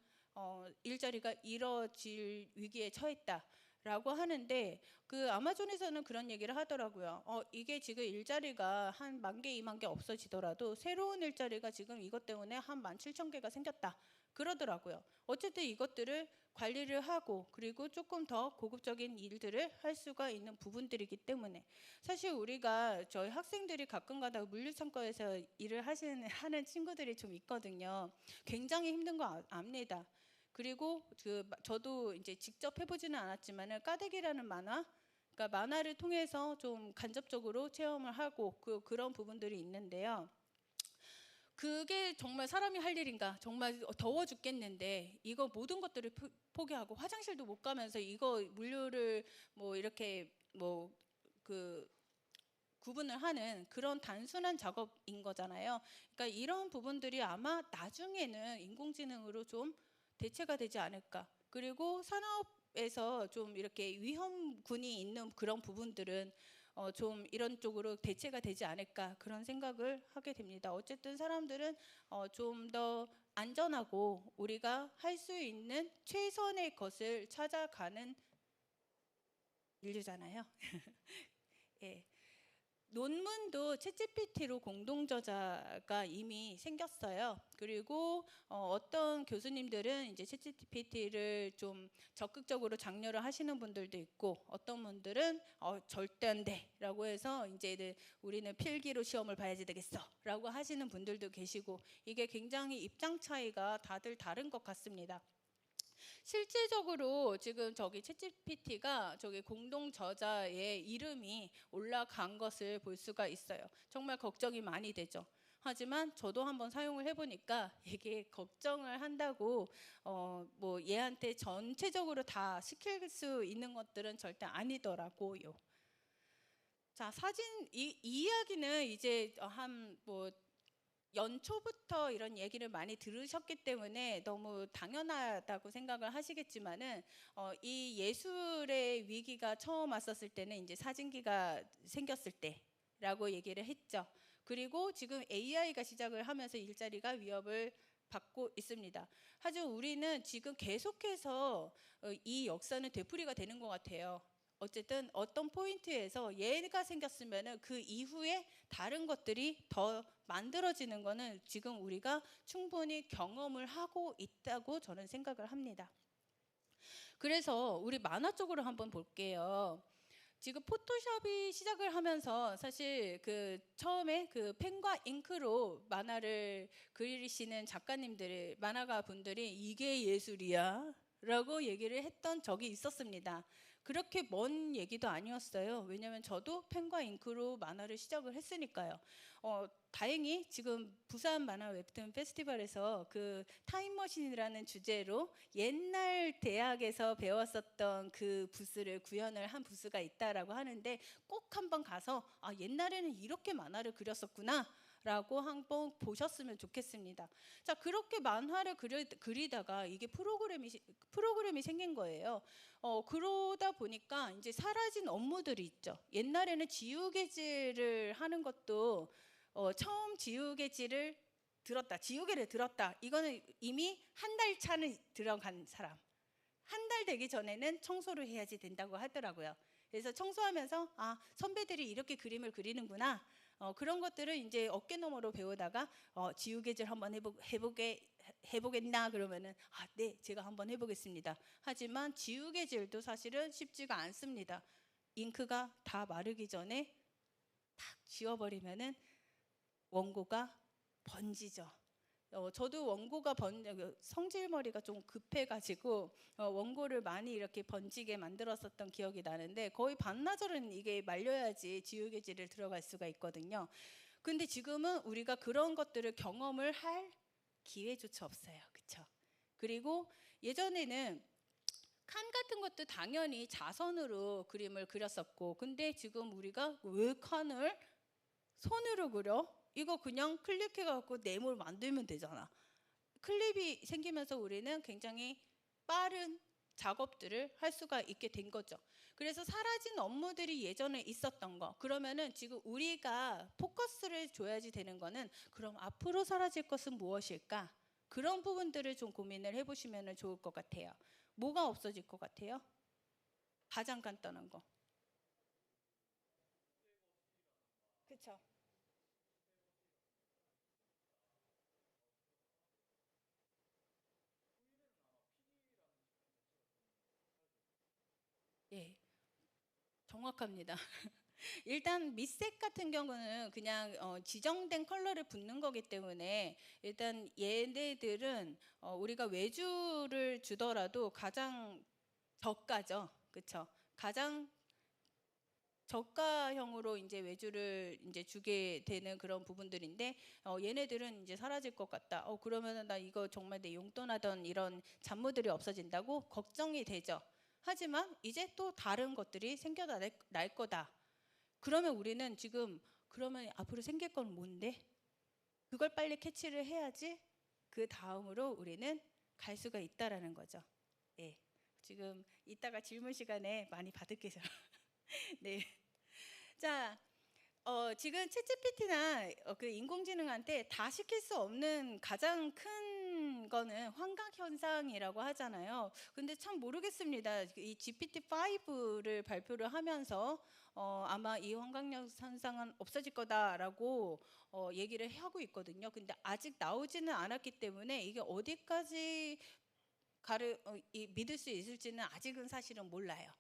일자리가 잃어질 위기에 처했다라고 하는데 그 아마존에서는 그런 얘기를 하더라고요. 이게 지금 일자리가 한 10,000개, 20,000개 없어지더라도 새로운 일자리가 지금 이것 때문에 한 17,000개가 생겼다. 그러더라고요. 어쨌든 이것들을 관리를 하고 그리고 조금 더 고급적인 일들을 할 수가 있는 부분들이기 때문에 사실 우리가 저희 학생들이 가끔가다 물류창고에서 일을 하는 친구들이 좀 있거든요. 굉장히 힘든 거 압니다. 그리고 저도 이제 직접 해보지는 않았지만은 까대기라는 만화, 그러니까 만화를 통해서 좀 간접적으로 체험을 하고 그런 부분들이 있는데요. 그게 정말 사람이 할 일인가? 정말 더워 죽겠는데 이거 모든 것들을 포기하고 화장실도 못 가면서 이거 물류를 뭐 이렇게 뭐 구분을 하는 그런 단순한 작업인 거잖아요. 그러니까 이런 부분들이 아마 나중에는 인공지능으로 좀 대체가 되지 않을까. 그리고 산업에서 좀 이렇게 위험군이 있는 그런 부분들은 좀 이런 쪽으로 대체가 되지 않을까 그런 생각을 하게 됩니다. 어쨌든 사람들은 좀 더 안전하고 우리가 할 수 있는 최선의 것을 찾아가는 인류잖아요. 예. 논문도 챗GPT로 공동 저자가 이미 생겼어요. 그리고 어떤 교수님들은 이제 챗GPT를 좀 적극적으로 장려를 하시는 분들도 있고, 어떤 분들은 절대 안 돼라고 해서 이제 우리는 필기로 시험을 봐야지 되겠어라고 하시는 분들도 계시고, 이게 굉장히 입장 차이가 다들 다른 것 같습니다. 실질적으로 지금 저기 챗GPT가 저기 공동 저자의 이름이 올라간 것을 볼 수가 있어요. 정말 걱정이 많이 되죠. 하지만 저도 한번 사용을 해보니까 이게 걱정을 한다고 뭐 얘한테 전체적으로 다 시킬 수 있는 것들은 절대 아니더라고요. 자, 사진 이 이야기는 이제 한 뭐 연초부터 이런 얘기를 많이 들으셨기 때문에 너무 당연하다고 생각을 하시겠지만은 이 예술의 위기가 처음 왔었을 때는 이제 사진기가 생겼을 때라고 얘기를 했죠. 그리고 지금 AI가 시작을 하면서 일자리가 위협을 받고 있습니다. 하지만 우리는 지금 계속해서 이 역사는 되풀이가 되는 것 같아요. 어쨌든 어떤 포인트에서 얘가 생겼으면은 그 이후에 다른 것들이 더 만들어지는 거는 지금 우리가 충분히 경험을 하고 있다고 저는 생각을 합니다. 그래서 우리 만화 쪽으로 한번 볼게요. 지금 포토샵이 시작을 하면서 사실 그 처음에 그 펜과 잉크로 만화를 그리시는 작가님들이, 만화가 분들이 이게 예술이야 라고 얘기를 했던 적이 있었습니다. 그렇게 먼 얘기도 아니었어요. 왜냐하면 저도 펜과 잉크로 만화를 시작을 했으니까요. 다행히 지금 부산 만화 웹툰 페스티벌에서 그 타임머신이라는 주제로 옛날 대학에서 배웠었던 그 부스를 구현을 한 부스가 있다라고 하는데, 꼭 한번 가서 옛날에는 이렇게 만화를 그렸었구나 라고 한번 보셨으면 좋겠습니다. 자, 그렇게 만화를 그리다가 이게 프로그램이 생긴 거예요. 그러다 보니까 이제 사라진 업무들이 있죠. 옛날에는 지우개질을 하는 것도 처음 지우개를 들었다. 이거는 이미 한 달 차는 들어간 사람. 한 달 되기 전에는 청소를 해야지 된다고 하더라고요. 그래서 청소하면서 선배들이 이렇게 그림을 그리는구나. 그런 것들을 이제 어깨너머로 배우다가 지우개질 한번 해보겠나 그러면은 네, 제가 한번 해보겠습니다. 하지만 지우개질도 사실은 쉽지가 않습니다. 잉크가 다 마르기 전에 탁 지워버리면은 원고가 번지죠. 저도 원고가 성질머리가 좀 급해가지고 원고를 많이 이렇게 번지게 만들었었던 기억이 나는데, 거의 반나절은 이게 말려야지 지우개질을 들어갈 수가 있거든요. 근데 지금은 우리가 그런 것들을 경험을 할 기회조차 없어요. 그렇죠? 그리고 예전에는 칸 같은 것도 당연히 자선으로 그림을 그렸었고, 근데 지금 우리가 왜 칸을 손으로 그려? 이거 그냥 클릭해갖고 네모를 만들면 되잖아. 클립이 생기면서 우리는 굉장히 빠른 작업들을 할 수가 있게 된 거죠. 그래서 사라진 업무들이 예전에 있었던 거, 그러면은 지금 우리가 포커스를 줘야지 되는 거는, 그럼 앞으로 사라질 것은 무엇일까? 그런 부분들을 좀 고민을 해보시면 좋을 것 같아요. 뭐가 없어질 것 같아요? 가장 간단한 거. 그렇죠? 예, 정확합니다. 일단 밑색 같은 경우는 그냥 지정된 컬러를 붓는 거기 때문에, 일단 얘네들은 우리가 외주를 주더라도 가장 저가죠. 그렇죠? 가장 저가형으로 이제 외주를 이제 주게 되는 그런 부분들인데, 얘네들은 이제 사라질 것 같다. 그러면은 나 이거 정말 내 용돈하던 이런 잡무들이 없어진다고 걱정이 되죠. 하지만 이제 또 다른 것들이 생겨날 거다. 그러면 우리는 지금, 그러면 앞으로 생길 건 뭔데? 그걸 빨리 캐치를 해야지 그 다음으로 우리는 갈 수가 있다라는 거죠. 예. 지금 이따가 질문 시간에 많이 받을게요. 네. 자, 지금 챗GPT나 그 인공지능한테 다 시킬 수 없는 가장 큰 거는 환각 현상이라고 하잖아요. 근데 참 모르겠습니다. 이 GPT-5를 발표를 하면서 아마 이 환각 현상은 없어질 거다라고 얘기를 하고 있거든요. 근데 아직 나오지는 않았기 때문에 이게 어디까지 믿을 수 있을지는 아직은 사실은 몰라요.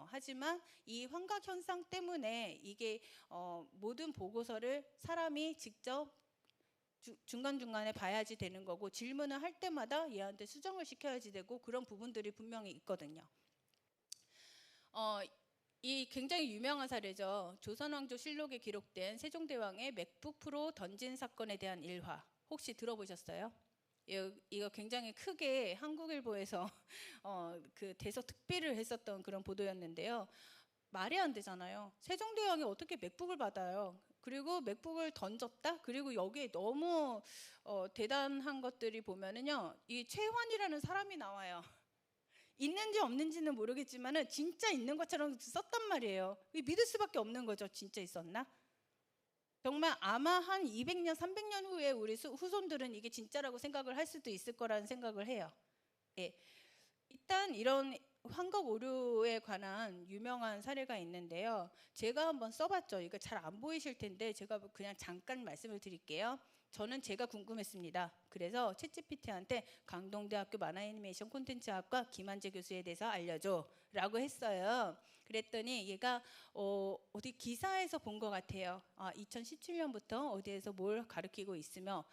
하지만 이 환각 현상 때문에 이게 모든 보고서를 사람이 직접 중간중간에 봐야지 되는 거고, 질문을 할 때마다 얘한테 수정을 시켜야지 되고, 그런 부분들이 분명히 있거든요. 이 굉장히 유명한 사례죠. 조선왕조 실록에 기록된 세종대왕의 맥북 프로 던진 사건에 대한 일화, 혹시 들어보셨어요? 이거 굉장히 크게 한국일보에서 그 대서 특비를 했었던 그런 보도였는데요. 말이 안 되잖아요. 세종대왕이 어떻게 맥북을 받아요? 그리고 맥북을 던졌다? 그리고 여기에 너무 대단한 것들이 보면은요, 이 최환이라는 사람이 나와요. 있는지 없는지는 모르겠지만은 진짜 있는 것처럼 썼단 말이에요. 믿을 수밖에 없는 거죠. 진짜 있었나? 정말 아마 한 200년, 300년 후에 우리 후손들은 이게 진짜라고 생각을 할 수도 있을 거라는 생각을 해요. 예. 일단 이런 환각 오류에 관한 유명한 사례가 있는데요. 제가 한번 써봤죠. 이거 잘 안 보이실 텐데 제가 그냥 잠깐 말씀을 드릴게요. 저는 제가 궁금했습니다. 그래서 챗GPT한테 강동대학교 만화애니메이션 콘텐츠학과 김한재 교수에 대해서 알려줘 라고 했어요. 그랬더니 얘가 어디 기사에서 본 것 같아요. 2017년부터 어디에서 뭘 가르치고 있으며,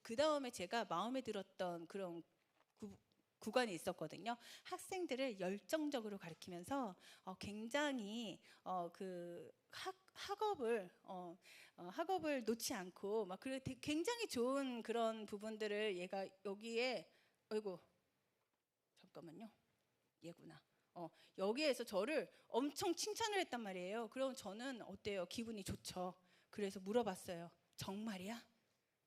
그 다음에 제가 마음에 들었던 그런 구간이 있었거든요. 학생들을 열정적으로 가르치면서 굉장히 그 학업을 놓지 않고 막 굉장히 좋은 그런 부분들을 얘가 여기에, 아이고 잠깐만요, 얘구나. 여기에서 저를 엄청 칭찬을 했단 말이에요. 그럼 저는 어때요? 기분이 좋죠. 그래서 물어봤어요. 정말이야?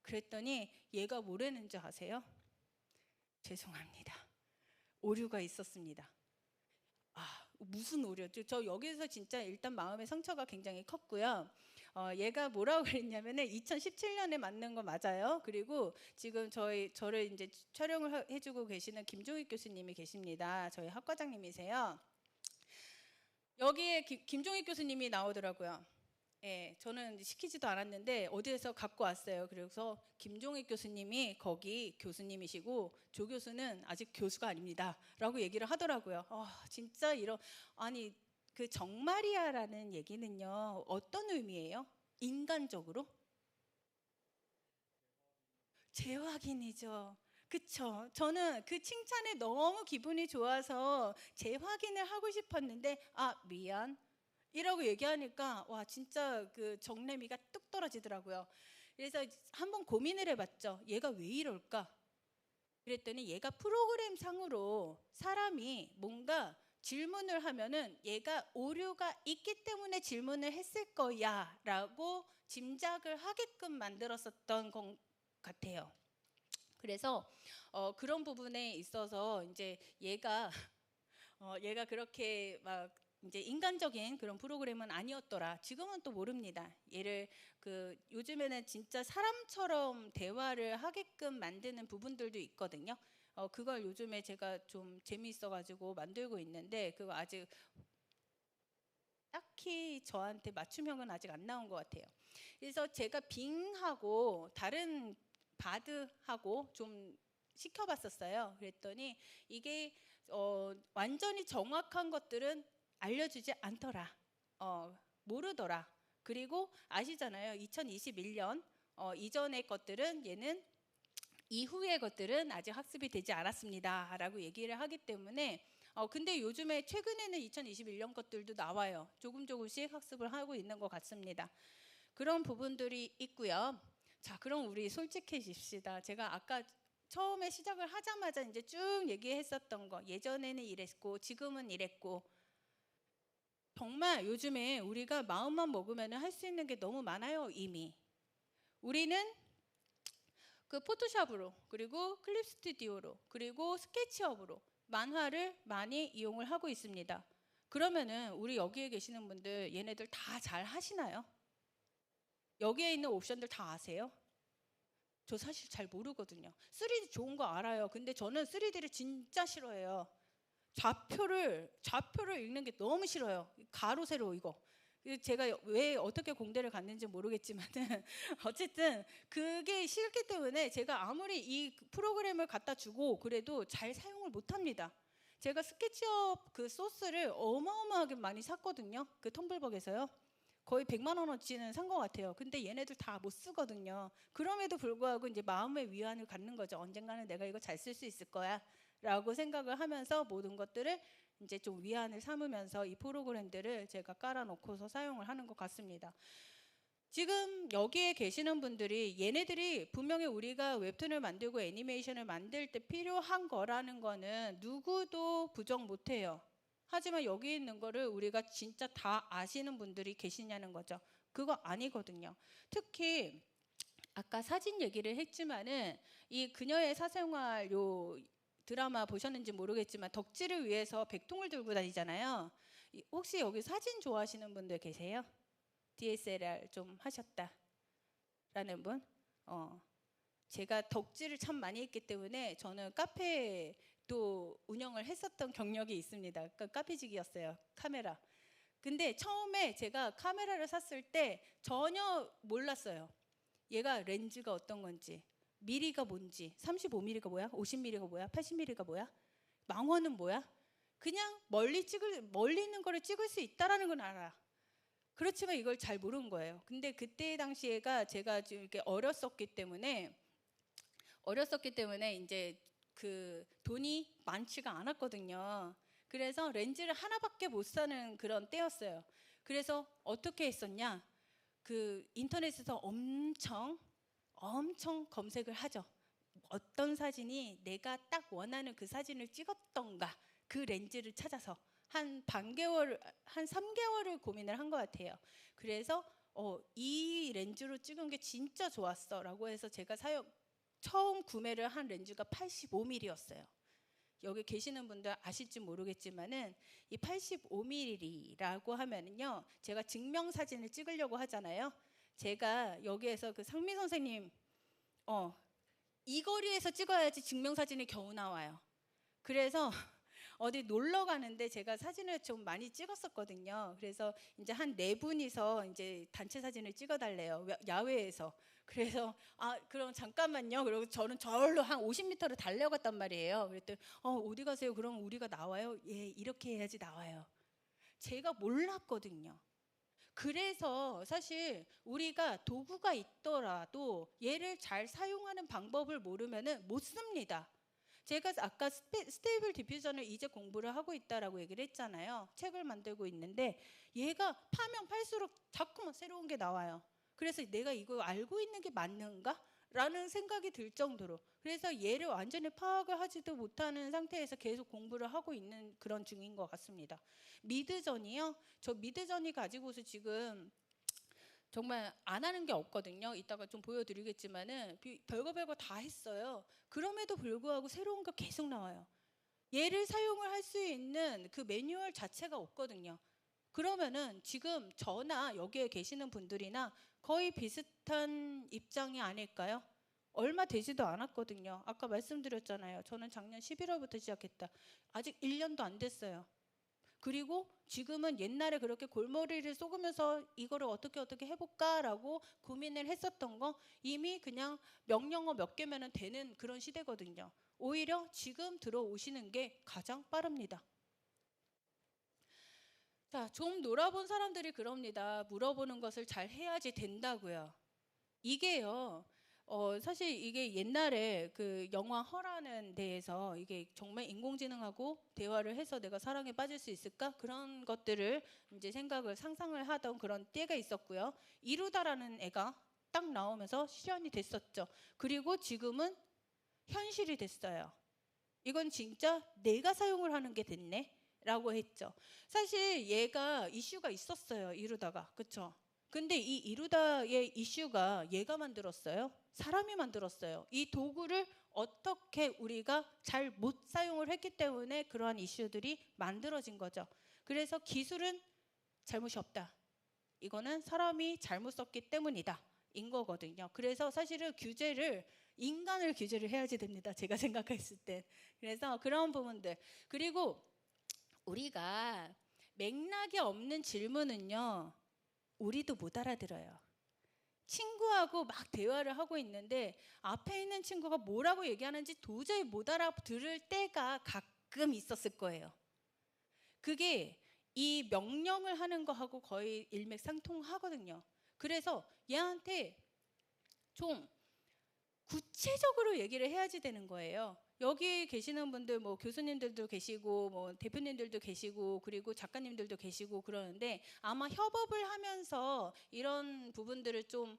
그랬더니 얘가 뭐라는지 아세요? 죄송합니다. 오류가 있었습니다. 무슨 오류죠? 저 여기서 진짜 일단 마음의 상처가 굉장히 컸고요. 얘가 뭐라고 그랬냐면은 2017년에 맞는 거 맞아요. 그리고 지금 저를 이제 촬영을 해주고 계시는 김종익 교수님이 계십니다. 저희 학과장님이세요. 여기에 김종익 교수님이 나오더라고요. 예, 저는 시키지도 않았는데 어디에서 갖고 왔어요. 그래서 김종익 교수님이 거기 교수님이시고 조 교수는 아직 교수가 아닙니다 라고 얘기를 하더라고요. 진짜 아니 그 정말이야라는 얘기는요, 어떤 의미예요? 인간적으로? 재확인이죠. 그쵸? 저는 그 칭찬에 너무 기분이 좋아서 재확인을 하고 싶었는데 미안 이라고 얘기하니까 와, 진짜 그 정내미가 뚝 떨어지더라고요. 그래서 한번 고민을 해봤죠. 얘가 왜 이럴까? 그랬더니 얘가 프로그램 상으로 사람이 뭔가 질문을 하면은 얘가 오류가 있기 때문에 질문을 했을 거야 라고 짐작을 하게끔 만들었었던 것 같아요. 그래서 그런 부분에 있어서 이제 얘가 그렇게 막 이제 인간적인 그런 프로그램은 아니었더라. 지금은 또 모릅니다. 얘를 요즘에는 진짜 사람처럼 대화를 하게끔 만드는 부분들도 있거든요. 그걸 요즘에 제가 좀 재미있어가지고 만들고 있는데 그거 아직 딱히 저한테 맞춤형은 아직 안 나온 것 같아요. 그래서 제가 빙하고 다른 바드하고 좀 시켜봤었어요. 그랬더니 이게 완전히 정확한 것들은 알려주지 않더라. 모르더라. 그리고 아시잖아요. 2021년 이전의 것들은 얘는 이후의 것들은 아직 학습이 되지 않았습니다 라고 얘기를 하기 때문에 근데 요즘에 최근에는 2021년 것들도 나와요. 조금씩 학습을 하고 있는 것 같습니다. 그런 부분들이 있고요. 자, 그럼 우리 솔직해집시다. 제가 아까 처음에 시작을 하자마자 이제 쭉 얘기했었던 거, 예전에는 이랬고 지금은 이랬고, 정말 요즘에 우리가 마음만 먹으면 할 수 있는 게 너무 많아요. 이미 우리는 그 포토샵으로, 그리고 클립 스튜디오로, 그리고 스케치업으로 만화를 많이 이용을 하고 있습니다. 그러면은 우리 여기에 계시는 분들 얘네들 다 잘 하시나요? 여기에 있는 옵션들 다 아세요? 저 사실 잘 모르거든요. 3D 좋은 거 알아요. 근데 저는 3D를 진짜 싫어해요. 좌표를 읽는 게 너무 싫어요. 가로 세로 이거. 제가 왜 어떻게 공대를 갔는지 모르겠지만은 어쨌든 그게 싫기 때문에 제가 아무리 이 프로그램을 갖다 주고 그래도 잘 사용을 못 합니다. 제가 스케치업 그 소스를 어마어마하게 많이 샀거든요. 그 텀블벅에서요. 거의 100만 원어치는 산 것 같아요. 근데 얘네들 다 못 쓰거든요. 그럼에도 불구하고 이제 마음의 위안을 갖는 거죠. 언젠가는 내가 이거 잘 쓸 수 있을 거야 라고 생각을 하면서 모든 것들을 이제 좀 위안을 삼으면서 이 프로그램들을 제가 깔아놓고서 사용을 하는 것 같습니다. 지금 여기에 계시는 분들이 얘네들이 분명히 우리가 웹툰을 만들고 애니메이션을 만들 때 필요한 거라는 거는 누구도 부정 못해요. 하지만 여기 있는 거를 우리가 진짜 다 아시는 분들이 계시냐는 거죠. 그거 아니거든요. 특히 아까 사진 얘기를 했지만은 이 그녀의 사생활 요 드라마 보셨는지 모르겠지만 덕질을 위해서 백통을 들고 다니잖아요. 혹시 여기 사진 좋아하시는 분들 계세요? DSLR 좀 하셨다라는 분? 제가 덕질을 참 많이 했기 때문에 저는 카페도 운영을 했었던 경력이 있습니다. 그러니까 카페직이었어요. 카메라. 근데 처음에 제가 카메라를 샀을 때 전혀 몰랐어요. 얘가 렌즈가 어떤 건지, 미리가 뭔지, 35mm가 뭐야, 50mm가 뭐야, 80mm가 뭐야, 망원은 뭐야. 그냥 멀리 있는 거를 찍을 수 있다라는 건 알아. 그렇지만 이걸 잘 모르는 거예요. 근데 그때 당시에가 제가 좀 이렇게 어렸었기 때문에 이제 그 돈이 많지가 않았거든요. 그래서 렌즈를 하나밖에 못 사는 그런 때였어요. 그래서 어떻게 했었냐? 그 인터넷에서 엄청 검색을 하죠. 어떤 사진이 내가 딱 원하는 그 사진을 찍었던가 그 렌즈를 찾아서 한 3개월을 고민을 한 것 같아요. 그래서 이 렌즈로 찍은 게 진짜 좋았어 라고 해서 제가 처음 구매를 한 렌즈가 85mm였어요. 여기 계시는 분들 아실지 모르겠지만은 이 85mm라고 하면은요, 제가 증명사진을 찍으려고 하잖아요. 제가 여기에서 그 상미 선생님 이 거리에서 찍어야지 증명사진이 겨우 나와요. 그래서 어디 놀러 가는데 제가 사진을 좀 많이 찍었었거든요. 그래서 이제 한 4분이서 이제 단체 사진을 찍어달래요. 야외에서. 그래서 그럼 잠깐만요. 그리고 저는 절로 한 50m를 달려갔단 말이에요. 그랬더니 어디 가세요? 그럼 우리가 나와요? 예, 이렇게 해야지 나와요. 제가 몰랐거든요. 그래서 사실 우리가 도구가 있더라도 얘를 잘 사용하는 방법을 모르면은 못 씁니다. 제가 아까 스테이블 디퓨전을 이제 공부를 하고 있다라고 얘기를 했잖아요. 책을 만들고 있는데 얘가 파면 팔수록 자꾸만 새로운 게 나와요. 그래서 내가 이거 알고 있는 게 맞는가? 라는 생각이 들 정도로, 그래서 얘를 완전히 파악을 하지도 못하는 상태에서 계속 공부를 하고 있는 그런 중인 것 같습니다. 미드전이요? 저 미드전이 가지고서 지금 정말 안 하는 게 없거든요. 이따가 좀 보여드리겠지만은 별거 다 했어요. 그럼에도 불구하고 새로운 거 계속 나와요. 얘를 사용을 할 수 있는 그 매뉴얼 자체가 없거든요. 그러면은 지금 저나 여기에 계시는 분들이나 거의 비슷한 입장이 아닐까요? 얼마 되지도 않았거든요. 아까 말씀드렸잖아요. 저는 작년 11월부터 시작했다. 아직 1년도 안 됐어요. 그리고 지금은 옛날에 그렇게 골머리를 쏘으면서 이거를 어떻게 해볼까라고 고민을 했었던 거 이미 그냥 명령어 몇 개면 되는 그런 시대거든요. 오히려 지금 들어오시는 게 가장 빠릅니다. 자, 좀 놀아본 사람들이 그럽니다. 물어보는 것을 잘 해야지 된다고요. 이게요. 사실 이게 옛날에 그 영화 허라는 데에서 이게 정말 인공지능하고 대화를 해서 내가 사랑에 빠질 수 있을까? 그런 것들을 이제 상상을 하던 그런 때가 있었고요. 이루다라는 애가 딱 나오면서 실현이 됐었죠. 그리고 지금은 현실이 됐어요. 이건 진짜 내가 사용을 하는 게 됐네? 라고 했죠. 사실 얘가 이슈가 있었어요. 이루다가. 그쵸? 근데 이 이루다의 이슈가 얘가 만들었어요? 사람이 만들었어요. 이 도구를 어떻게 우리가 잘 못 사용을 했기 때문에 그러한 이슈들이 만들어진 거죠. 그래서 기술은 잘못이 없다. 이거는 사람이 잘못 썼기 때문이다. 인 거거든요. 그래서 사실은 인간을 규제를 해야지 됩니다. 제가 생각했을 때. 그래서 그런 부분들. 그리고 우리가 맥락이 없는 질문은요, 우리도 못 알아들어요. 친구하고 막 대화를 하고 있는데 앞에 있는 친구가 뭐라고 얘기하는지 도저히 못 알아들을 때가 가끔 있었을 거예요. 그게 이 명령을 하는 거하고 거의 일맥상통하거든요. 그래서 얘한테 좀 구체적으로 얘기를 해야지 되는 거예요. 여기 계시는 분들 뭐 교수님들도 계시고 뭐 대표님들도 계시고 그리고 작가님들도 계시고 그러는데 아마 협업을 하면서 이런 부분들을 좀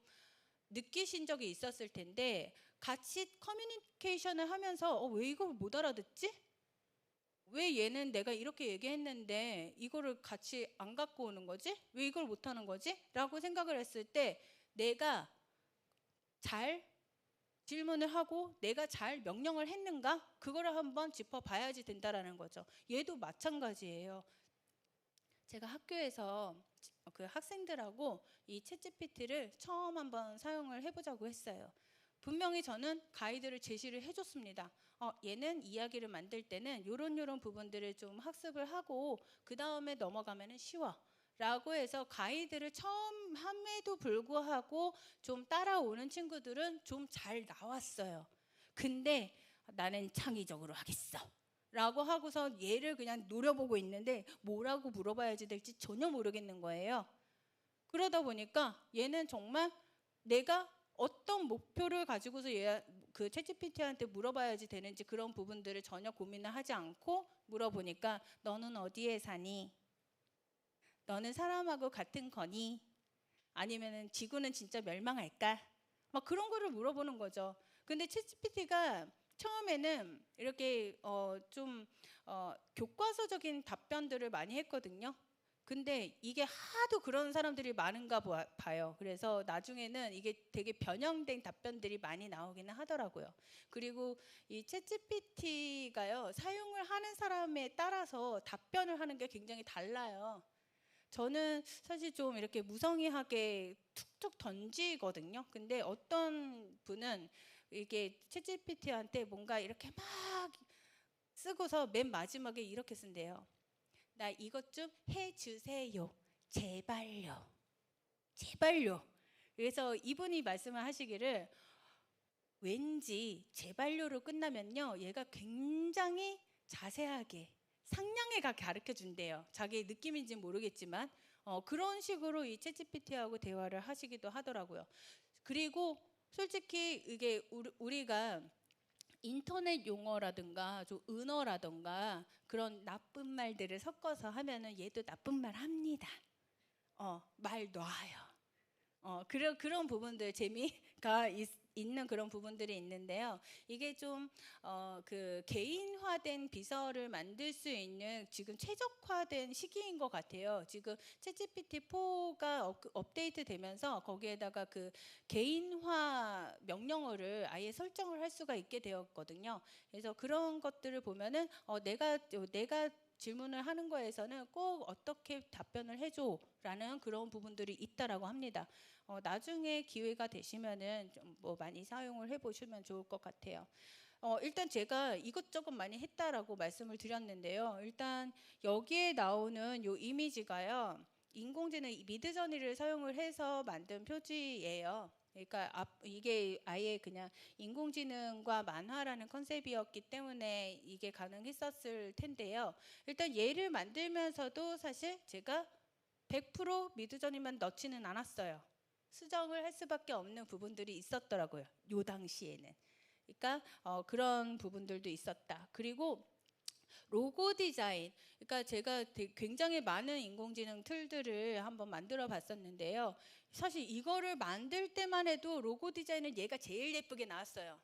느끼신 적이 있었을 텐데 같이 커뮤니케이션을 하면서 왜 이걸 못 알아듣지? 왜 얘는 내가 이렇게 얘기했는데 이거를 같이 안 갖고 오는 거지? 왜 이걸 못 하는 거지? 라고 생각을 했을 때 내가 잘 질문을 하고 내가 잘 명령을 했는가? 그거를 한번 짚어봐야지 된다라는 거죠. 얘도 마찬가지예요. 제가 학교에서 그 학생들하고 이 챗GPT를 처음 한번 사용을 해보자고 했어요. 분명히 저는 가이드를 제시를 해줬습니다. 얘는 이야기를 만들 때는 요런 부분들을 좀 학습을 하고 그 다음에 넘어가면은 쉬워. 라고 해서 가이드를 처음 함에도 불구하고 좀 따라오는 친구들은 좀 잘 나왔어요. 근데 나는 창의적으로 하겠어. 라고 하고서 얘를 그냥 노려보고 있는데 뭐라고 물어봐야지 될지 전혀 모르겠는 거예요. 그러다 보니까 얘는 정말 내가 어떤 목표를 가지고서 그 챗GPT한테 물어봐야지 되는지 그런 부분들을 전혀 고민을 하지 않고 물어보니까 너는 어디에 사니? 너는 사람하고 같은 거니? 아니면은 지구는 진짜 멸망할까? 막 그런 거를 물어보는 거죠. 근데 챗GPT가 처음에는 이렇게 좀 교과서적인 답변들을 많이 했거든요. 근데 이게 하도 그런 사람들이 많은가 봐요. 그래서 나중에는 이게 되게 변형된 답변들이 많이 나오기는 하더라고요. 그리고 이 챗GPT가요, 사용을 하는 사람에 따라서 답변을 하는 게 굉장히 달라요. 저는 사실 좀 이렇게 무성의하게 툭툭 던지거든요. 근데 어떤 분은 이게 챗GPT한테 뭔가 이렇게 막 쓰고서 맨 마지막에 이렇게 쓴대요. 나 이것 좀 해주세요. 제발요. 제발요. 그래서 이분이 말씀을 하시기를 왠지 제발요로 끝나면요, 얘가 굉장히 자세하게 상냥하게 가르쳐 준대요. 자기의 느낌인지는 모르겠지만 그런 식으로 이 챗GPT하고 대화를 하시기도 하더라고요. 그리고 솔직히 이게 우리가 인터넷 용어라든가 좀 은어라든가 그런 나쁜 말들을 섞어서 하면은 얘도 나쁜 말 합니다. 말 놔요. 그런 부분들 재미가 있는 그런 부분들이 있는데요. 이게 좀 그 개인화된 비서를 만들 수 있는 지금 최적화된 시기인 것 같아요. 지금 챗GPT4가 업데이트 되면서 거기에다가 그 개인화 명령어를 아예 설정을 할 수가 있게 되었거든요. 그래서 그런 것들을 보면은 내가 질문을 하는 거에서는 꼭 어떻게 답변을 해줘라는 그런 부분들이 있다라고 합니다. 나중에 기회가 되시면은 좀 뭐 많이 사용을 해보시면 좋을 것 같아요. 일단 제가 이것저것 많이 했다라고 말씀을 드렸는데요. 일단 여기에 나오는 요 이미지가요, 인공지능 미드저니를 사용을 해서 만든 표지예요. 그러니까 이게 아예 그냥 인공지능과 만화라는 컨셉이었기 때문에 이게 가능했었을 텐데요. 일단 얘를 만들면서도 사실 제가 100% 미드저니만 넣지는 않았어요. 수정을 할 수밖에 없는 부분들이 있었더라고요. 요 당시에는. 그러니까 그런 부분들도 있었다. 그리고 로고 디자인, 그러니까 제가 굉장히 많은 인공지능 툴들을 한번 만들어 봤었는데요. 사실 이거를 만들 때만 해도 로고 디자인은 얘가 제일 예쁘게 나왔어요.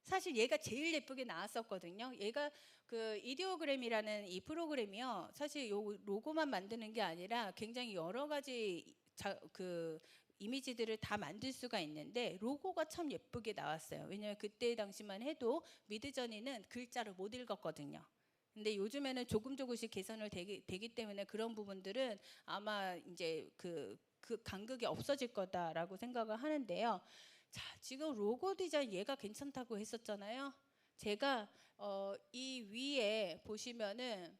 사실 얘가 제일 예쁘게 나왔었거든요. 얘가 그 이디오그램이라는 이 프로그램이요, 사실 요 로고만 만드는 게 아니라 굉장히 여러 가지 그 이미지들을 다 만들 수가 있는데 로고가 참 예쁘게 나왔어요. 왜냐하면 그때 당시만 해도 미드저니는 글자를 못 읽었거든요. 근데 요즘에는 조금씩 개선을 되기 때문에 그런 부분들은 아마 이제 그 간극이 없어질 거다라고 생각을 하는데요. 자, 지금 로고 디자인 얘가 괜찮다고 했었잖아요. 제가 이 위에 보시면은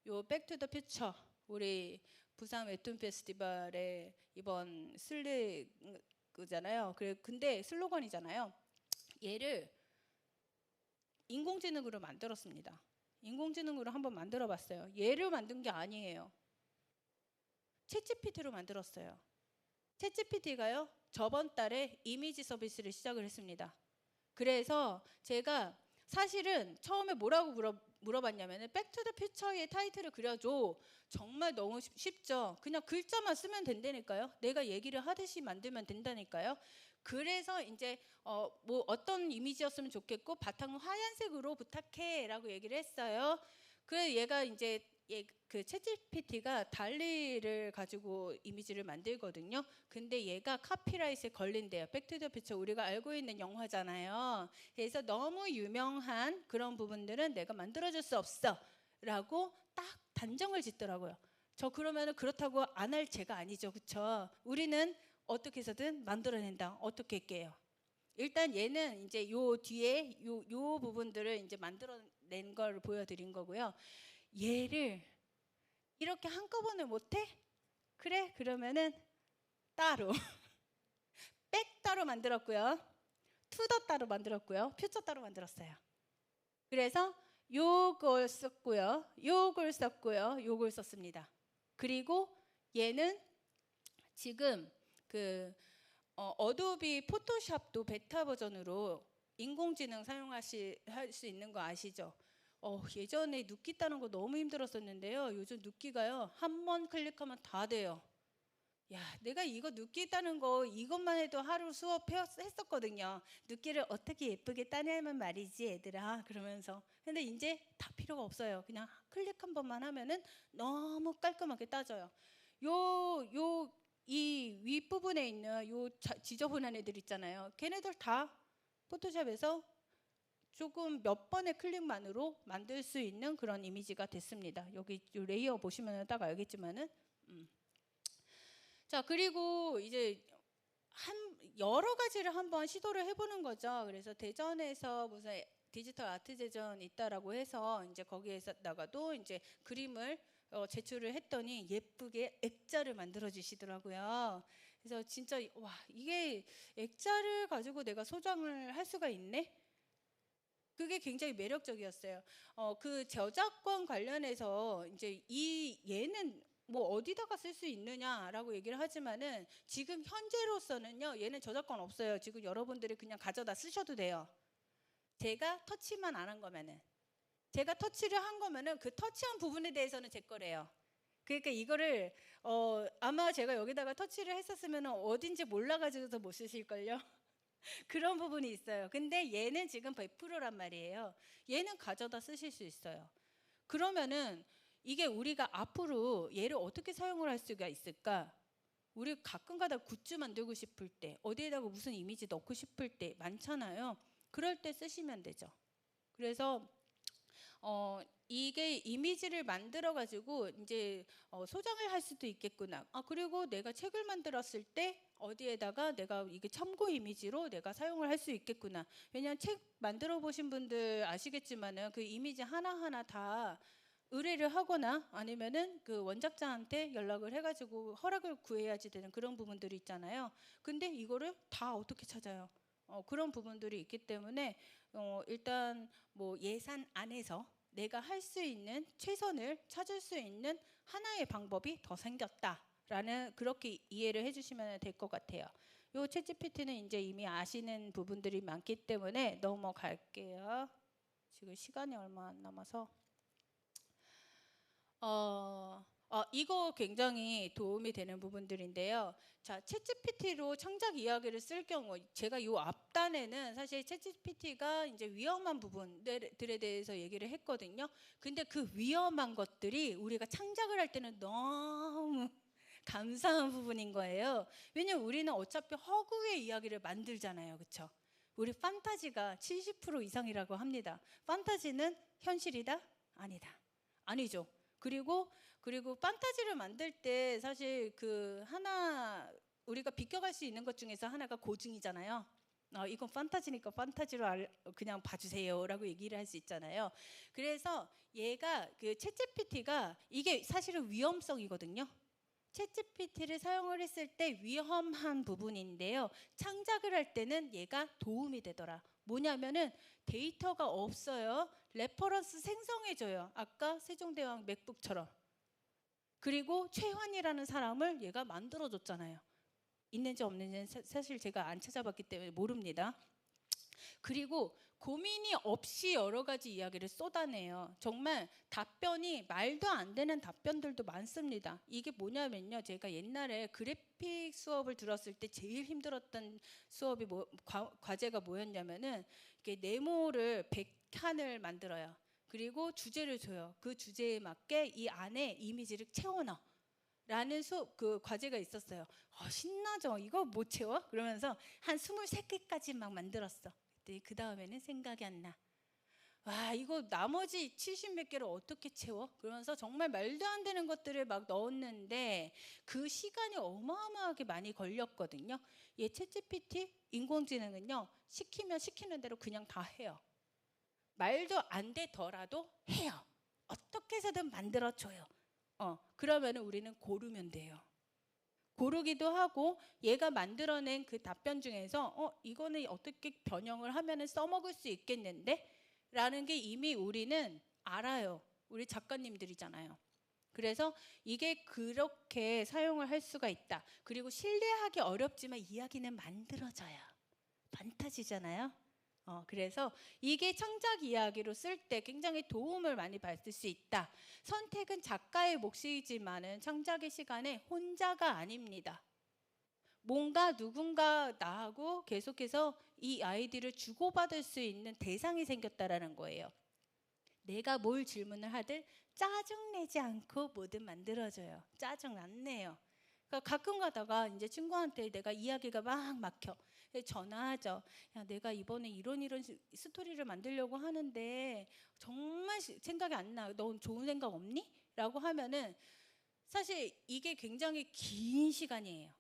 요 백투더 퓨처 우리 부산 웹툰 페스티벌의 이번 슬리그잖아요. 근데 슬로건이잖아요. 얘를 인공지능으로 만들었습니다. 인공지능으로 한번 만들어봤어요. 얘를 만든 게 아니에요. 챗GPT로 만들었어요. 챗GPT가요 저번 달에 이미지 서비스를 시작을 했습니다. 그래서 제가 사실은 처음에 뭐라고 물어봤냐면은 백투더 퓨처의 타이틀을 그려줘. 정말 너무 쉽죠. 그냥 글자만 쓰면 된다니까요. 내가 얘기를 하듯이 만들면 된다니까요. 그래서 이제 뭐 어떤 이미지였으면 좋겠고 바탕은 하얀색으로 부탁해라고 얘기를 했어요. 그래 얘가 이제 그 챗GPT가 달리를 가지고 이미지를 만들거든요. 근데 얘가 카피라이트에 걸린대요. 백투더 퓨처 우리가 알고 있는 영화잖아요. 그래서 너무 유명한 그런 부분들은 내가 만들어줄 수 없어 라고 딱 단정을 짓더라고요. 저 그러면은 그렇다고 안 할 죄가 아니죠. 그쵸? 우리는 어떻게 해서든 만들어낸다. 어떻게 할게요? 일단 얘는 이제 요 뒤에 요 부분들을 이제 만들어낸 걸 보여드린 거고요. 얘를 이렇게 한꺼번에 못해? 그래? 그러면은 따로 백 따로 만들었고요. 투더 따로 만들었고요. 퓨처 따로 만들었어요. 그래서 요걸 썼고요. 요걸 썼고요. 요걸 썼습니다. 그리고 얘는 지금 그 어도비 포토샵도 베타 버전으로 인공지능 할 수 있는 거 아시죠? 예전에 눕기 따는 거 너무 힘들었었는데요. 요즘 눕기가요 한 번 클릭하면 다 돼요. 야, 내가 이거 눕기 따는 거 이것만 해도 하루 수업 했었거든요. 눕기를 어떻게 예쁘게 따냐면 말이지 얘들아 그러면서. 근데 이제 다 필요가 없어요. 그냥 클릭 한 번만 하면은 너무 깔끔하게 따져요. 이 윗부분에 있는 요 지저분한 애들 있잖아요. 걔네들 다 포토샵에서 조금 몇 번의 클릭만으로 만들 수 있는 그런 이미지가 됐습니다. 여기 요 레이어 보시면 딱 알겠지만은 자, 그리고 이제 여러 가지를 한번 시도를 해보는 거죠. 그래서 대전에서 무슨 디지털 아트 대전 있다라고 해서 이제 거기에서다가도 이제 그림을 제출을 했더니 예쁘게 액자를 만들어 주시더라고요. 그래서 진짜 와, 이게 액자를 가지고 내가 소장을 할 수가 있네? 그게 굉장히 매력적이었어요. 그 저작권 관련해서 이제 얘는 뭐 어디다가 쓸 수 있느냐라고 얘기를 하지만은 지금 현재로서는요 얘는 저작권 없어요. 지금 여러분들이 그냥 가져다 쓰셔도 돼요. 제가 터치만 안 한 거면은, 제가 터치를 한 거면은 그 터치한 부분에 대해서는 제 거래요. 그러니까 이거를 아마 제가 여기다가 터치를 했었으면 어딘지 몰라가지고서 못 쓰실걸요. 그런 부분이 있어요. 근데 얘는 지금 100%란 말이에요. 얘는 가져다 쓰실 수 있어요. 그러면은 이게 우리가 앞으로 얘를 어떻게 사용을 할 수가 있을까? 우리 가끔가다 굿즈 만들고 싶을 때, 어디에다가 무슨 이미지 넣고 싶을 때 많잖아요. 그럴 때 쓰시면 되죠. 그래서 이게 이미지를 만들어 가지고 이제 소장을 할 수도 있겠구나. 그리고 내가 책을 만들었을 때 어디에다가 내가 이게 참고 이미지로 내가 사용을 할 수 있겠구나. 왜냐하면 책 만들어 보신 분들 아시겠지만은 그 이미지 하나하나 다 의뢰를 하거나 아니면은 그 원작자한테 연락을 해가지고 허락을 구해야지 되는 그런 부분들이 있잖아요. 근데 이거를 다 어떻게 찾아요? 그런 부분들이 있기 때문에 일단 뭐 예산 안에서 내가 할 수 있는 최선을 찾을 수 있는 하나의 방법이 더 생겼다라는 그렇게 이해를 해주시면 될 것 같아요. 요 챗GPT는 이제 이미 아시는 부분들이 많기 때문에 넘어갈게요. 지금 시간이 얼마 안 남아서. 이거 굉장히 도움이 되는 부분들인데요. 자, 챗GPT로 창작 이야기를 쓸 경우 제가 이 앞단에는 사실 챗GPT가 이제 위험한 부분들에 대해서 얘기를 했거든요. 근데 그 위험한 것들이 우리가 창작을 할 때는 너무 감사한 부분인 거예요. 왜냐면 우리는 어차피 허구의 이야기를 만들잖아요. 그렇죠? 우리 판타지가 70% 이상이라고 합니다. 판타지는 현실이다? 아니다. 아니죠. 그리고 판타지를 만들 때 사실 그 하나 우리가 비껴갈 수 있는 것 중에서 하나가 고증이잖아요. 이건 판타지니까 판타지로 그냥 봐주세요라고 얘기를 할 수 있잖아요. 그래서 얘가 그 챗GPT가 이게 사실은 위험성이거든요. 챗GPT를 사용을 했을 때 위험한 부분인데요. 창작을 할 때는 얘가 도움이 되더라. 뭐냐면은 데이터가 없어요. 레퍼런스 생성해줘요. 아까 세종대왕 맥북처럼. 그리고 최환이라는 사람을 얘가 만들어줬잖아요. 있는지 없는지는 사실 제가 안 찾아봤기 때문에 모릅니다. 그리고 고민이 없이 여러 가지 이야기를 쏟아내요. 정말 답변이 말도 안 되는 답변들도 많습니다. 이게 뭐냐면요. 제가 옛날에 그래픽 수업을 들었을 때 제일 힘들었던 수업이 과제가 뭐였냐면은 이게 네모를 100칸을 만들어요. 그리고 주제를 줘요. 그 주제에 맞게 이 안에 이미지를 채워넣어. 라는 그 과제가 있었어요. 신나죠? 이거 못 채워? 그러면서 한 23개까지 막 만들었어. 그 다음에는 생각이 안 나. 와, 이거 나머지 70몇 개를 어떻게 채워? 그러면서 정말 말도 안 되는 것들을 막 넣었는데 그 시간이 어마어마하게 많이 걸렸거든요. 얘 챗GPT 인공지능은요. 시키면 시키는 대로 그냥 다 해요. 말도 안 되더라도 해요. 어떻게 해서든 만들어줘요. 그러면 우리는 고르면 돼요. 고르기도 하고 얘가 만들어낸 그 답변 중에서 이거는 어떻게 변형을 하면 써먹을 수 있겠는데? 라는 게 이미 우리는 알아요. 우리 작가님들이잖아요. 그래서 이게 그렇게 사용을 할 수가 있다. 그리고 신뢰하기 어렵지만 이야기는 만들어져요. 판타지잖아요. 그래서 이게 창작 이야기로 쓸 때 굉장히 도움을 많이 받을 수 있다. 선택은 작가의 몫이지만은 창작의 시간에 혼자가 아닙니다. 뭔가 누군가 나하고 계속해서 이 아이디를 주고받을 수 있는 대상이 생겼다라는 거예요. 내가 뭘 질문을 하든 짜증내지 않고 뭐든 만들어줘요. 짜증 안 내요. 그러니까 가끔 가다가 이제 친구한테 내가 이야기가 막 막혀. 전화하죠. 야, 내가 이번에 이런 스토리를 만들려고 하는데 정말 생각이 안 나. 넌 좋은 생각 없니? 라고 하면은 사실 이게 굉장히 긴 시간이에요.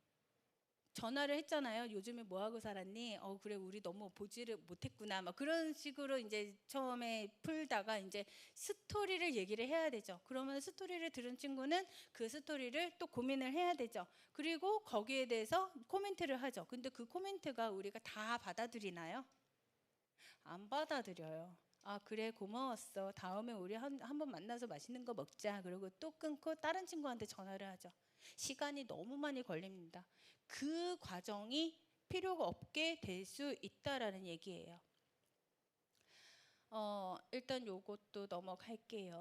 전화를 했잖아요. 요즘에 뭐 하고 살았니? 그래 우리 너무 보지를 못했구나. 막 그런 식으로 이제 처음에 풀다가 이제 스토리를 얘기를 해야 되죠. 그러면 스토리를 들은 친구는 그 스토리를 또 고민을 해야 되죠. 그리고 거기에 대해서 코멘트를 하죠. 근데 그 코멘트가 우리가 다 받아들이나요? 안 받아들여요. 그래 고마웠어. 다음에 우리 한번 만나서 맛있는 거 먹자. 그리고 또 끊고 다른 친구한테 전화를 하죠. 시간이 너무 많이 걸립니다. 그 과정이 필요가 없게 될 수 있다라는 얘기예요. 일단 요것도 넘어갈게요.